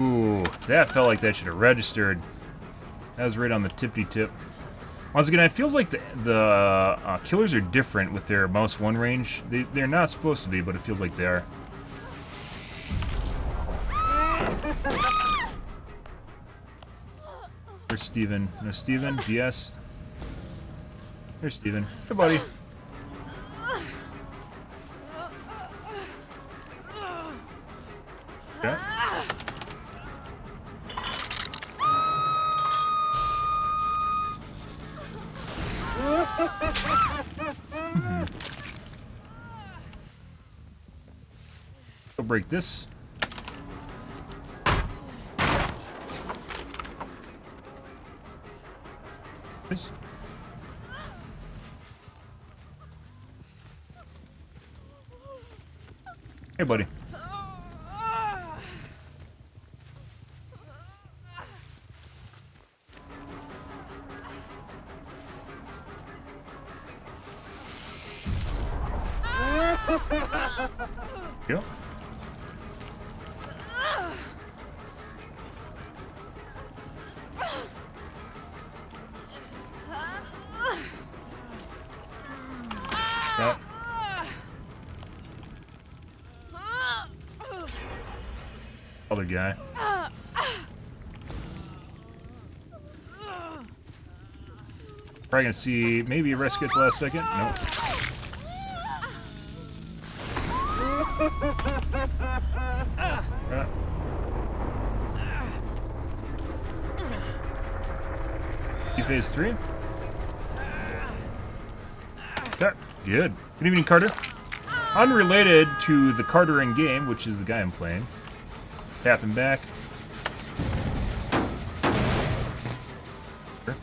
Ooh, that felt like that should have registered. That was right on the tippity tip. Once again, it feels like the killers are different with their mouse 1 range. They're not supposed to be, but it feels like they are. There's Steven. No, Steven? DS? There's Steven. Hey, buddy. Okay. We'll break this. This. Hey, buddy. Yep. That. Other guy. Probably gonna see maybe a rescue at the last second. Nope. Phase 3. Okay, good. Good evening, Carter. Unrelated to the Carter in game, which is the guy I'm playing. Tapping back. Sure.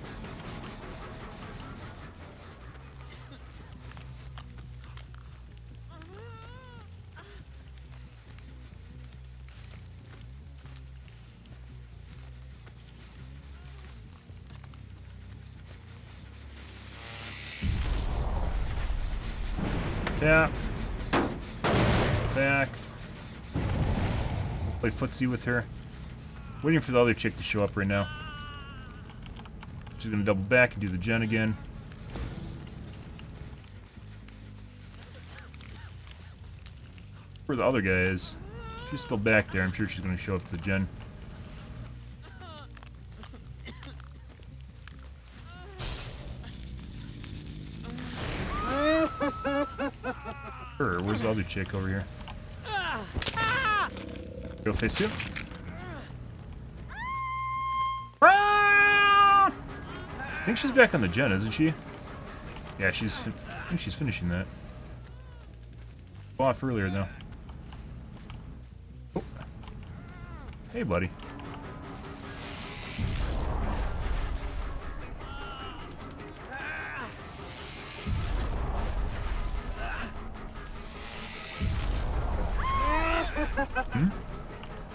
Tap. Back. Play footsie with her. Waiting for the other chick to show up right now. She's gonna double back and do the gen again. Where the other guy is. She's still back there. I'm sure she's gonna show up to the gen. Where's the other chick over here? Go phase 2. I think she's back on the gen, isn't she? Yeah, I think she's finishing that. Go off earlier, though. Oh. Hey, buddy.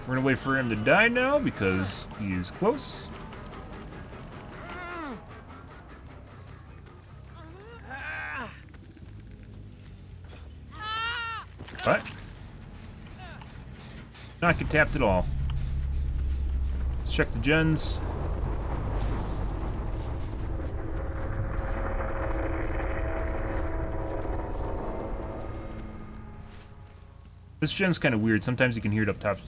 We're gonna wait for him to die now because he is close. What? Not get tapped at all. Let's check the gens. This gen's kind of weird. Sometimes you can hear it up top.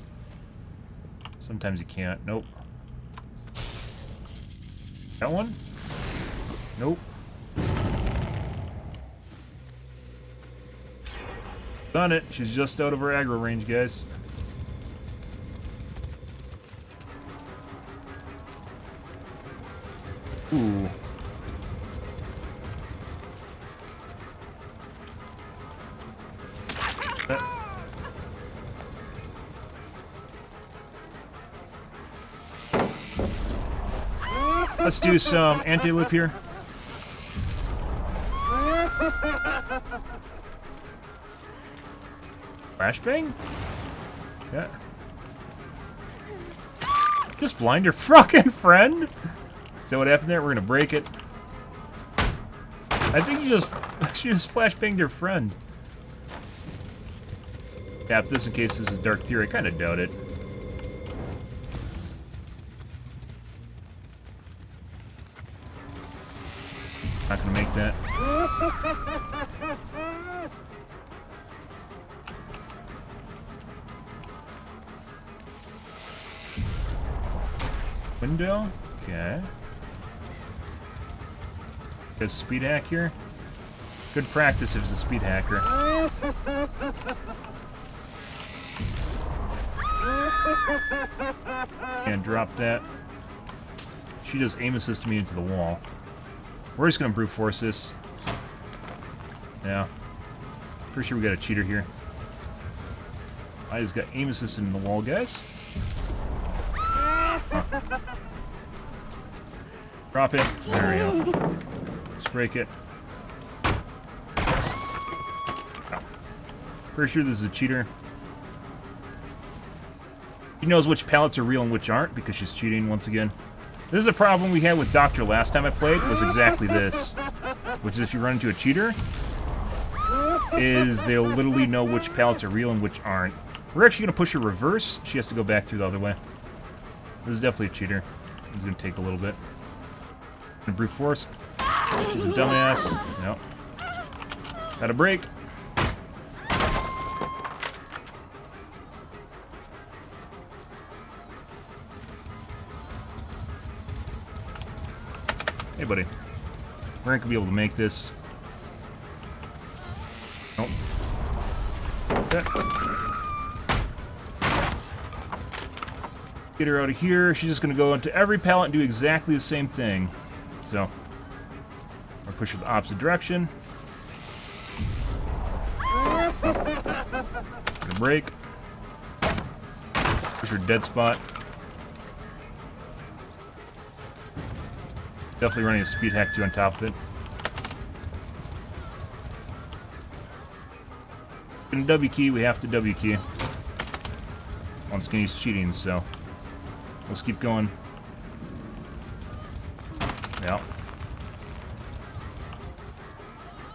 Sometimes you can't. Nope. That one? Nope. Done it. She's just out of her aggro range, guys. Ooh. Let's do some anti-loop here. Flashbang? Yeah. Just blind your fucking friend? Is that what happened there? We're gonna break it. I think she just flashbanged your friend. Tap this in case this is Dark Theory. I kinda doubt it. Not gonna make that. Window? Okay. Got a speed hack here. Good practice if it's a speed hacker. Can't drop that. She just aim assist me into the wall. We're just gonna brute force this. Yeah. Pretty sure we got a cheater here. I just got aim assist in the wall, guys. Huh. Drop it. There we go. Just break it. Oh. Pretty sure this is a cheater. She knows which pallets are real and which aren't because she's cheating once again. This is a problem we had with Doctor last time I played, was exactly this. Which is if you run into a cheater, is they'll literally know which pallets are real and which aren't. We're actually going to push her reverse. She has to go back through the other way. This is definitely a cheater. It's going to take a little bit. Gonna brute force. She's a dumbass. Nope. Got a break. Hey, buddy. We're not gonna be able to make this. Nope. Okay. Get her out of here. She's just gonna go into every pallet and do exactly the same thing. So, I'll push her the opposite direction. Gonna break. Push her dead spot. Definitely running a speed hack too on top of it. In W key, we have to W key. Once again, he's cheating, so let's keep going. Yeah.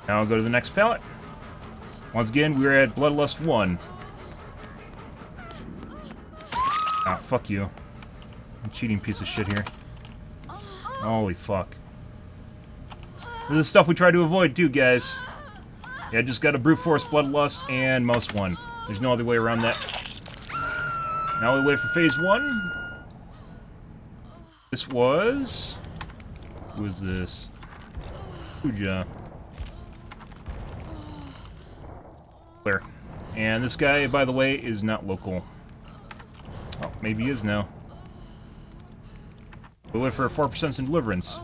Now I'll go to the next pallet. Once again, we're at Bloodlust 1. Ah, fuck you. I'm a cheating piece of shit here. Holy fuck. This is stuff we try to avoid too, guys. Yeah, just got a brute force Bloodlust and mouse 1. There's no other way around that. Now we wait for phase 1. This was... Who is this? Puja. Where? And this guy, by the way, is not local. Oh, maybe he is now. We'll wait for a 4% in deliverance.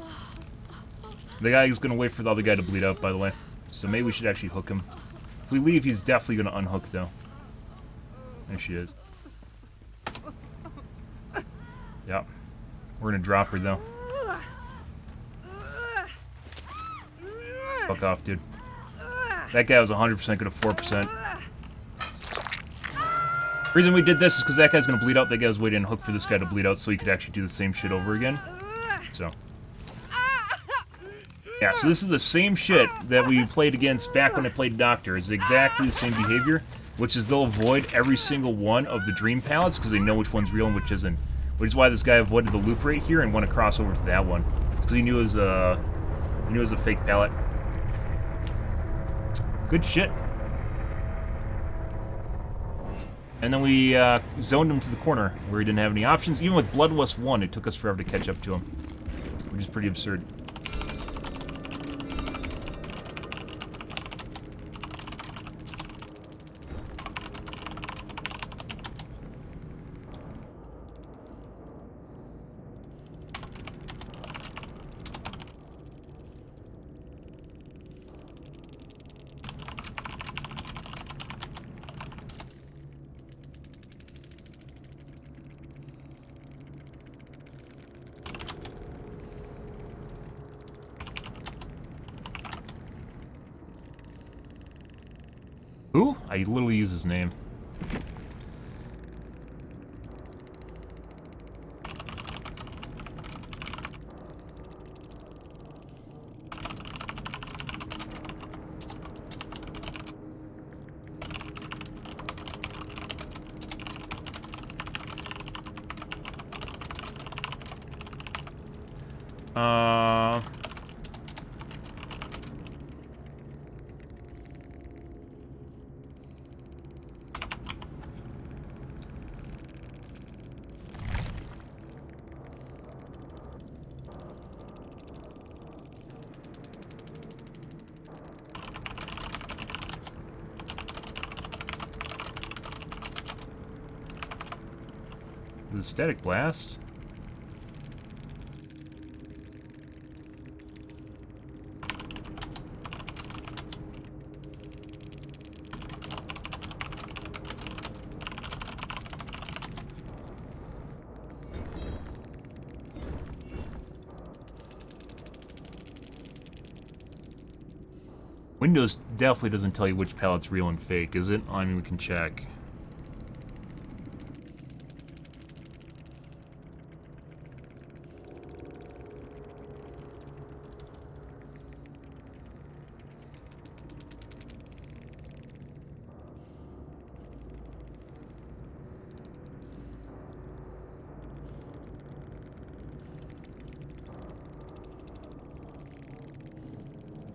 The guy is going to wait for the other guy to bleed out, by the way. So maybe we should actually hook him. If we leave, he's definitely going to unhook, though. There she is. Yep. We're going to drop her, though. Fuck off, dude. That guy was 100% good at 4%. The reason we did this is because that guy's going to bleed out. That guy was waiting to hook for this guy to bleed out so he could actually do the same shit over again. So. Yeah, so this is the same shit that we played against back when I played Doctor. It's exactly the same behavior, which is they'll avoid every single one of the dream pallets because they know which one's real and which isn't. Which is why this guy avoided the loop right here and went across over to that one. Because he knew it was a fake pallet. Good shit. And then we zoned him to the corner where he didn't have any options. Even with Bloodlust 1, it took us forever to catch up to him. Which is pretty absurd. Who? I literally use his name. The static blast? Windows definitely doesn't tell you which pallet's real and fake, is it? I mean, we can check.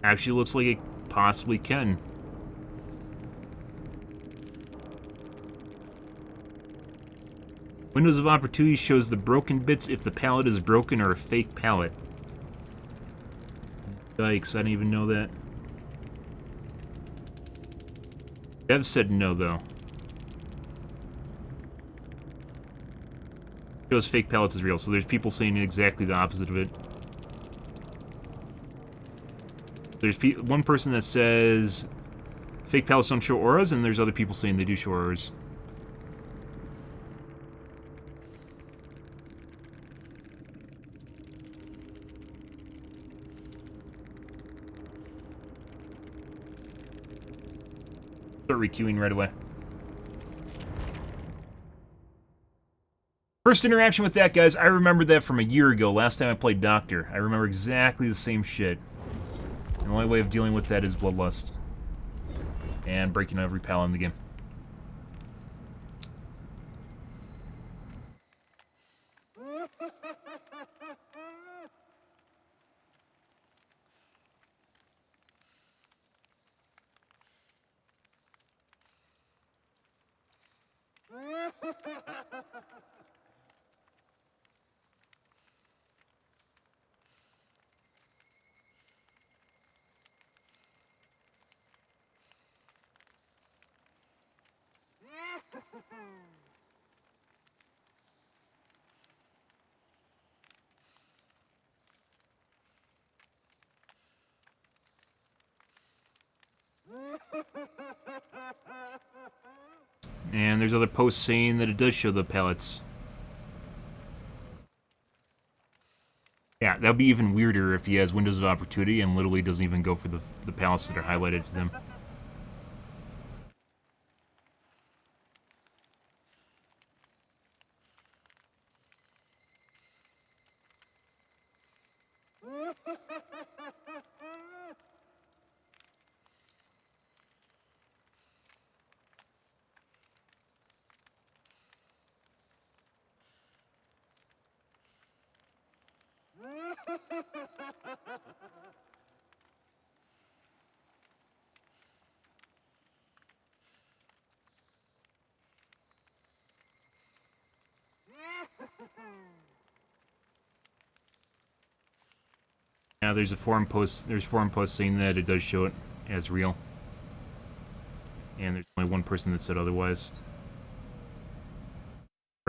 Actually looks like it possibly can. Windows of Opportunity shows the broken bits if the pallet is broken or a fake pallet. Yikes, I didn't even know that. Dev said no, though. Shows fake pallets is real, so there's people saying exactly the opposite of it. There's one person that says fake pallets don't show auras, and there's other people saying they do show auras. Start requeuing right away. First interaction with that, guys, I remember that from a year ago, last time I played Doctor. I remember exactly the same shit. And the only way of dealing with that is Bloodlust. And breaking every pallet in the game. And there's other posts saying that it does show the pallets. Yeah, that would be even weirder if he has windows of opportunity and literally doesn't even go for the pallets that are highlighted to them. Yeah, there's a forum post. There's forum posts saying that it does show it as real, and there's only one person that said otherwise.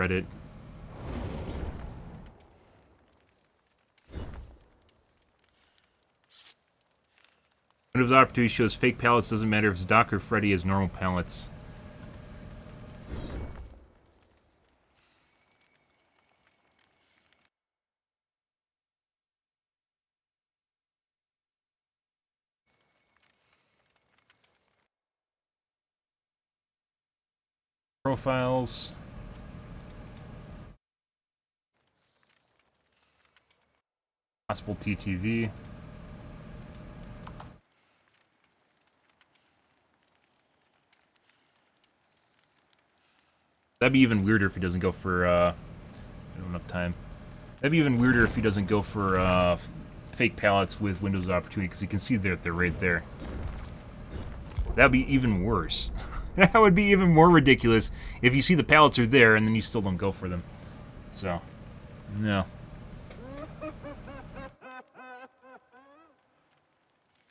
Reddit. Windows opportunity shows fake pallets. Doesn't matter if it's Doc or Freddy has normal pallets. Profiles. Possible TTV. That'd be even weirder if he doesn't go for, I don't have enough time. That'd be even weirder if he doesn't go for, fake pallets with windows of opportunity, because you can see they're right there. That'd be even worse. That would be even more ridiculous if you see the pallets are there and then you still don't go for them. So, no.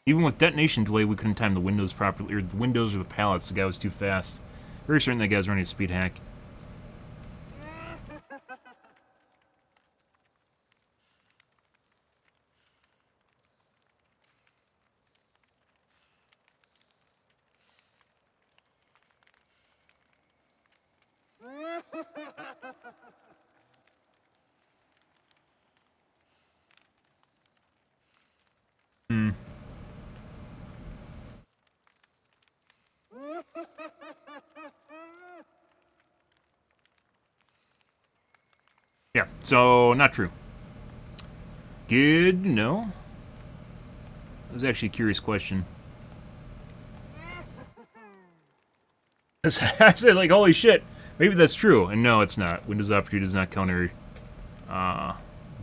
Even with detonation delay, we couldn't time the windows properly, or the windows or the pallets. The guy was too fast. Very certain that guy's running a speed hack. Yeah, so not true. Good, no. That was actually a curious question. I said, like, holy shit, maybe that's true. And no, it's not. Windows opportunity does not counter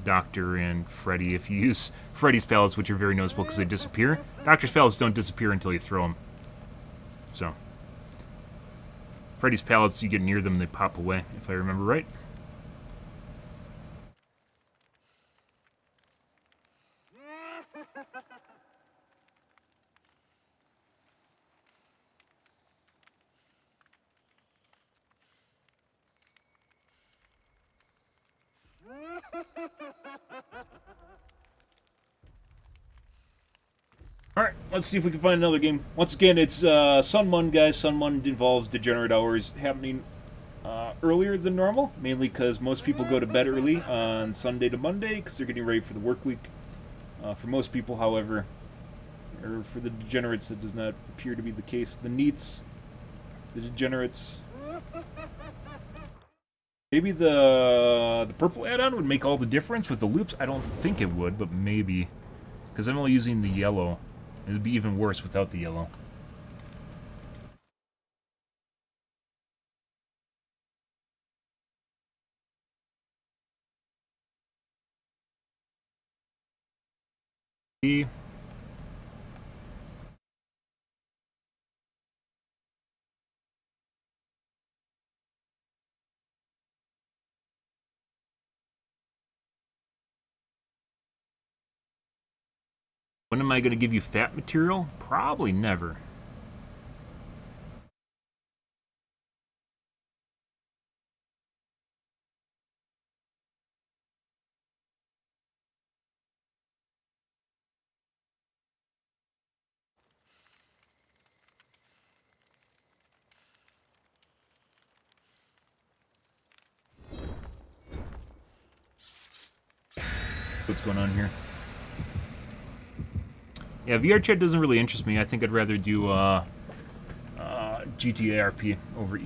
Doctor and Freddy. If you use Freddy's pallets, which are very noticeable because they disappear, Doctor's pallets don't disappear until you throw them. So, Freddy's pallets, you get near them, they pop away, if I remember right. Alright, let's see if we can find another game. Once again, it's Sun guys. Sun involves degenerate hours happening earlier than normal, mainly because most people go to bed early on Sunday to Monday because they're getting ready for the work week. For most people, however, or for the degenerates, that does not appear to be the case. The neats, the degenerates... Maybe the purple add-on would make all the difference with the loops. I don't think it would, but maybe. Because I'm only using the yellow. It would be even worse without the yellow. E. When am I going to give you fat material? Probably never. What's going on here? Yeah, VR chat doesn't really interest me. I think I'd rather do GTA RP over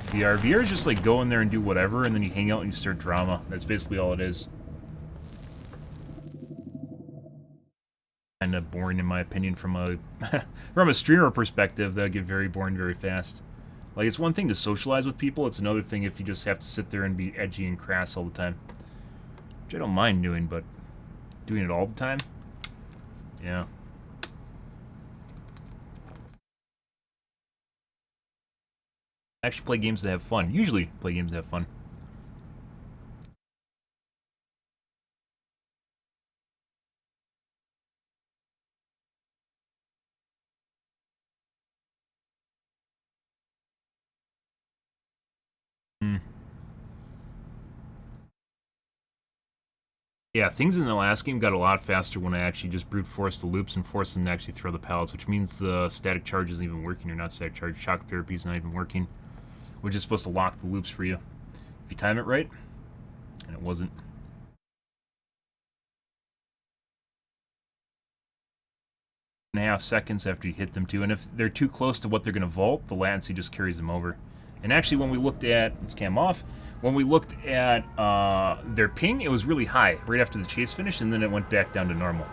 VR. VR is just like go in there and do whatever, and then you hang out and you start drama. That's basically all it is. Kind of boring in my opinion from a from a streamer perspective. That'd get very boring very fast. Like, it's one thing to socialize with people, it's another thing if you just have to sit there and be edgy and crass all the time. Which I don't mind doing, but doing it all the time? Yeah. I actually play games that have fun. Usually play games that have fun. Yeah, things in the last game got a lot faster when I actually just brute forced the loops and forced them to actually throw the pallets, which means the static charge isn't even working, or not static charge, shock therapy is not even working, which is supposed to lock the loops for you if you time it right, and it wasn't. 1.5 seconds after you hit them too, and if they're too close to what they're going to vault, the latency just carries them over. And actually, when we looked at, let's cam off, when we looked at their ping, it was really high right after the chase finished, and then it went back down to normal.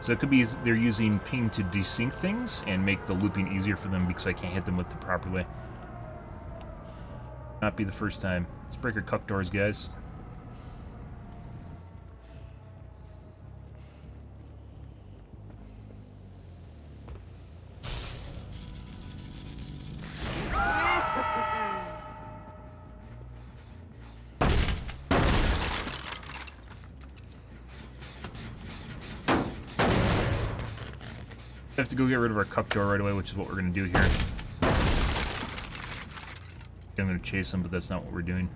So it could be they're using ping to desync things and make the looping easier for them because I can't hit them with it properly. Not be the first time. Let's break our cuck doors, guys. We have to go get rid of our cuck door right away, which is what we're going to do here. I'm going to chase them, but that's not what we're doing.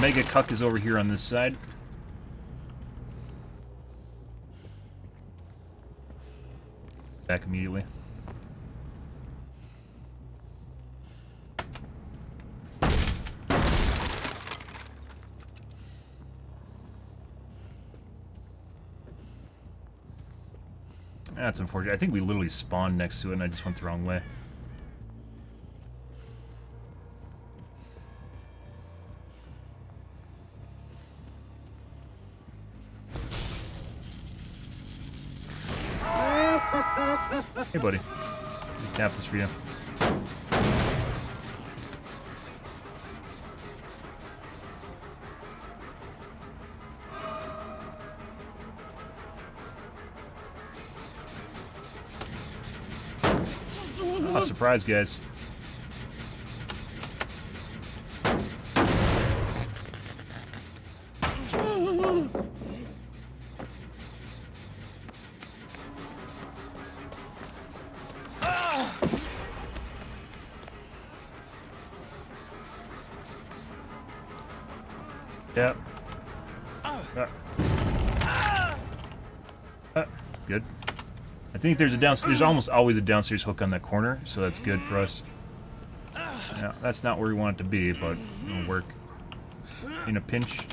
Mega cuck is over here on this side. Back immediately. That's unfortunate. I think we literally spawned next to it and I just went the wrong way. Hey, buddy. Tap this for you. Oh, surprise, guys. Yep. Good. I think there's a there's almost always a downstairs hook on that corner, so that's good for us. Yeah, that's not where we want it to be, but it'll work in a pinch.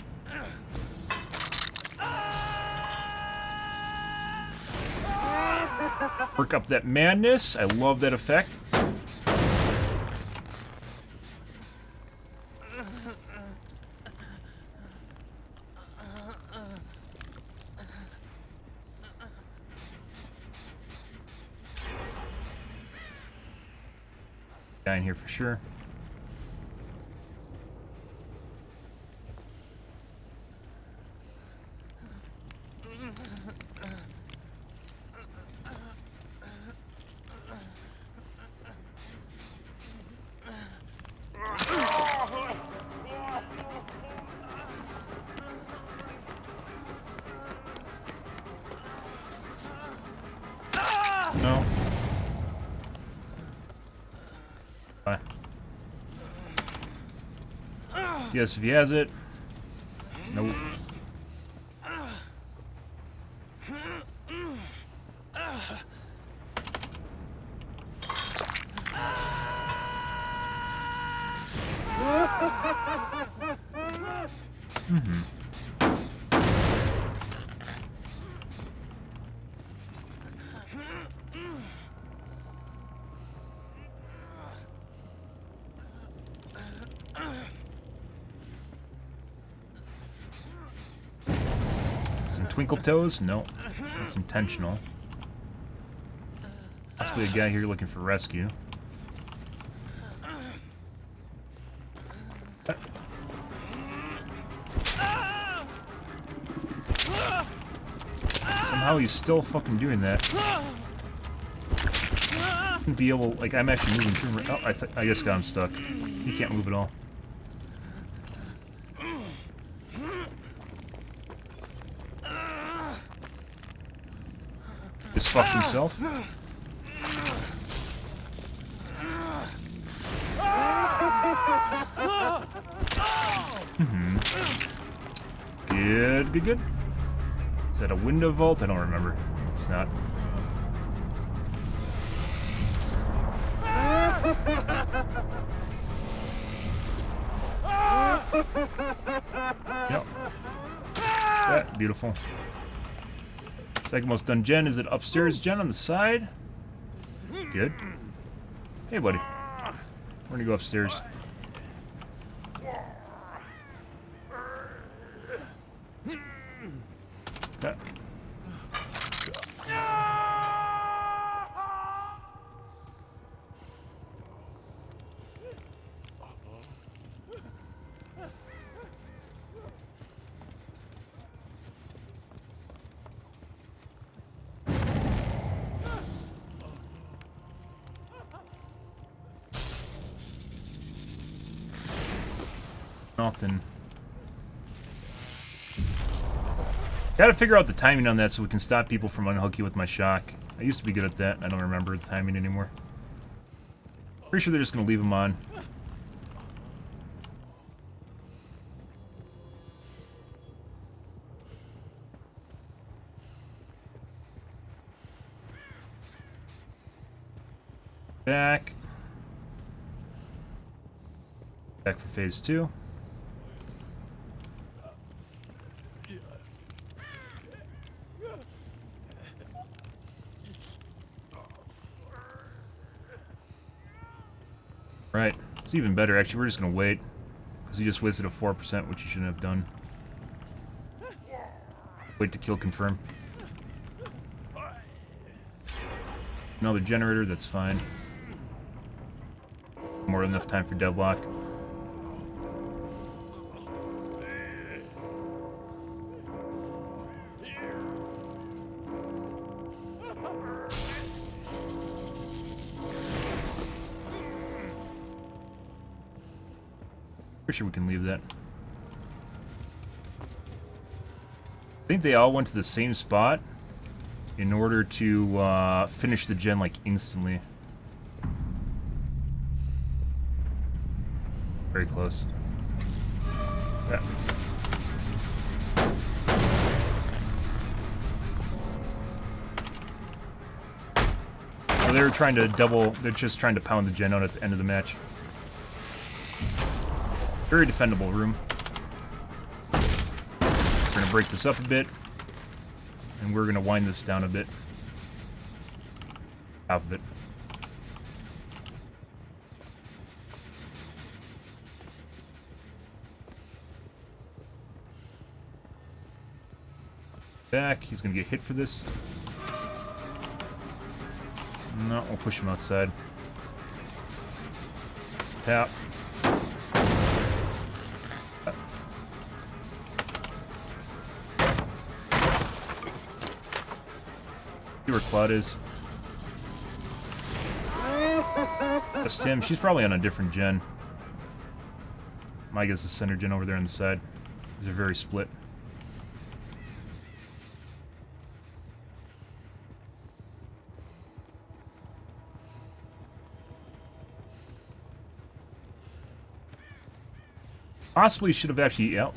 Work up that madness. I love that effect. Guy in here for sure. No. Bye. Yes, if he has it. Nope. twinkle toes? No. That's intentional. Possibly a guy here looking for rescue. Somehow he's still fucking doing that. Be able, like, I'm actually moving through. Oh, I just got him stuck. He can't move at all. Just fucked himself. Good, good, good. Is that a window vault? I don't remember. It's not. Yep. Yeah, beautiful. Second most done gen. Is it upstairs gen on the side? Good. Hey, buddy. We're gonna go upstairs. Okay. Nothing. Gotta figure out the timing on that so we can stop people from unhooking with my shock. I used to be good at that. I don't remember the timing anymore. Pretty sure they're just gonna leave them on. Back. Back for phase 2. Right. It's even better. Actually, we're just going to wait. Because he just wasted a 4%, which he shouldn't have done. Wait to kill confirm. Another generator, that's fine. More than enough time for deadlock. Pretty sure we can leave that. I think they all went to the same spot in order to finish the gen like instantly. Very close. Yeah. So they were trying to they're just trying to pound the gen out at the end of the match. Very defendable room. We're gonna break this up a bit. And we're gonna wind this down a bit. Half of it. Back. He's gonna get hit for this. No, we'll push him outside. Tap. See where Cloud is. That's Tim. She's probably on a different gen. My guess is the center gen over there on the side. They're very split. Possibly should have actually... Yep.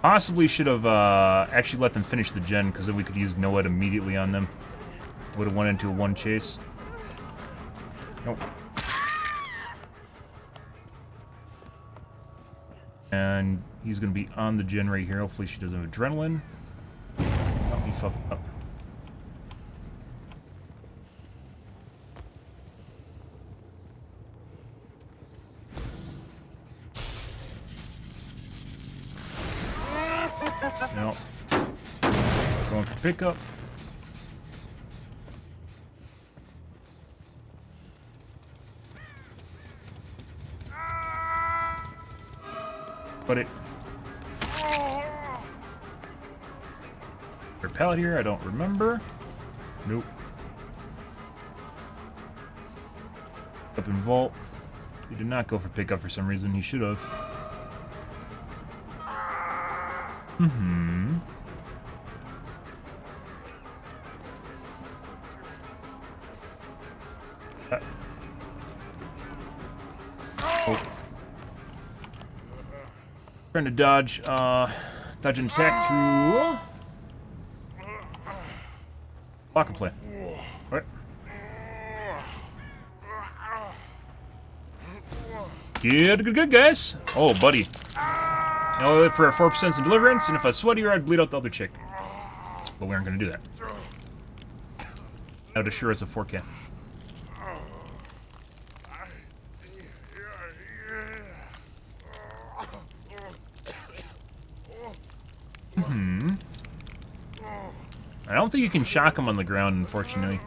Possibly should have actually let them finish the gen, because then we could use Noed immediately on them. Would have went into a one chase. Nope. And he's going to be on the gen right here. Hopefully she doesn't have adrenaline. Oh, he fucked up. No. Going for pickup. But it... There's a pallet here, I don't remember. Nope. Up in vault. He did not go for pickup for some reason. He should have. Mm-hmm. Oh. Trying to dodge, dodge and attack through... Block and play. Alright. Good, guys. Oh, buddy. I'll live for 4% in deliverance, and if I sweat here, I'd bleed out the other chick. But we aren't going to do that. That would assure us a 4K. I don't think you can shock him on the ground, unfortunately.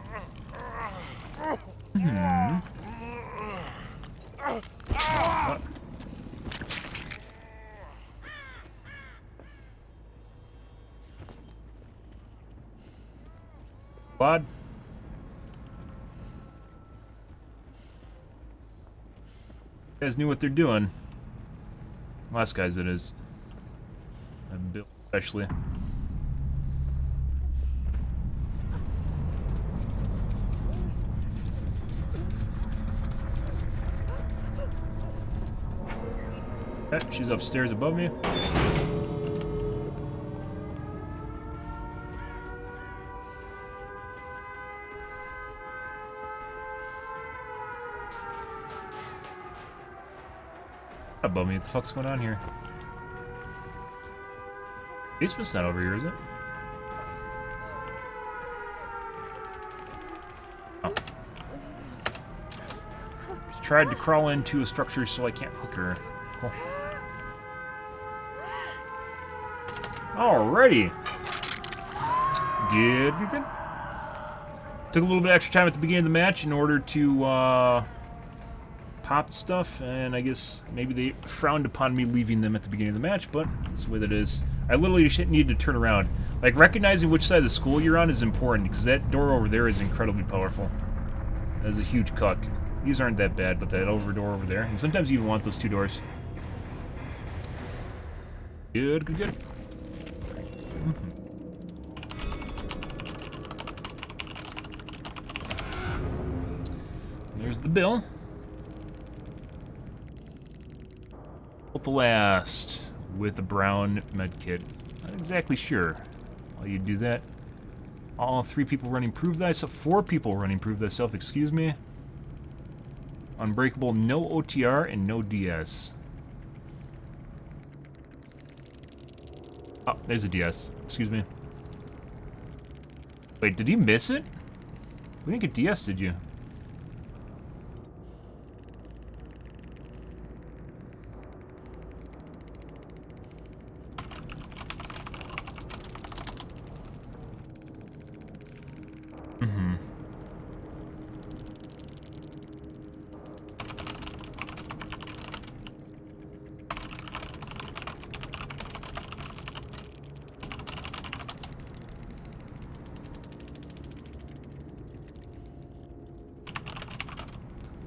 Quad. You guys knew what they're doing. Last guys, it is. And Bill, especially. Okay, she's upstairs above me. Above me, what the fuck's going on here? Basement's not over here, is it? Oh. She tried to crawl into a structure so I can't hook her. Cool. Alrighty. Good. Took a little bit extra time at the beginning of the match in order to pop stuff, and I guess maybe they frowned upon me leaving them at the beginning of the match, but that's the way that is. I literally just needed to turn around. Like, recognizing which side of the school you're on is important, because that door over there is incredibly powerful. That is a huge cuck. These aren't that bad, but that door over there, and sometimes you even want those two doors. Good. There's the bill. The last with a brown medkit. Not exactly sure why you do that. All 3 people running Prove Thyself. 4 people running Prove Thyself, excuse me. Unbreakable, no OTR and no DS. Oh, there's a DS. Excuse me. Wait, did he miss it? We didn't get DS, did you?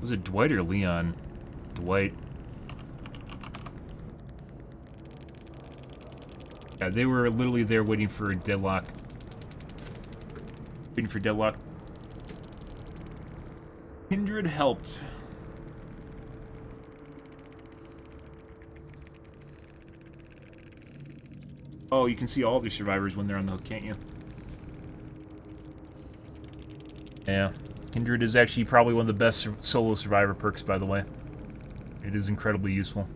Was it Dwight or Leon? Dwight. Yeah, they were literally there waiting for a deadlock. Waiting for deadlock. Kindred helped. Oh, you can see all of the survivors when they're on the hook, can't you? Yeah. Kindred is actually probably one of the best solo survivor perks, by the way. It is incredibly useful.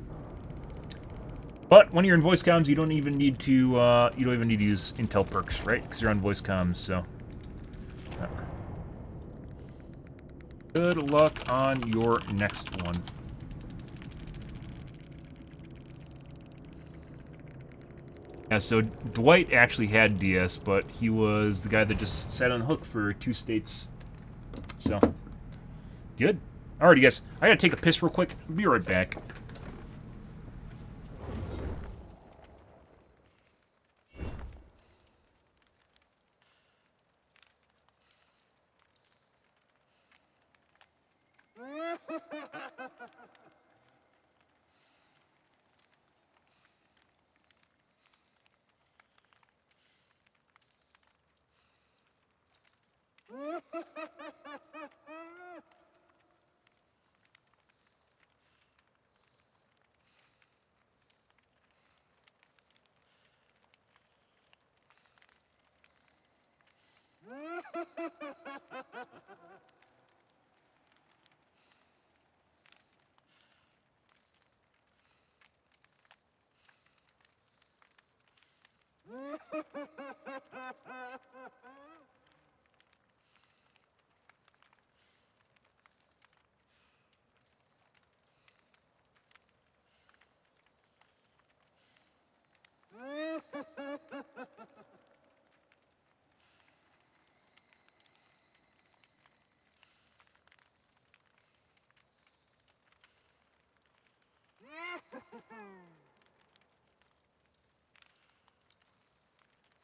But when you're in voice comms, you don't even need to use intel perks, right? Because you're on voice comms, so. Good luck on your next one. Yeah, so Dwight actually had DS, but he was the guy that just sat on the hook for 2 states. So, good. Alrighty, guys. I gotta take a piss real quick. Be right back.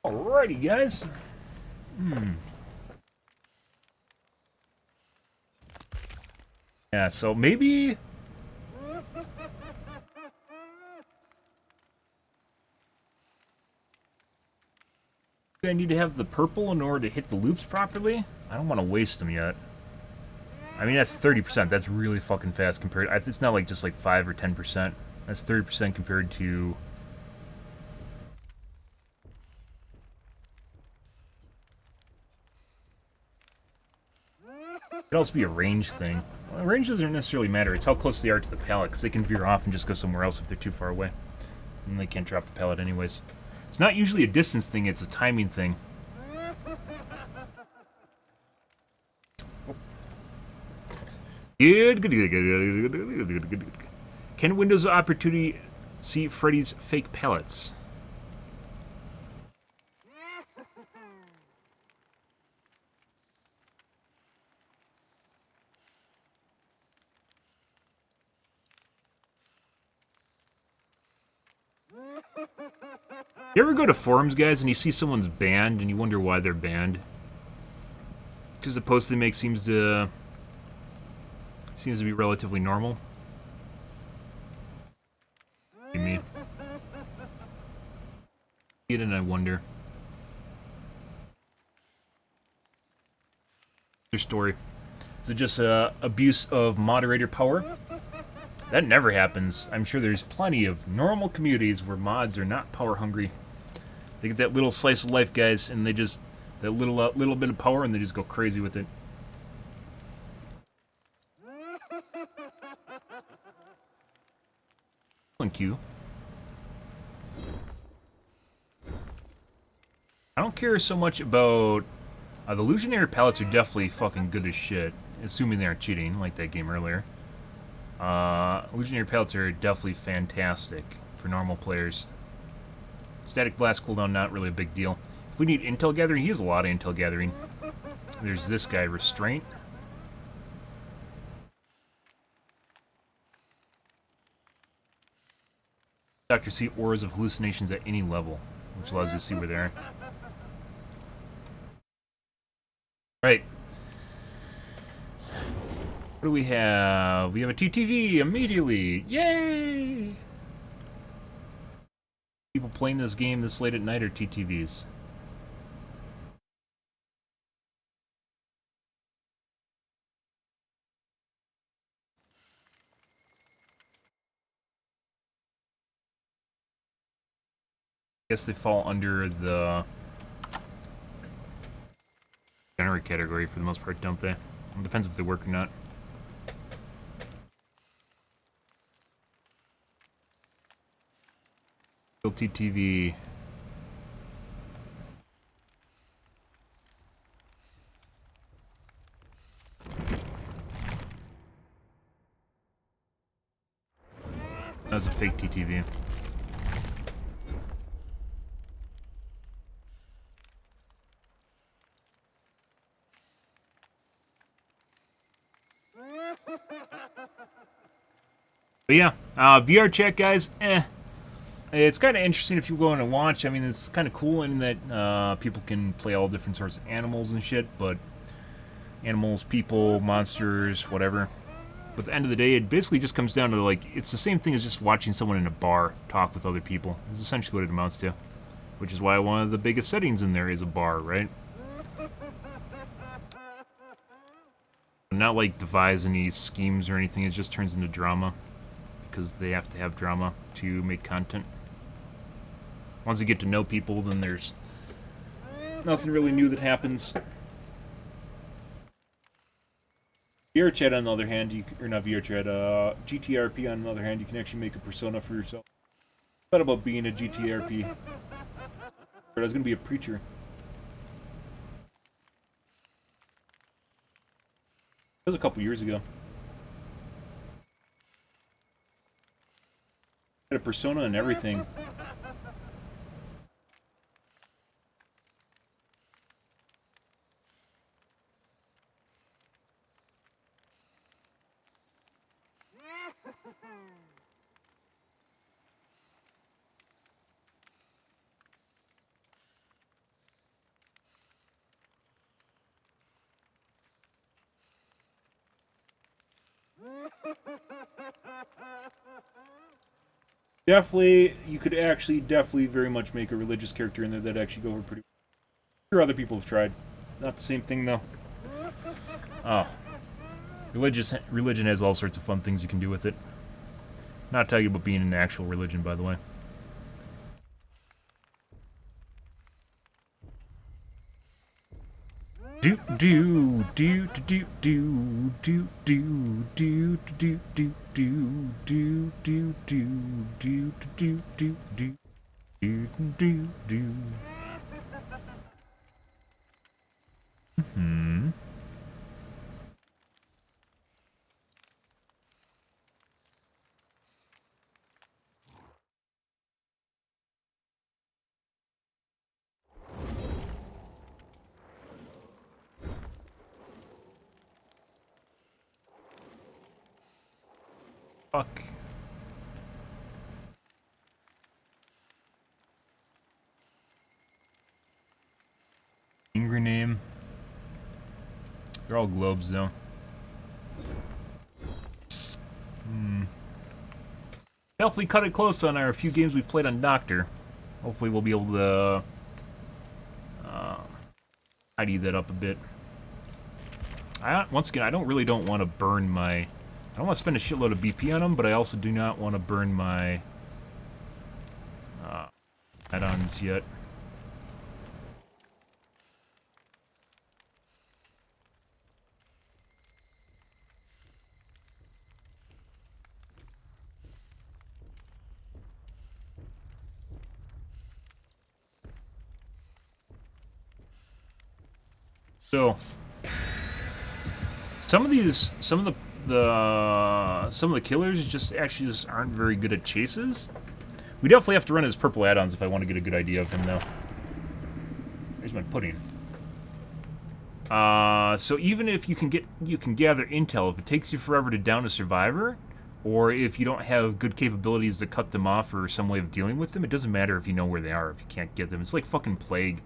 Alrighty, guys. Yeah, so maybe... I need to have the purple in order to hit the loops properly. I don't want to waste them yet. I mean, that's 30%. That's really fucking fast compared... It's not like just like 5 or 10%. That's 30% compared to... It could also be a range thing. Well, range doesn't necessarily matter. It's how close they are to the pallet, because they can veer off and just go somewhere else if they're too far away. And they can't drop the pallet anyways. It's not usually a distance thing, it's a timing thing. Good. Can Windows Opportunity see Freddy's fake pallets? You ever go to forums, guys, and you see someone's banned, and you wonder why they're banned? Because the post they make seems to be relatively normal. Me. And I wonder. Your story. Is it just abuse of moderator power? That never happens. I'm sure there's plenty of normal communities where mods are not power hungry. They get that little slice of life, guys, and they just that little bit of power, and they just go crazy with it. Thank you. I don't care so much about the illusionary pallets are definitely fucking good as shit, assuming they aren't cheating like that game earlier. Illusionary pallets are definitely fantastic for normal players. Static blast cooldown, not really a big deal. If we need intel gathering, he has a lot of intel gathering. There's this guy, Restraint. Doctor see auras of hallucinations at any level, which allows you to see where they are. Right. What do we have? We have a TTV immediately! Yay! People playing this game this late at night are TTVs. I guess they fall under the generic category for the most part, don't they? It depends if they work or not. TTV. That was a fake TTV. But yeah, VR chat, guys, it's kind of interesting if you go in and watch. I mean, it's kind of cool in that people can play all different sorts of animals and shit, but animals, people, monsters, whatever. But at the end of the day, it basically just comes down to, like, it's the same thing as just watching someone in a bar talk with other people. It's essentially what it amounts to. Which is why one of the biggest settings in there is a bar, right? Not like devise any schemes or anything, it just turns into drama. Because they have to have drama to make content. Once you get to know people, then there's nothing really new that happens. VRChat, on the other hand, or not VRChat, GTRP, on the other hand, you can actually make a persona for yourself. I thought about being a GTRP. But I was going to be a preacher. That was a couple years ago. I had a persona and everything. Definitely, you could actually definitely very much make a religious character in there that actually go over pretty well. Sure, other people have tried. Not the same thing, though. Oh. Religion has all sorts of fun things you can do with it. Not talking about being an actual religion, by the way. Do do do do do do do do do do do do do do do do do do do do. Hmm. Fuck. Angry name. They're all globes, though. Definitely cut it close on our few games we've played on Doctor. Hopefully we'll be able to tidy that up a bit. Once again, I don't want to burn my... I don't want to spend a shitload of BP on them, but I also do not want to burn my add-ons yet. So, some of the killers just aren't very good at chases. We definitely have to run his purple add-ons if I want to get a good idea of him, though. There's my pudding. So even if you can gather intel, if it takes you forever to down a survivor, or if you don't have good capabilities to cut them off or some way of dealing with them, it doesn't matter if you know where they are if you can't get them. It's like fucking Plague.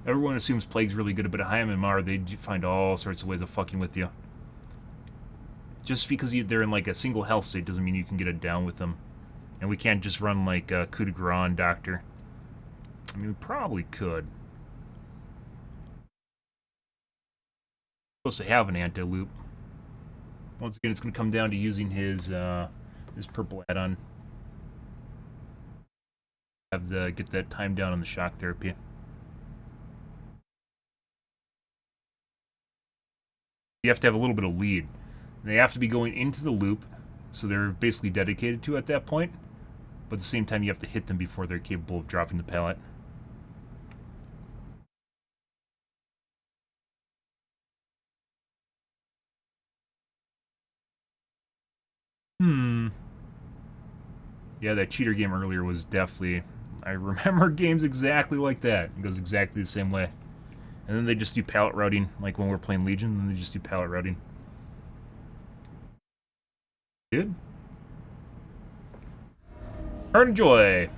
Everyone assumes Plague's really good, but at high MMR, they find all sorts of ways of fucking with you. Just because they're in like a single health state doesn't mean you can get it down with them. And we can't just run like coup de grace on Doctor. I mean, we probably could. Supposed to have an anti-loop. Once again, it's going to come down to using his purple add-on. Get that time down on the shock therapy. You have to have a little bit of lead. They have to be going into the loop, so they're basically dedicated to it at that point. But at the same time, you have to hit them before they're capable of dropping the pallet. Yeah, that cheater game earlier was definitely... I remember games exactly like that. It goes exactly the same way. And then they just do pallet routing, like when we're playing Legion, then they just do pallet routing. Good. Heart of Joy.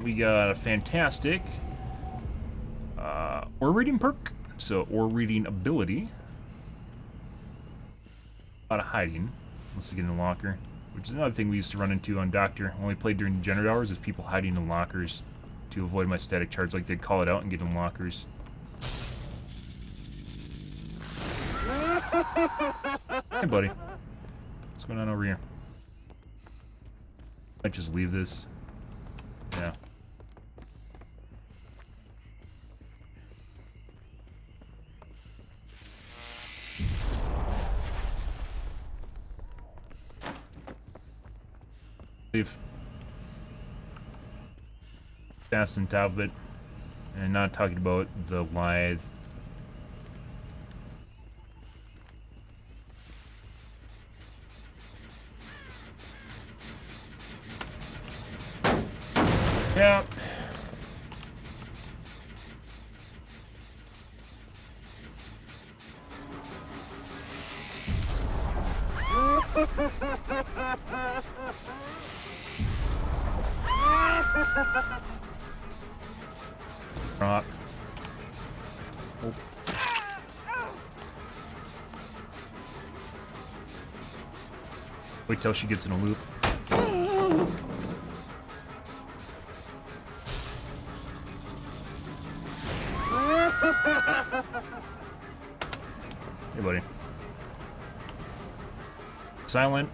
We got a fantastic ore reading perk. So, ore reading ability. A lot of hiding. Unless you get in the locker. Which is another thing we used to run into on Doctor when we played during degenerate hours, is people hiding in lockers to avoid my static charge. Like, they'd call it out and get in lockers. Hey, buddy. What's going on over here? Might just leave this. Yeah. Leave. Fast on top of it. And not talking about the lithe. Yeah. Rock. Oh. Wait till she gets in a loop. Hey, buddy. Silent.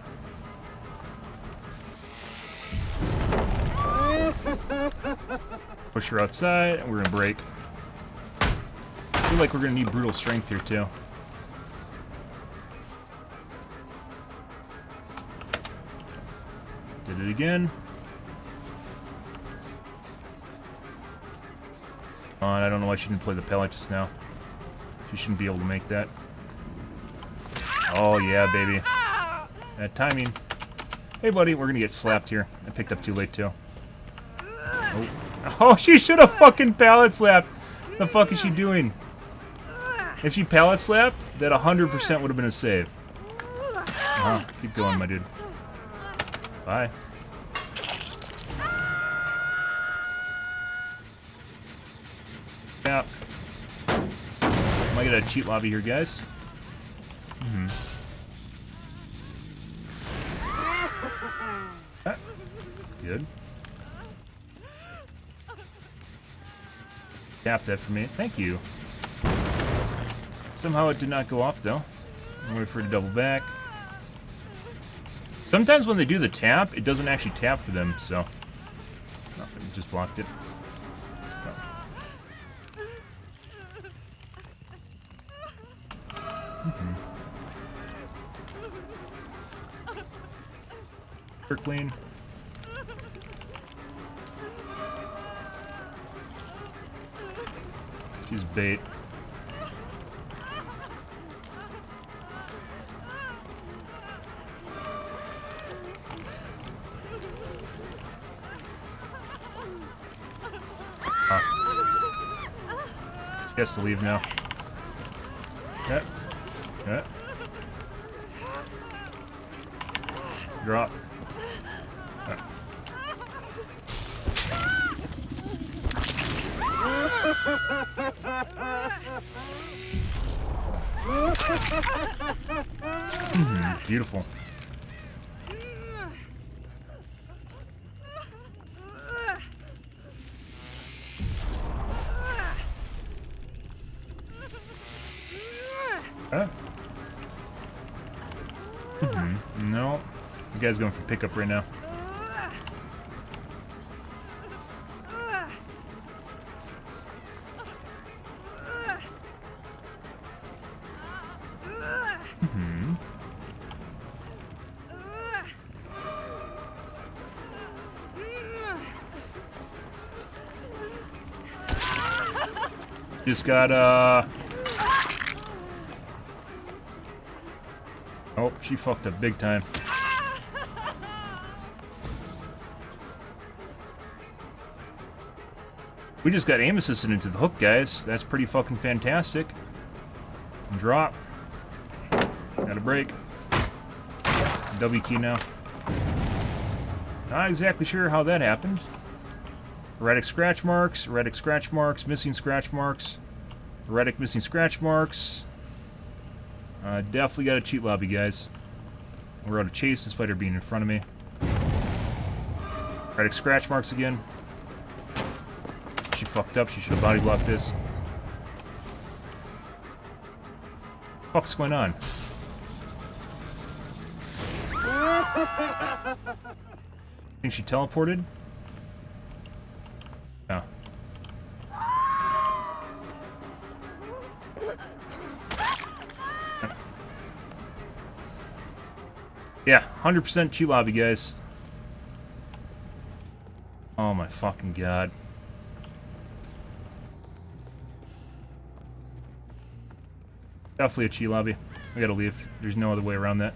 Push her outside, and we're gonna break. I feel like we're gonna need brutal strength here, too. Did it again. I don't know why she didn't play the pellet just now. She shouldn't be able to make that. Oh, yeah, baby. That timing. Hey, buddy, we're gonna get slapped here. I picked up too late, too. Oh, oh, she should have fucking pallet slapped. The fuck is she doing? If she pallet slapped, that 100% would have been a save. Keep going, my dude. Bye. Yeah. Might get a cheat lobby here, guys. Good. Tap that for me. Thank you. Somehow it did not go off, though. I'm waiting for it to double back. Sometimes when they do the tap, it doesn't actually tap for them, so... Nothing, just blocked it. Clean. She's bait. She has to leave now. Yeah. Yeah. Drop. Beautiful. Huh? No. You guys going for pickup right now. Just got, oh, she fucked up big time. We just got aim assisted into the hook, guys. That's pretty fucking fantastic. Drop. Got a break. W key now. Not exactly sure how that happened. Erratic scratch marks, missing scratch marks. Erratic missing scratch marks. Definitely got a cheat lobby, guys. We're out of chase despite her being in front of me. Erratic scratch marks again. She fucked up. She should have body blocked this. What's going on? Think she teleported? No. Yeah, 100% cheat lobby, guys. Oh my fucking god. Definitely a cheat lobby. We gotta leave. There's no other way around that.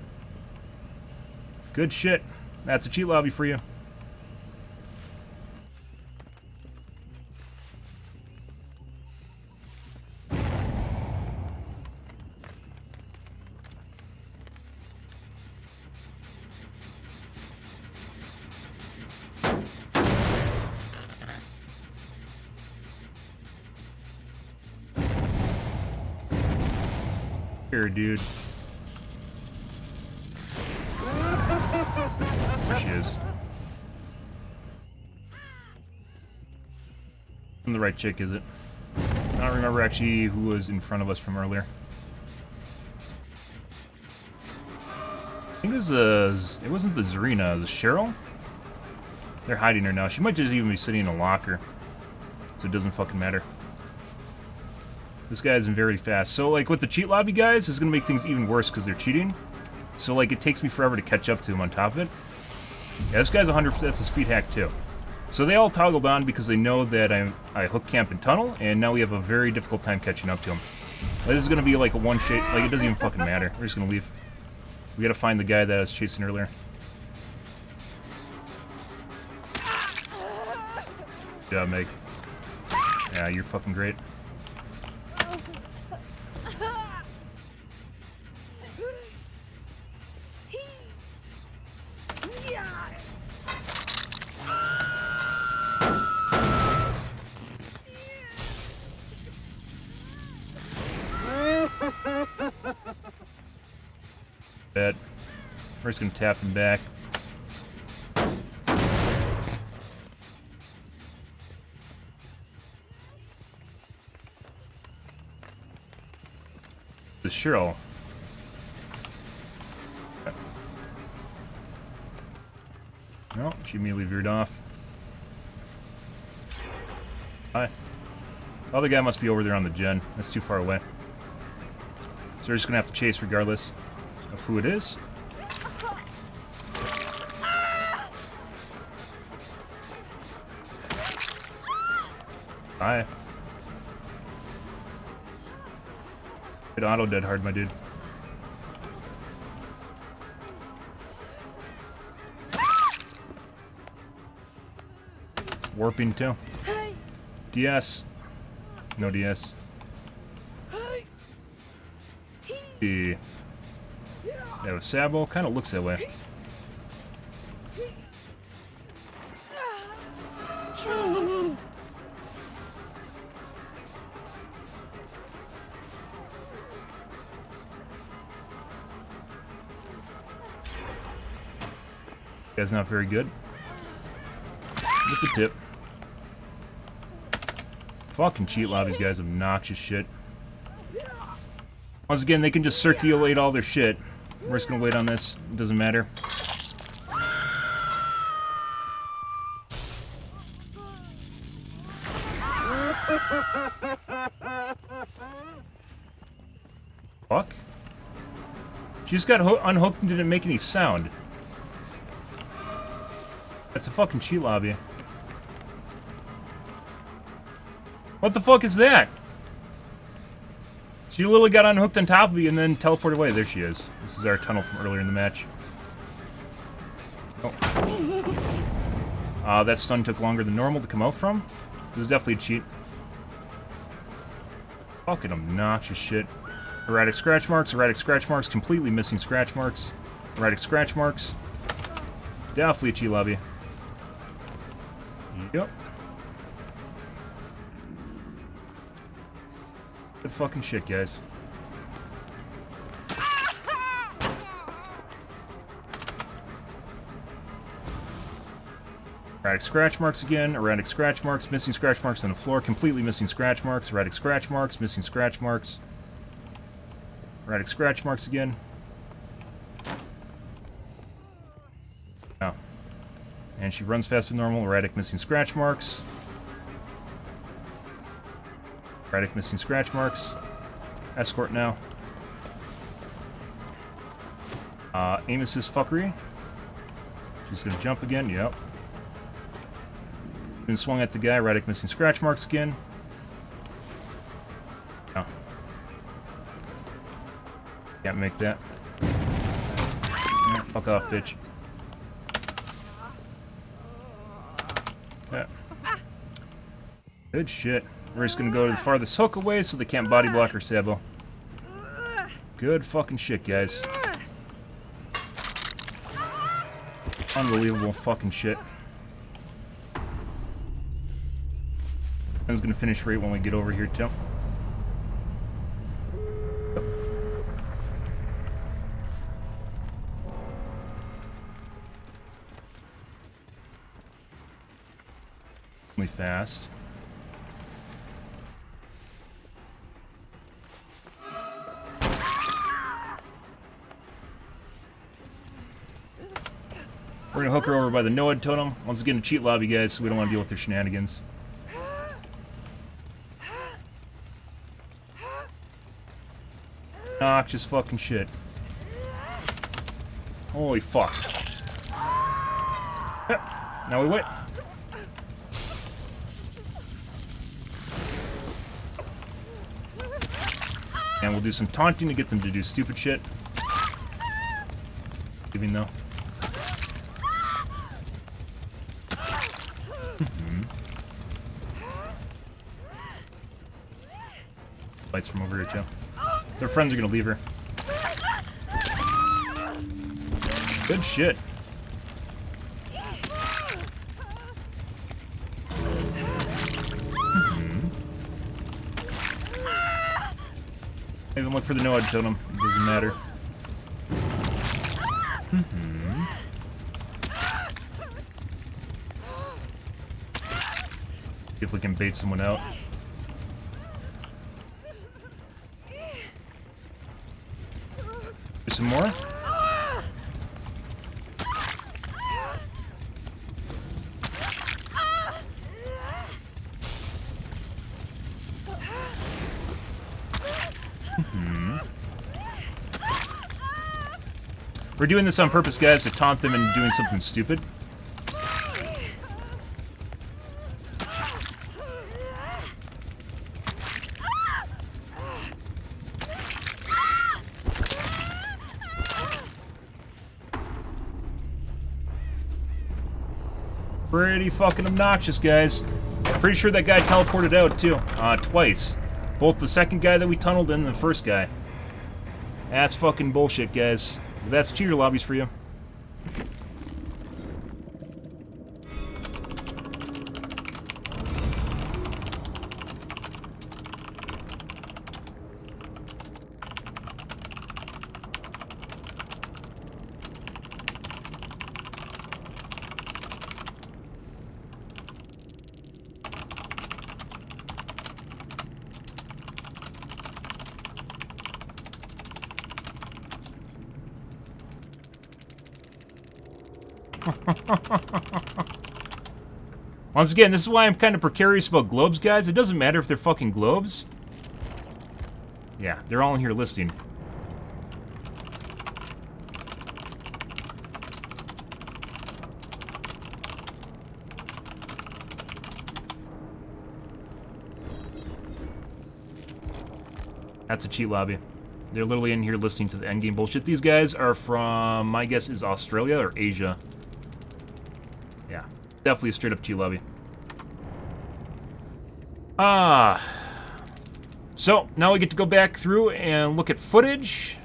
Good shit. That's a cheat lobby for you. Here, dude. There she is. I'm the right chick, is it? I don't remember actually who was in front of us from earlier. I think it was it wasn't the Zarina, it was Cheryl? They're hiding her now. She might just even be sitting in a locker. So it doesn't fucking matter. This guy isn't very fast. So, like, with the cheat lobby guys, this is going to make things even worse because they're cheating. So, like, it takes me forever to catch up to him on top of it. Yeah, this guy's 100%. That's a speed hack, too. So they all toggled on because they know that I hook camp and tunnel, and now we have a very difficult time catching up to him. Like, this is going to be, like, a one-shot. Like, it doesn't even fucking matter. We're just going to leave. We got to find the guy that I was chasing earlier. Good job, Meg. Yeah, you're fucking great. Bet. We're just gonna tap him back. The Cheryl. No, she immediately veered off. Hi. The other guy must be over there on the gen. That's too far away. So we're just gonna have to chase regardless of who it is. Hi. It auto dead hard, my dude. Warping too. DS. No DS. The that was Sabo. Kind of looks that way. That's not very good. With the tip. Fucking cheat lobbies, guys. Obnoxious shit. Once again, they can just circulate all their shit. We're just gonna wait on this. It doesn't matter. Fuck. She just got unhooked and didn't make any sound. That's a fucking cheat lobby. What the fuck is that? She literally got unhooked on top of me and then teleported away. There she is. This is our tunnel from earlier in the match. Oh. That stun took longer than normal to come out from. This is definitely a cheat. Fucking obnoxious shit. Erratic scratch marks, completely missing scratch marks. Erratic scratch marks. Definitely a cheat lobby. Yep. Good fucking shit, guys. Erratic scratch marks again. Erratic scratch marks. Missing scratch marks on the floor. Completely missing scratch marks. Erratic scratch marks. Missing scratch marks. Erratic scratch marks again. Oh. And she runs faster than normal. Erratic missing scratch marks. Erratic missing scratch marks. Escort now. Aim assist fuckery. She's gonna jump again. Yep. Been swung at the guy. Erratic missing scratch marks again. Oh. Can't make that. Yeah, fuck off, bitch. Yeah. Good shit. We're just gonna go to the farthest hook away so they can't body block her Sabo. Good fucking shit, guys. Unbelievable fucking shit. Ben's gonna finish right when we get over here, too. Really fast. We're gonna hook her over by the Noad totem. Once again, a cheat lobby, guys, so we don't want to deal with their shenanigans. Noxious fucking shit. Holy fuck. Yep. Now we wait. And we'll do some taunting to get them to do stupid shit. Giving though. Lights from over here too. Their friends are gonna leave her. Good shit. Even look for the Noad totem. It doesn't matter. See if we can bait someone out. Some more? We're doing this on purpose, guys, to taunt them into doing something stupid. Pretty fucking obnoxious, guys. Pretty sure that guy teleported out, too. Twice. Both the second guy that we tunneled and the first guy. That's fucking bullshit, guys. That's cheater lobbies for you. Once again, this is why I'm kind of precarious about globes, guys. It doesn't matter if they're fucking globes. Yeah, they're all in here listening. That's a cheat lobby. They're literally in here listening to the endgame bullshit. These guys are from, my guess is Australia or Asia. Yeah, definitely a straight up cheat lobby. So, now we get to go back through and look at footage.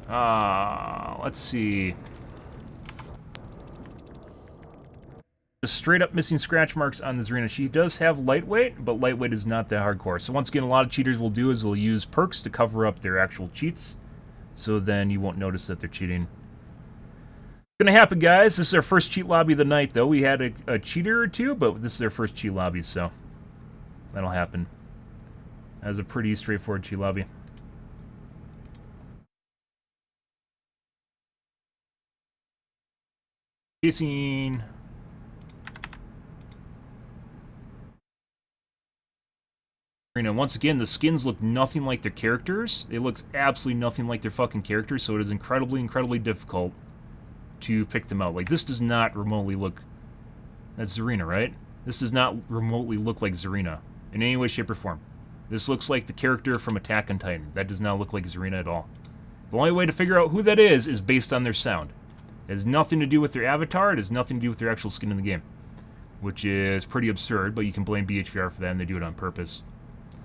Let's see. just straight up missing scratch marks on the Zarina. She does have lightweight, but lightweight is not that hardcore. So once again, a lot of cheaters will do is they'll use perks to cover up their actual cheats. So then you won't notice that they're cheating. It's gonna happen, guys. This is our first cheat lobby of the night, though. We had a cheater or two, but this is our first cheat lobby, so that'll happen. That was a pretty straightforward cheat lobby. Chasing. Once again, the skins look nothing like their characters. They look absolutely nothing like their fucking characters, so it is incredibly, incredibly difficult to pick them out. Like, this does not remotely look... That's Zarina, right? This does not remotely look like Zarina in any way, shape, or form. This looks like the character from Attack on Titan. That does not look like Zarina at all. The only way to figure out who that is based on their sound. It has nothing to do with their avatar. It has nothing to do with their actual skin in the game. Which is pretty absurd, but you can blame BHVR for that, and they do it on purpose.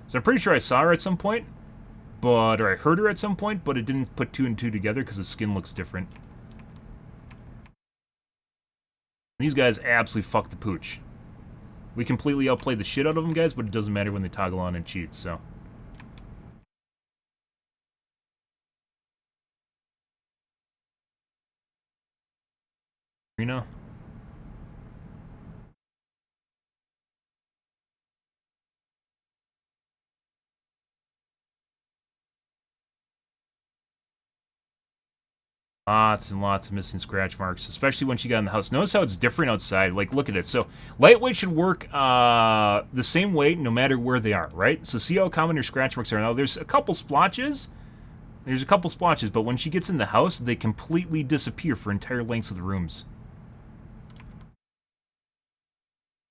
So I'm pretty sure I saw her at some point, or I heard her at some point, but it didn't put 2 and 2 together because the skin looks different. These guys absolutely fuck the pooch. We completely outplay the shit out of them, guys, but it doesn't matter when they toggle on and cheat, so... Reno? Lots and lots of missing scratch marks, especially when she got in the house. Notice how it's different outside. Like, look at it. So, lightweight should work the same way no matter where they are, right? So, see how common her scratch marks are. Now, there's a couple splotches. But when she gets in the house, they completely disappear for entire lengths of the rooms.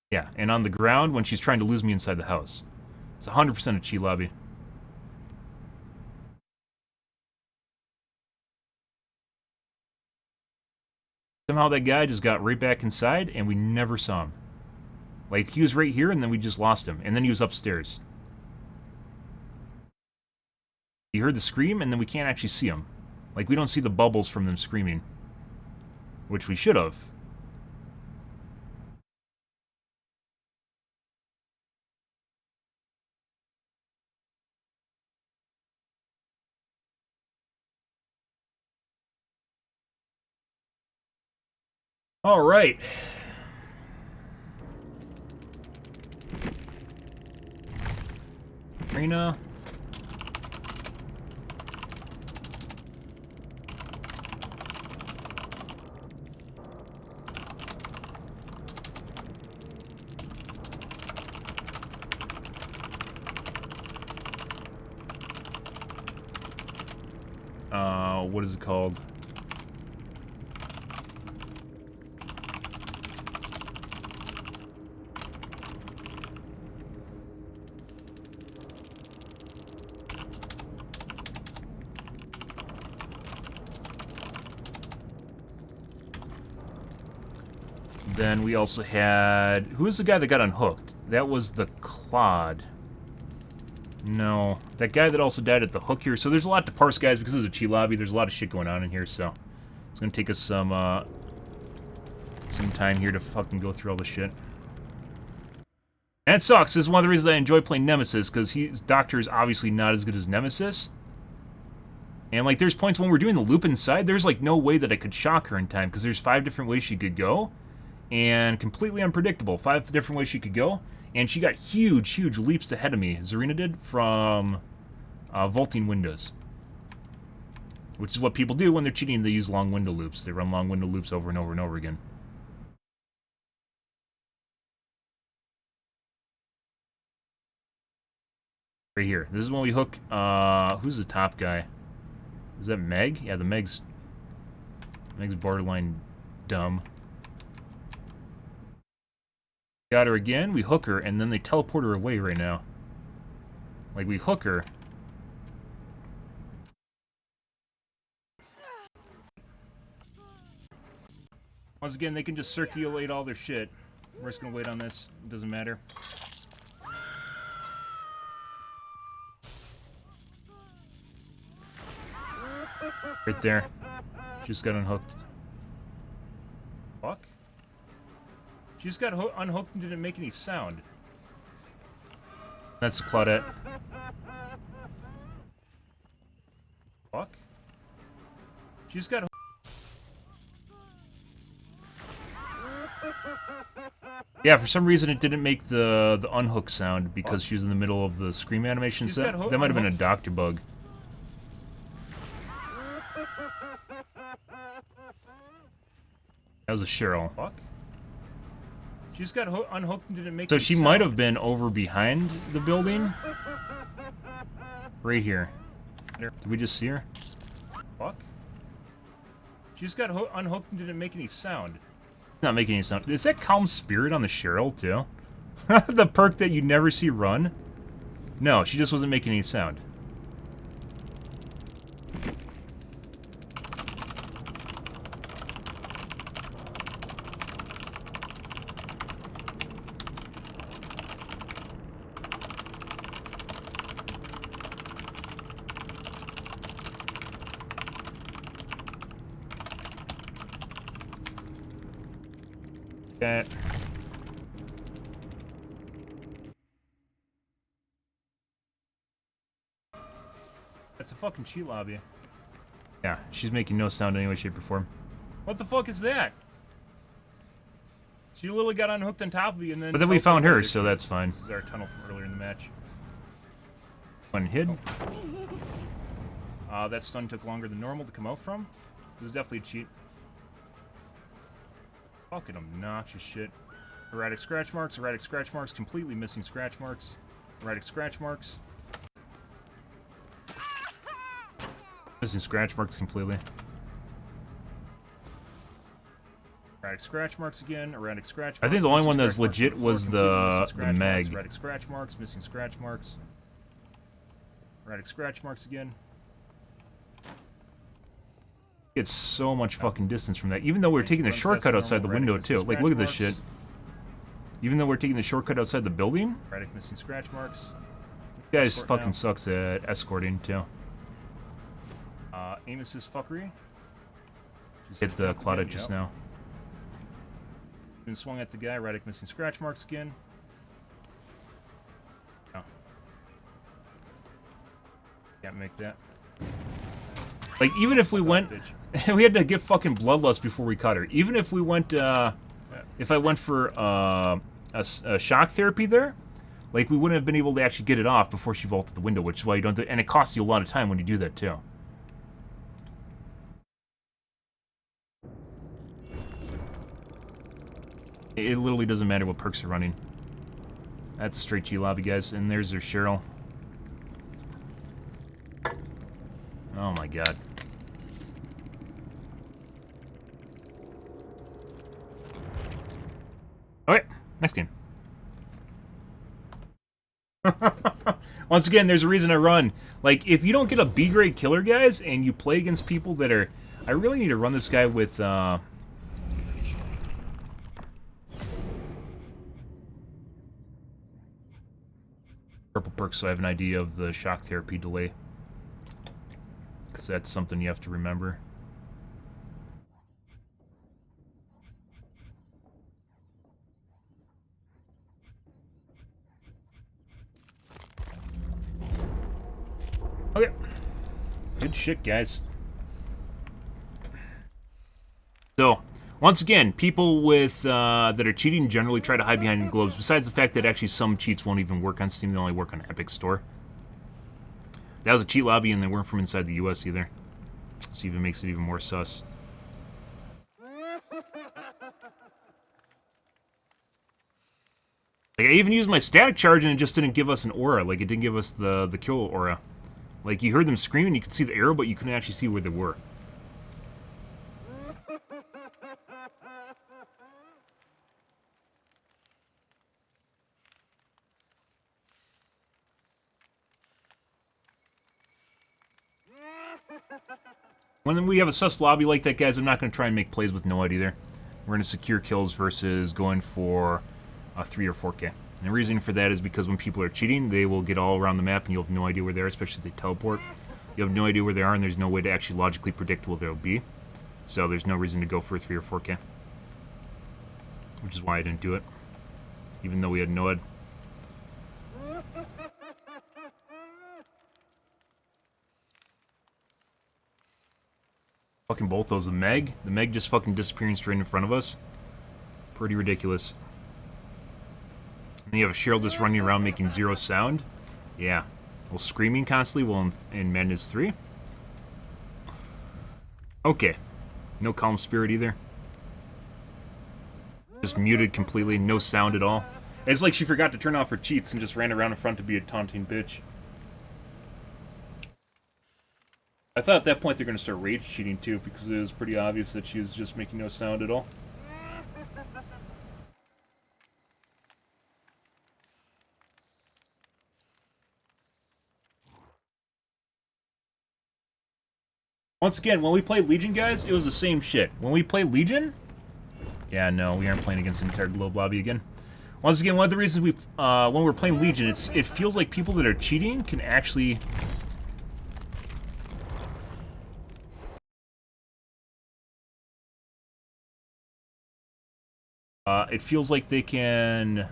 Yeah, and on the ground when she's trying to lose me inside the house. It's 100% a cheat lobby. Somehow that guy just got right back inside, and we never saw him. Like, he was right here, and then we just lost him. And then he was upstairs. You heard the scream, and then we can't actually see him. Like, we don't see the bubbles from them screaming. Which we should have. All right. Arena. What is it called? Then we also had... Who was the guy that got unhooked? That was the Claude. No. That guy that also died at the hook here. So there's a lot to parse, guys, because it's a cheat lobby. There's a lot of shit going on in here, so... It's gonna take us some time here to fucking go through all this shit. And it sucks. This is one of the reasons I enjoy playing Nemesis, because his Doctor is obviously not as good as Nemesis. And, like, there's points when we're doing the loop inside, there's, like, no way that I could shock her in time, because there's 5 different ways she could go. And completely unpredictable. 5 different ways she could go. And she got huge, huge leaps ahead of me, Zarina did, from vaulting windows. Which is what people do when they're cheating. They use long window loops. They run long window loops over and over and over again. Right here. This is when we hook, who's the top guy? Is that Meg? Yeah, Meg's borderline dumb. Got her again, we hook her, and then they teleport her away right now. Like, we hook her. Once again, they can just circulate all their shit. We're just gonna wait on this. It doesn't matter. Right there. Just got unhooked. Fuck? She just got unhooked and didn't make any sound. That's Claudette. Fuck. She just got. Yeah, for some reason it didn't make the unhook sound because she was in the middle of the scream animation set. That might have been a doctor bug. That was a Cheryl. Fuck. She just got unhooked and didn't make. So she might have been over behind the building. Right here. Did we just see her? Fuck. She just got unhooked and didn't make any sound. Not making any sound. Is that Calm Spirit on the Cheryl too? The perk that you never see run? No, she just wasn't making any sound. That. That's a fucking cheat lobby. Yeah, she's making no sound in any way, shape, or form. What the fuck is that? She literally got unhooked on top of you and then... But then we found her, so that's fine. This is our tunnel from earlier in the match. One hid. That stun took longer than normal to come out from. This is definitely a cheat. Fucking obnoxious shit. Erratic scratch marks, completely missing scratch marks. Erratic scratch marks. Missing scratch marks completely. Erratic scratch marks again, erratic scratch marks. I think the only one that's legit was the mag. Erratic scratch marks, missing scratch marks. Erratic scratch marks again. It's so much fucking distance from that. Even though we're taking the shortcut outside the window too. Like, look at this shit. Even though we're taking the shortcut outside the building? Erratic missing scratch marks. This guy fucking sucks at escorting too. Amos's fuckery. Just hit the Claudette just now. Been swung at the guy. Erratic missing scratch marks again. Oh. Can't make that. Like, even if we went... we had to get fucking bloodlust before we caught her. Even if we went, if I went for a shock therapy there, like, we wouldn't have been able to actually get it off before she vaulted the window, which is why you don't... and it costs you a lot of time when you do that, too. It literally doesn't matter what perks are running. That's a straight G lobby, guys. And there's their Cheryl. Oh my god. Okay, next game. Once again, there's a reason I run. Like, if you don't get a B-grade killer, guys, and you play against people that are... I really need to run this guy with, purple perks, so I have an idea of the shock therapy delay. Because that's something you have to remember. Okay. Good shit, guys. So, once again, people with that are cheating generally try to hide behind globes, besides the fact that actually some cheats won't even work on Steam, they only work on Epic Store. That was a cheat lobby, and they weren't from inside the US either. So even makes it even more sus. Like, I even used my static charge, and it just didn't give us an aura. Like, it didn't give us the kill aura. Like, you heard them screaming, you could see the arrow, but you couldn't actually see where they were. When we have a sus lobby like that, guys, I'm not going to try and make plays with no ID either. We're going to secure kills versus going for 3 or 4K. And the reason for that is because when people are cheating, they will get all around the map and you'll have no idea where they are, especially if they teleport. You have no idea where they are and there's no way to actually logically predict where they'll be. So there's no reason to go for 3 or 4K. which is why I didn't do it, even though we had Noed. Fucking both those. The Meg just fucking disappearing straight in front of us. Pretty ridiculous. And you have a Cheryl just running around making zero sound. Yeah. Well, screaming constantly while in Madness 3. Okay. No calm spirit either. Just muted completely, no sound at all. It's like she forgot to turn off her cheats and just ran around in front to be a taunting bitch. I thought at that point they're going to start rage cheating too, because it was pretty obvious that she was just making no sound at all. Once again, when we played Legion, guys, it was the same shit. When we play Legion... Yeah, no, we aren't playing against the entire globe lobby again. Once again, one of the reasons we, when we're playing Legion, it feels like people that are cheating can actually... it feels like they can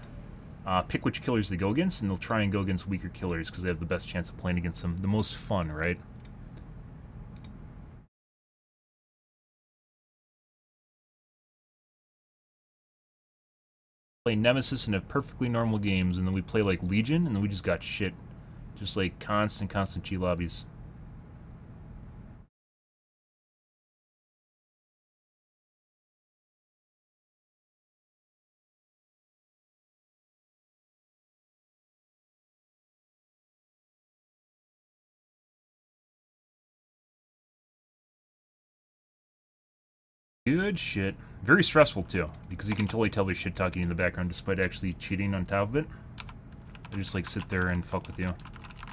pick which killers they go against, and they'll try and go against weaker killers because they have the best chance of playing against them. The most fun, right? Play Nemesis and have perfectly normal games, and then we play like Legion, and then we just got shit. Just like constant cheat lobbies. Good shit. Very stressful, too, because you can totally tell they're shit-talking in the background despite actually cheating on top of it. They just, like, sit there and fuck with you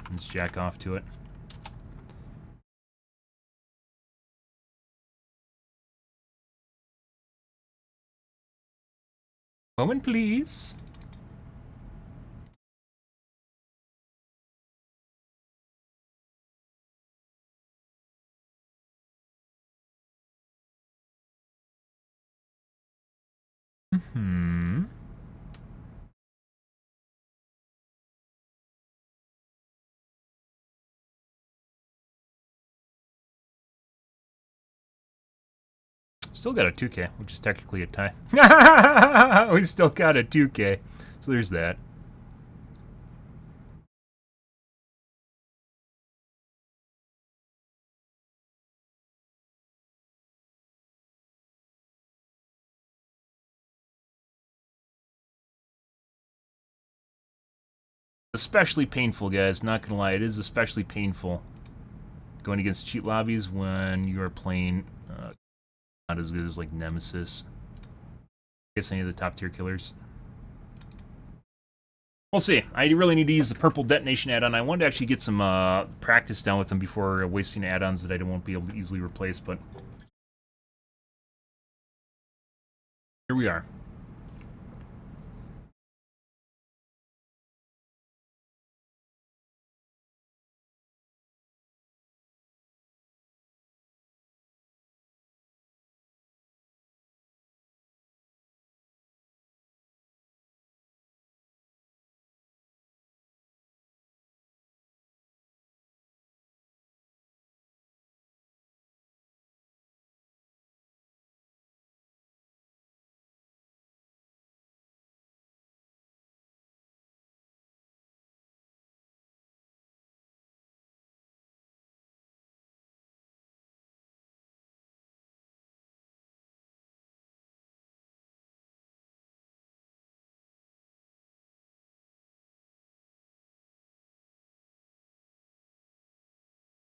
and just jack off to it. Moment, please. Hmm. Still got a 2K, which is technically a tie. We still got a 2K. So there's that. Especially painful, guys. Not gonna lie, it is especially painful going against cheat lobbies when you are playing not as good as like Nemesis. I guess any of the top tier killers. We'll see. I really need to use the purple detonation add-on. I wanted to actually get some practice down with them before wasting add-ons that I won't be able to easily replace, but here we are.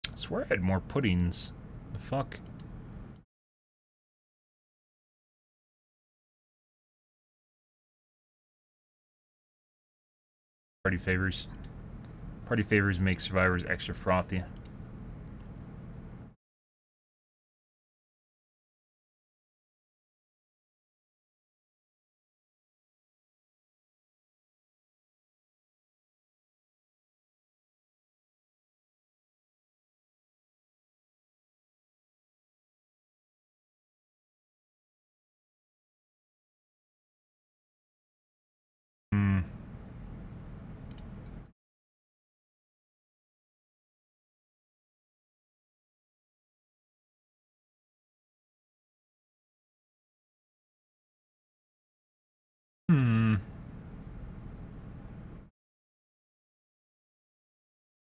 I swear I had more puddings. The fuck? Party favors. Party favors make survivors extra frothy.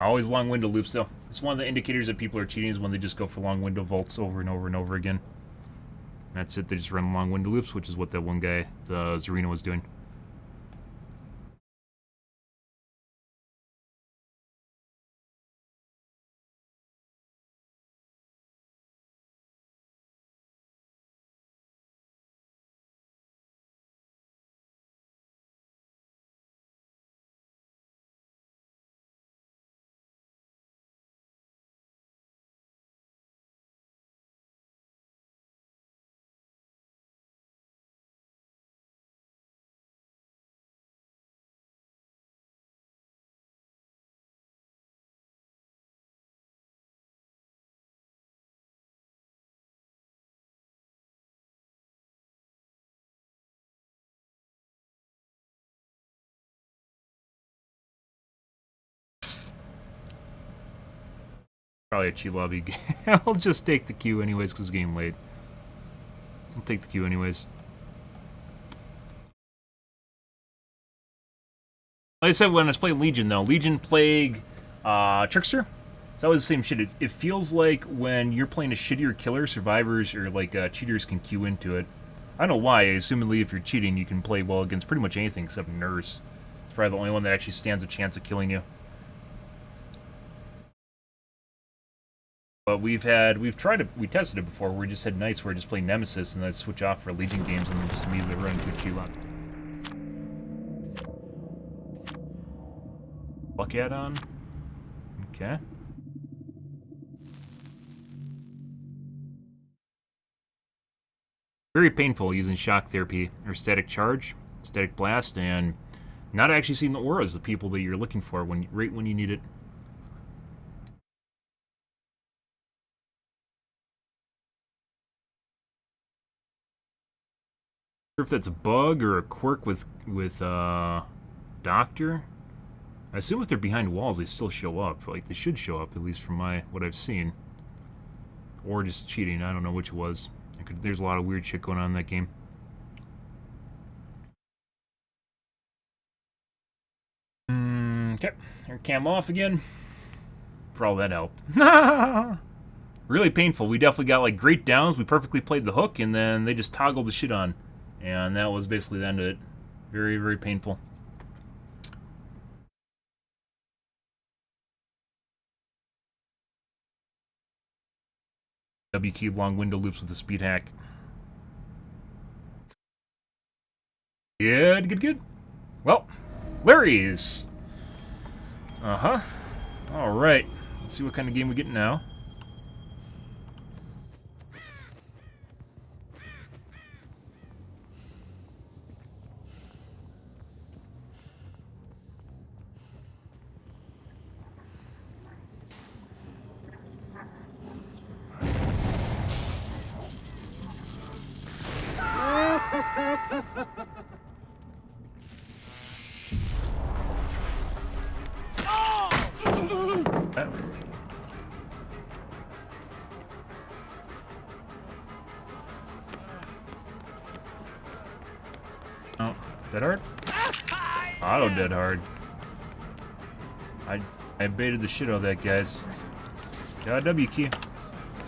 Always long window loops, though. It's one of the indicators that people are cheating is when they just go for long window vaults over and over and over again. That's it. They just run long window loops, which is what that one guy, the Zarina, was doing. Probably a cheat lobby. I'll just take the queue anyways because it's getting late. I'll take the queue anyways. Like I said, when I was playing Legion, though, Legion, Plague, Trickster, it's always the same shit. It feels like when you're playing a shittier killer, survivors or like cheaters can queue into it. I don't know why. Assumedly, if you're cheating, you can play well against pretty much anything except Nurse. It's probably the only one that actually stands a chance of killing you. But we tested it before. We just had nights where we just play Nemesis and then switch off for Legion games and then just immediately run into a cheat lock. Luck add-on. Okay. Very painful using shock therapy or static charge, static blast, and not actually seeing the auras of the people that you're looking for right when you need it. If that's a bug or a quirk with Doctor. I assume if they're behind walls, they still show up. Like, they should show up, at least from what I've seen. Or just cheating. I don't know which it was. There's a lot of weird shit going on in that game. Okay. Cam off again. For all that helped. Really painful. We definitely got, like, great downs. We perfectly played the hook, and then they just toggled the shit on. And that was basically the end of it. Very, very painful. W keyed long window loops with a speed hack. Good. Well, Larry's. Alright. Let's see what kind of game we get now. Oh, dead hard? Auto dead hard. I baited the shit out of that, guys. Got a W key.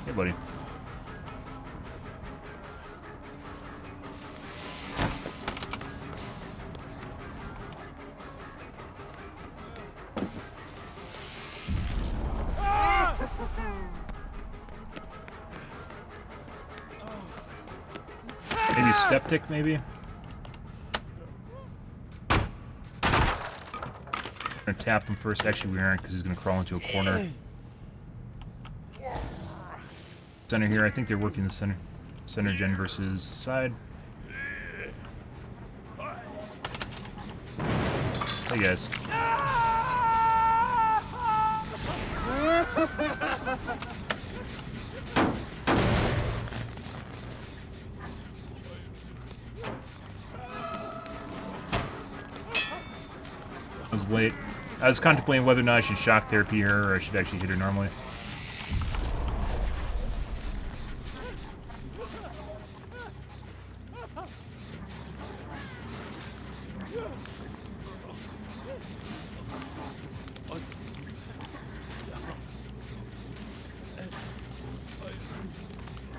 Hey, buddy. Maybe step tick, maybe? Gonna tap him first. Actually, we aren't, because he's gonna crawl into a corner. Center here. I think they're working the center. Center gen versus side. Hey guys. I was late. I was contemplating whether or not I should shock therapy her or I should actually hit her normally.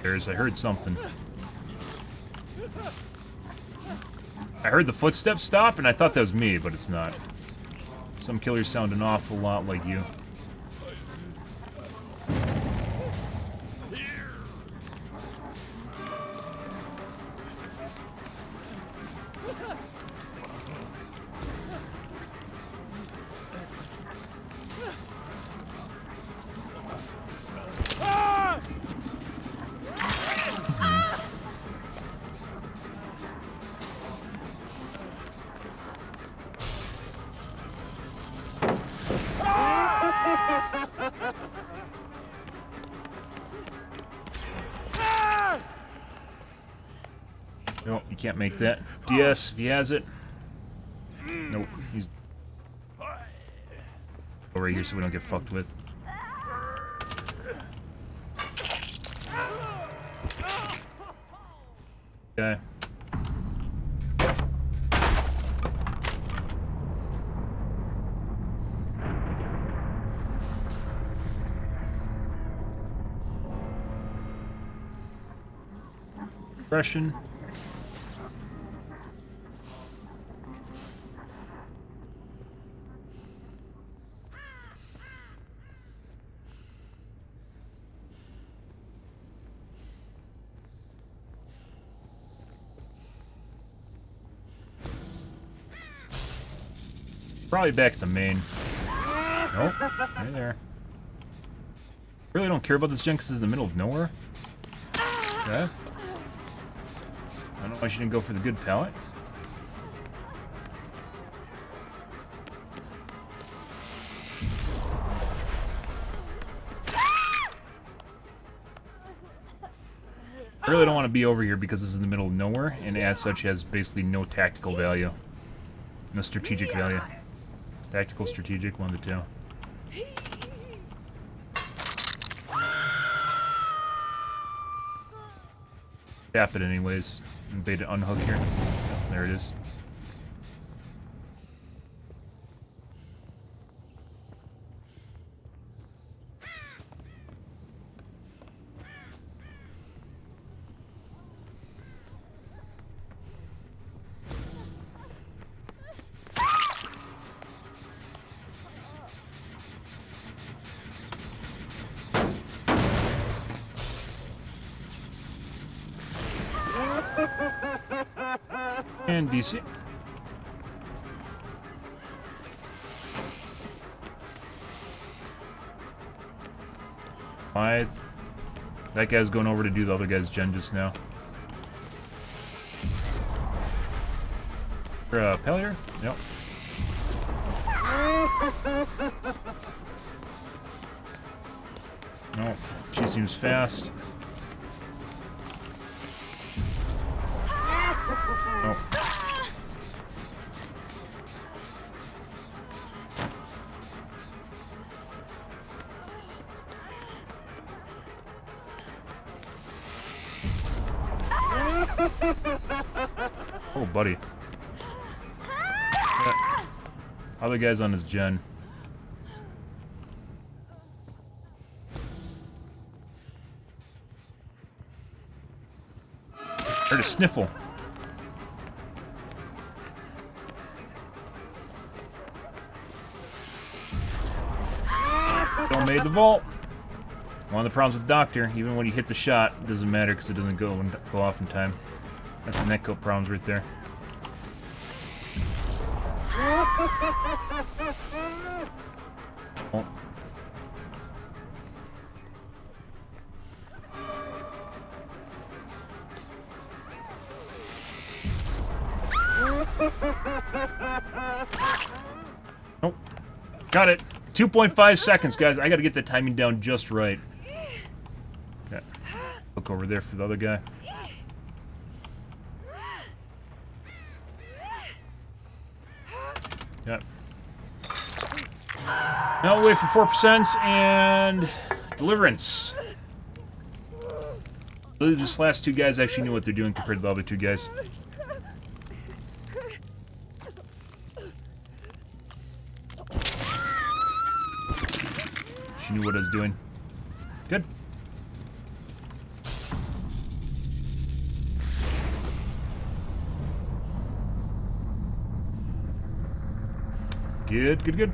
I heard something. I heard the footsteps stop, and I thought that was me, but it's not. Some killers sound an awful lot like you. No, you can't make that. DS, if he has it. Nope, he's over here so we don't get fucked with. Okay. Depression. Probably back at the main. Nope. Hey there. Really don't care about this gen because it's in the middle of nowhere. Okay. I don't know why she didn't go for the good pallet. I really don't want to be over here because this is in the middle of nowhere, and as such has basically no tactical value. No strategic value. Tactical, strategic, one of the two. Tap it anyways. And bait it unhook here. There it is. And DC. 5. That guy's going over to do the other guy's gen just now. Pellier? Yep. No, she seems fast. Oh. Oh, buddy. That other guy's on his gen. Heard a sniffle. Still made the vault. One of the problems with Doctor, even when you hit the shot, it doesn't matter because it doesn't go off in time. That's the netcode problems right there. Oh. Nope. Got it. 2.5 seconds, guys. I gotta get the timing down just right. Okay. Look over there for the other guy. Yep. Now wait for 4% and Deliverance. These last two guys actually knew what they're doing compared to the other two guys. She knew what I was doing. Good. Good, good, good.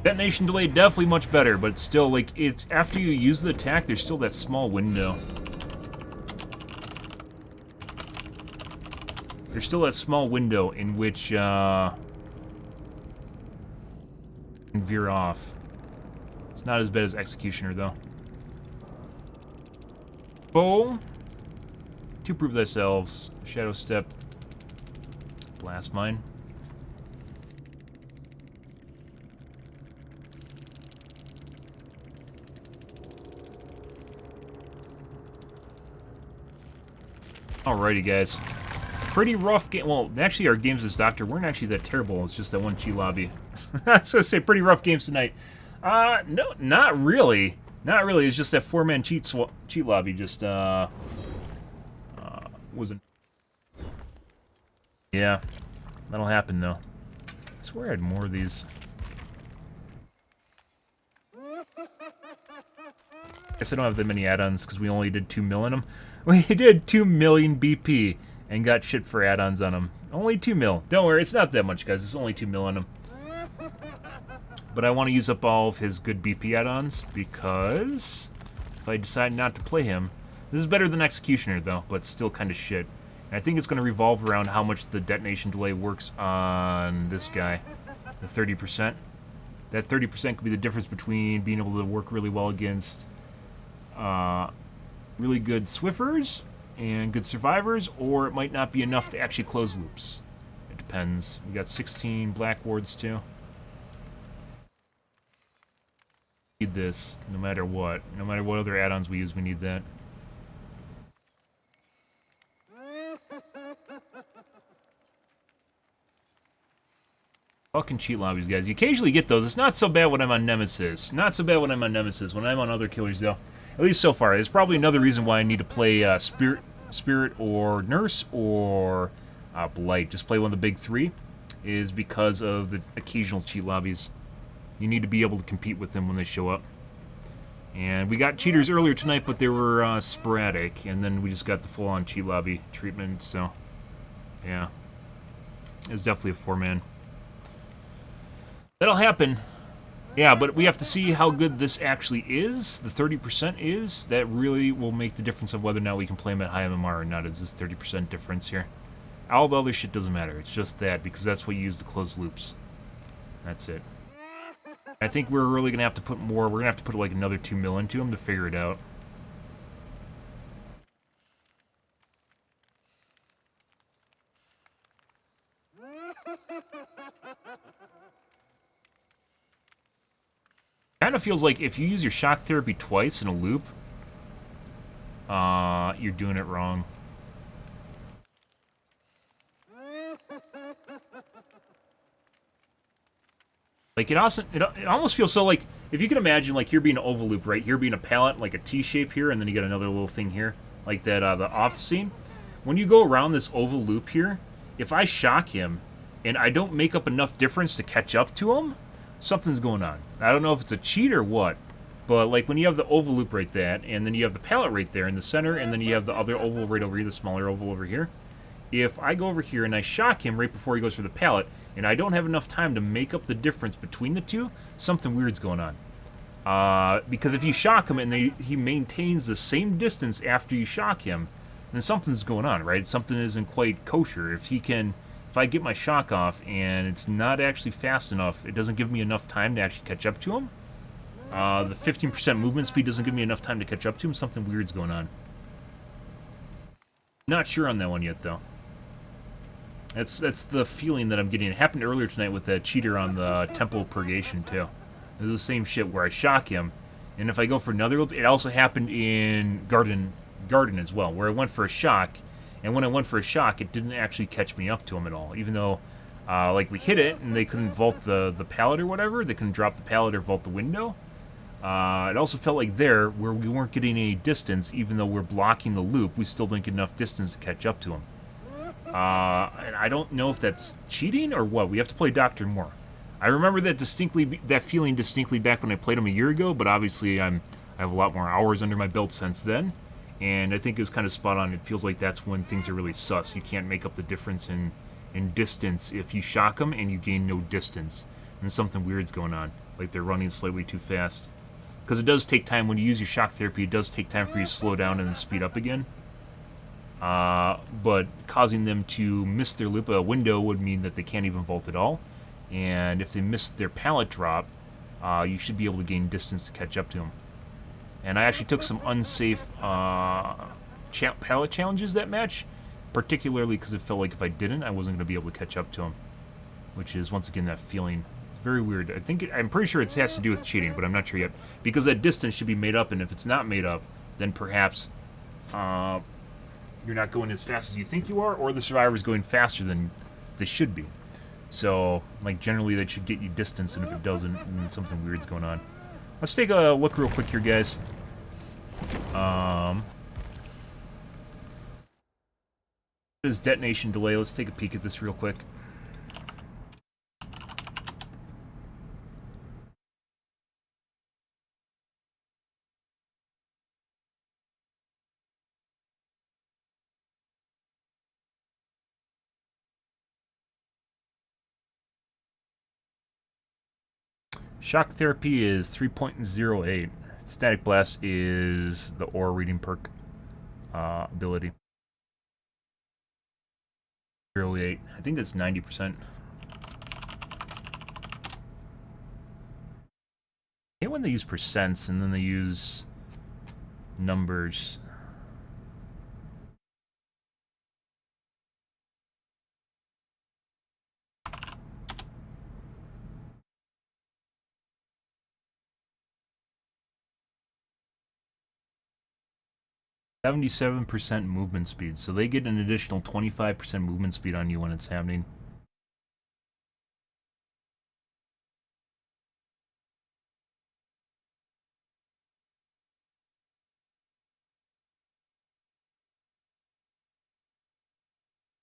Detonation delay definitely much better, but still, like, it's after you use the attack, there's still that small window. There's still that small window in which, you can veer off. It's not as bad as Executioner, though. Bow. To prove thyself. Shadow Step. Blast Mine. Alrighty, guys. Pretty rough game. Well, actually, our games as Doctor weren't actually that terrible. It's just that one cheat lobby. I was gonna say pretty rough games tonight. No, not really. Not really. It's just that 4-man cheat lobby just wasn't. Yeah, that'll happen though. I swear I had more of these. Guess I don't have that many add-ons because we only did 2 mil in them. We did 2 million BP and got shit for add-ons on them. Only 2 mil. Don't worry, it's not that much, guys. It's only 2 mil on them. But I want to use up all of his good BP add-ons because if I decide not to play him, this is better than Executioner though, but still kind of shit. And I think it's going to revolve around how much the detonation delay works on this guy, the 30%. That 30% could be the difference between being able to work really well against really good Swiffers and good Survivors, or it might not be enough to actually close loops. It depends. We got 16 Black Wards too. Need this no matter what. No matter what other add-ons we use, we need that. Fucking cheat lobbies, guys. You occasionally get those. It's not so bad when I'm on Nemesis. Not so bad when I'm on Nemesis. When I'm on other killers, though, at least so far. There's probably another reason why I need to play Spirit or Nurse or Blight. Just play one of the big three. Is because of the occasional cheat lobbies. You need to be able to compete with them when they show up. And we got cheaters earlier tonight, but they were sporadic. And then we just got the full-on cheat lobby treatment. So, yeah. It's definitely a 4-man. That'll happen. Yeah, but we have to see how good this actually is. The 30% is. That really will make the difference of whether or not we can play him at high MMR or not. Is this 30% difference here? All the other shit doesn't matter. It's just that, because that's what you use to close loops. That's it. I think we're really going to have to put more. We're going to have to put like another 2 mil into him to figure it out. Kind of feels like if you use your shock therapy twice in a loop, you're doing it wrong. Like, it almost feels so like, if you can imagine, like, here being an oval loop, right? Here being a palette, like a T-shape here, and then you got another little thing here, like that, the off scene. When you go around this oval loop here, if I shock him, and I don't make up enough difference to catch up to him, something's going on. I don't know if it's a cheat or what, but, like, when you have the oval loop right there, and then you have the palette right there in the center, and then you have the other oval right over here, the smaller oval over here, if I go over here and I shock him right before he goes for the palette, and I don't have enough time to make up the difference between the two, something weird's going on. Because if you shock him and he maintains the same distance after you shock him, then something's going on, right? Something isn't quite kosher. If I get my shock off and it's not actually fast enough, it doesn't give me enough time to actually catch up to him. The 15% movement speed doesn't give me enough time to catch up to him. Something weird's going on. Not sure on that one yet, though. That's the feeling that I'm getting. It happened earlier tonight with that cheater on the Temple of Purgation, too. It was the same shit where I shock him, and if I go for another loop, it also happened in Garden as well, where I went for a shock, and when I went for a shock, it didn't actually catch me up to him at all, even though, like, we hit it, and they couldn't vault the pallet or whatever, they couldn't drop the pallet or vault the window. It also felt like there, where we weren't getting any distance, even though we're blocking the loop, we still didn't get enough distance to catch up to him. And I don't know if that's cheating or what. We have to play Doctor more. I remember that feeling distinctly back when I played him a year ago, but obviously I have a lot more hours under my belt since then. And I think it was kind of spot on. It feels like that's when things are really sus. You can't make up the difference in distance if you shock them and you gain no distance. And something weird's going on. Like they're running slightly too fast. Because it does take time. When you use your shock therapy, it does take time for you to slow down and then speed up again. But causing them to miss their loop, a window would mean that they can't even vault at all. And if they miss their pallet drop, you should be able to gain distance to catch up to them. And I actually took some unsafe pallet challenges that match, particularly because it felt like if I didn't, I wasn't going to be able to catch up to him. Which is, once again, that feeling. Very weird. I'm pretty sure it has to do with cheating, but I'm not sure yet. Because that distance should be made up, and if it's not made up, then perhaps you're not going as fast as you think you are, or the survivor's going faster than they should be. So, like, generally that should get you distance, and if it doesn't, then something weird's going on. Let's take a look real quick here, guys. What is detonation delay? Let's take a peek at this real quick. Shock therapy is 3.08. Static blast is the aura reading perk ability. 0.08. I think that's 90%. I hate when they use percents and then they use numbers. %77% movement speed, so they get an additional 25% movement speed on you when it's happening.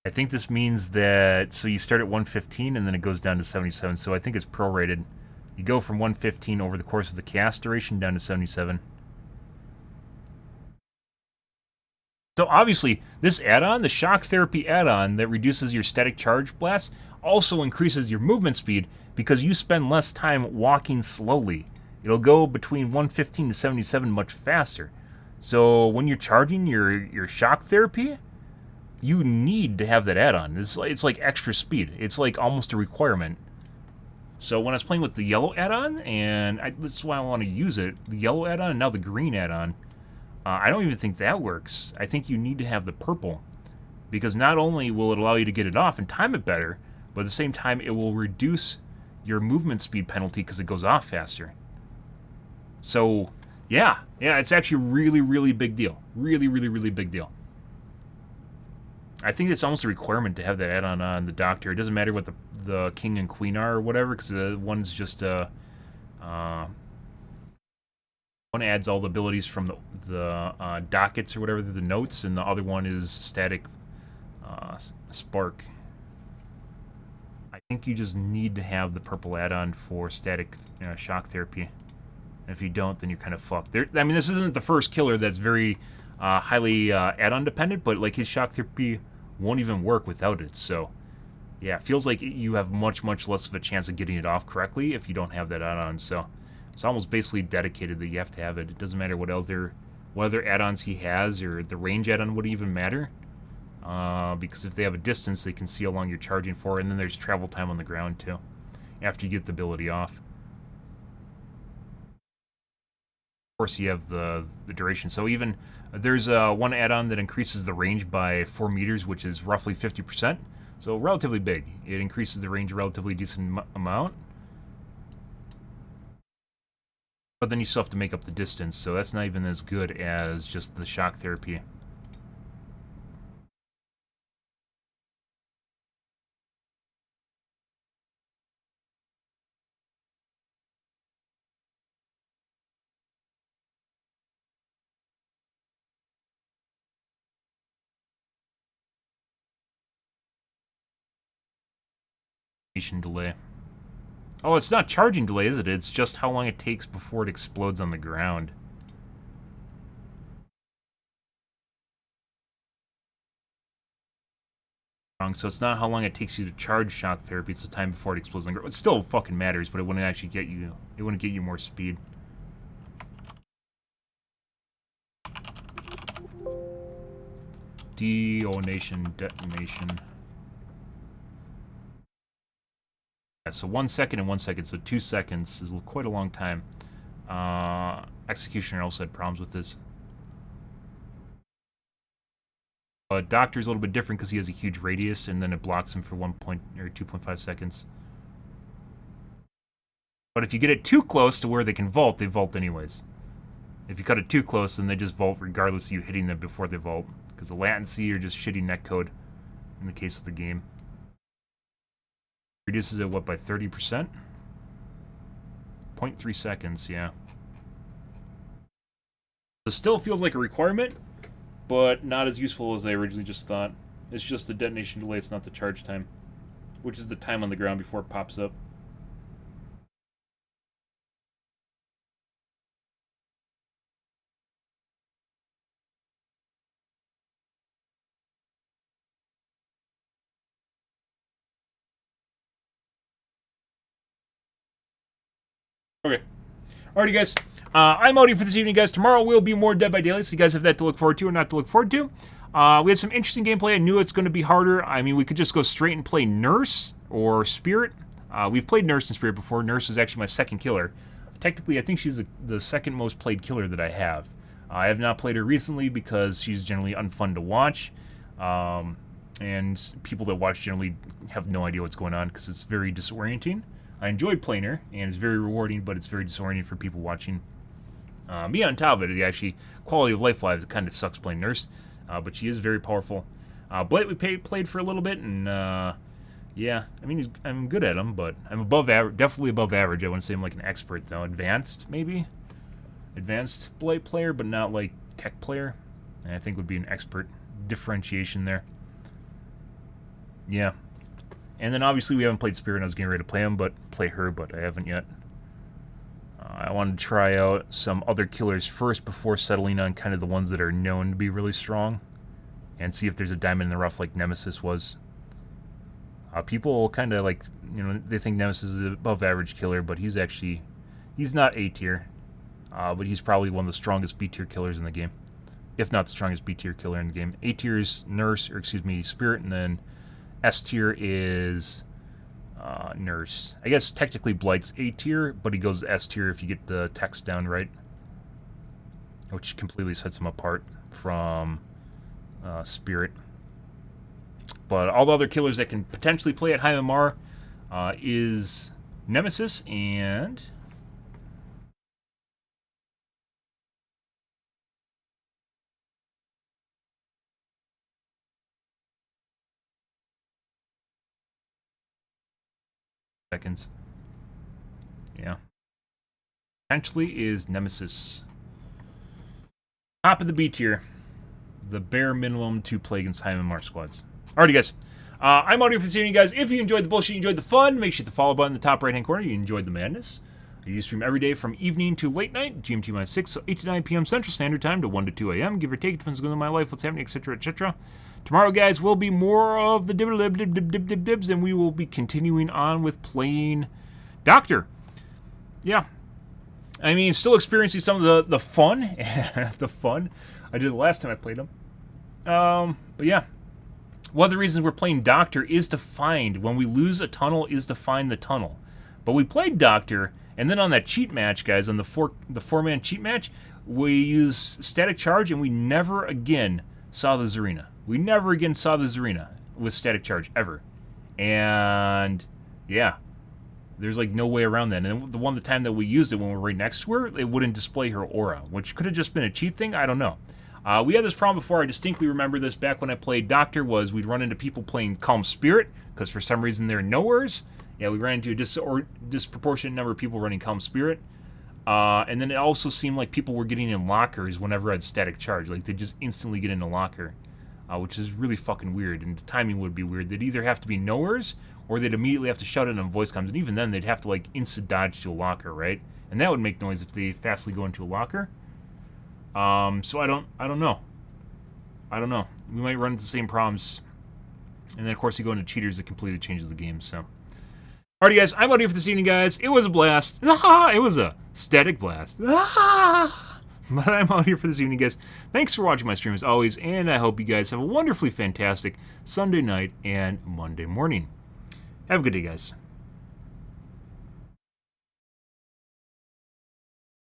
I think this means that, so you start at 115 and then it goes down to 77, so I think it's prorated. You go from 115 over the course of the cast duration down to 77. So obviously, this add-on, the shock therapy add-on that reduces your static charge blast, also increases your movement speed because you spend less time walking slowly. It'll go between 115 to 77 much faster. So when you're charging your shock therapy, you need to have that add-on. It's like extra speed. It's like almost a requirement. So when I was playing with the yellow add-on, and that's why I want to use it, the yellow add-on and now the green add-on, I don't even think that works. I think you need to have the purple, because not only will it allow you to get it off and time it better, but at the same time it will reduce your movement speed penalty because it goes off faster. So, yeah, it's actually a really, really big deal. Really, really, really big deal. I think it's almost a requirement to have that add-on on the Doctor. It doesn't matter what the King and Queen are or whatever, because one's just one adds all the abilities from the dockets or whatever, the notes, and the other one is static spark. I think you just need to have the purple add-on for static shock therapy. And if you don't, then you're kind of fucked. I mean, this isn't the first killer that's very highly add-on dependent, but like his shock therapy won't even work without it. So, yeah, it feels like you have much, much less of a chance of getting it off correctly if you don't have that add-on. So, it's almost basically dedicated that you have to have it. It doesn't matter what other add-ons he has, or the range add-on wouldn't even matter. Because if they have a distance, they can see how long you're charging for, and then there's travel time on the ground too, after you get the ability off. Of course, you have the duration. So even there's one add-on that increases the range by 4 meters, which is roughly 50%. So relatively big. It increases the range a relatively decent amount. But then you still have to make up the distance, so that's not even as good as just the shock therapy. Delay. Oh, it's not charging delay, is it? It's just how long it takes before it explodes on the ground. wrong. So it's not how long it takes you to charge shock therapy. It's the time before it explodes. It still fucking matters, but it wouldn't actually get you. It wouldn't get you more speed. Detonation, detonation. Yeah, so 1 second and 1 second, so 2 seconds is quite a long time. Executioner also had problems with this. Doctor's a little bit different because he has a huge radius, and then it blocks him for 2.5 seconds. But if you get it too close to where they can vault, they vault anyways. If you cut it too close, then they just vault regardless of you hitting them before they vault. Because the latency or just shitty netcode in the case of the game. Reduces it, what, by 30%? 0.3 seconds, yeah. It still feels like a requirement, but not as useful as I originally just thought. It's just the detonation delay, it's not the charge time. Which is the time on the ground before it pops up. Okay. Alrighty, guys. I'm out here for this evening, guys. Tomorrow will be more Dead by Daylight, so you guys have that to look forward to or not to look forward to. We had some interesting gameplay. I knew it's going to be harder. I mean, we could just go straight and play Nurse or Spirit. We've played Nurse and Spirit before. Nurse is actually my second killer. Technically, I think she's the second most played killer that I have. I have not played her recently because she's generally unfun to watch. And people that watch generally have no idea what's going on because it's very disorienting. I enjoyed playing her, and it's very rewarding, but it's very disorienting for people watching. Me on top of it, actually, quality of life-wise, it kind of sucks playing Nurse, but she is very powerful. Blight we played for a little bit, and yeah, I mean, I'm good at him, but I'm above average, definitely above average. I wouldn't say I'm like an expert, though. Advanced, maybe? Advanced Blight player, but not like tech player. And I think would be an expert differentiation there. Yeah. And then obviously we haven't played Spirit, and I was getting ready to play her, but I haven't yet. I wanted to try out some other killers first before settling on kind of the ones that are known to be really strong, and see if there's a diamond in the rough like Nemesis was. People kind of like, you know, they think Nemesis is an above average killer, but he's not A tier, but he's probably one of the strongest B tier killers in the game, if not the strongest B tier killer in the game. A tier is Nurse, or excuse me, Spirit, and then S tier is Nurse. I guess technically Blight's A tier, but he goes S tier if you get the text down right, which completely sets him apart from Spirit. But all the other killers that can potentially play at high MMR is Nemesis and seconds. Yeah. Potentially is Nemesis. Top of the B tier. The bare minimum to play against high MMR squads. Alrighty, guys. I'm out here for this evening, guys. If you enjoyed the bullshit, you enjoyed the fun, make sure you hit the follow button in the top right-hand corner. You enjoyed the madness. I do stream every day from evening to late night, GMT minus 6, so 8 to 9 p.m. Central Standard Time to 1 to 2 a.m. Give or take, depends on my life, what's happening, etc., etc. Tomorrow, guys, will be more of the dibs, and we will be continuing on with playing Doctor. Yeah. I mean, still experiencing some of the fun. The fun I did the last time I played him. But yeah. One of the reasons we're playing Doctor is to find, when we lose a tunnel, is to find the tunnel. But we played Doctor, and then on that cheat match, guys, on the four-man cheat match, we used static charge, and we never again saw the Zarina. We never again saw the Zarina with static charge, ever. And, yeah. There's, like, no way around that. And the time that we used it when we were right next to her, it wouldn't display her aura, which could have just been a cheat thing. I don't know. We had this problem before. I distinctly remember this back when I played Doctor, was we'd run into people playing Calm Spirit, because for some reason they're nowheres. Yeah, we ran into a disproportionate number of people running Calm Spirit. And then it also seemed like people were getting in lockers whenever I had static charge. Like, they'd just instantly get in a locker, which is really fucking weird. And the timing would be weird. They'd either have to be nowheres, or they'd immediately have to shout it on voice comms. And even then, they'd have to, like, insta-dodge to a locker, right? And that would make noise if they fastly go into a locker. So I don't know. I don't know. We might run into the same problems And then, of course, you go into cheaters that completely changes the game, so. Alrighty, guys, I'm out here for this evening, guys. It was a blast. It was a static blast. But I'm out here for this evening, guys. Thanks for watching my stream, as always, and I hope you guys have a wonderfully fantastic Sunday night and Monday morning. Have a good day, guys.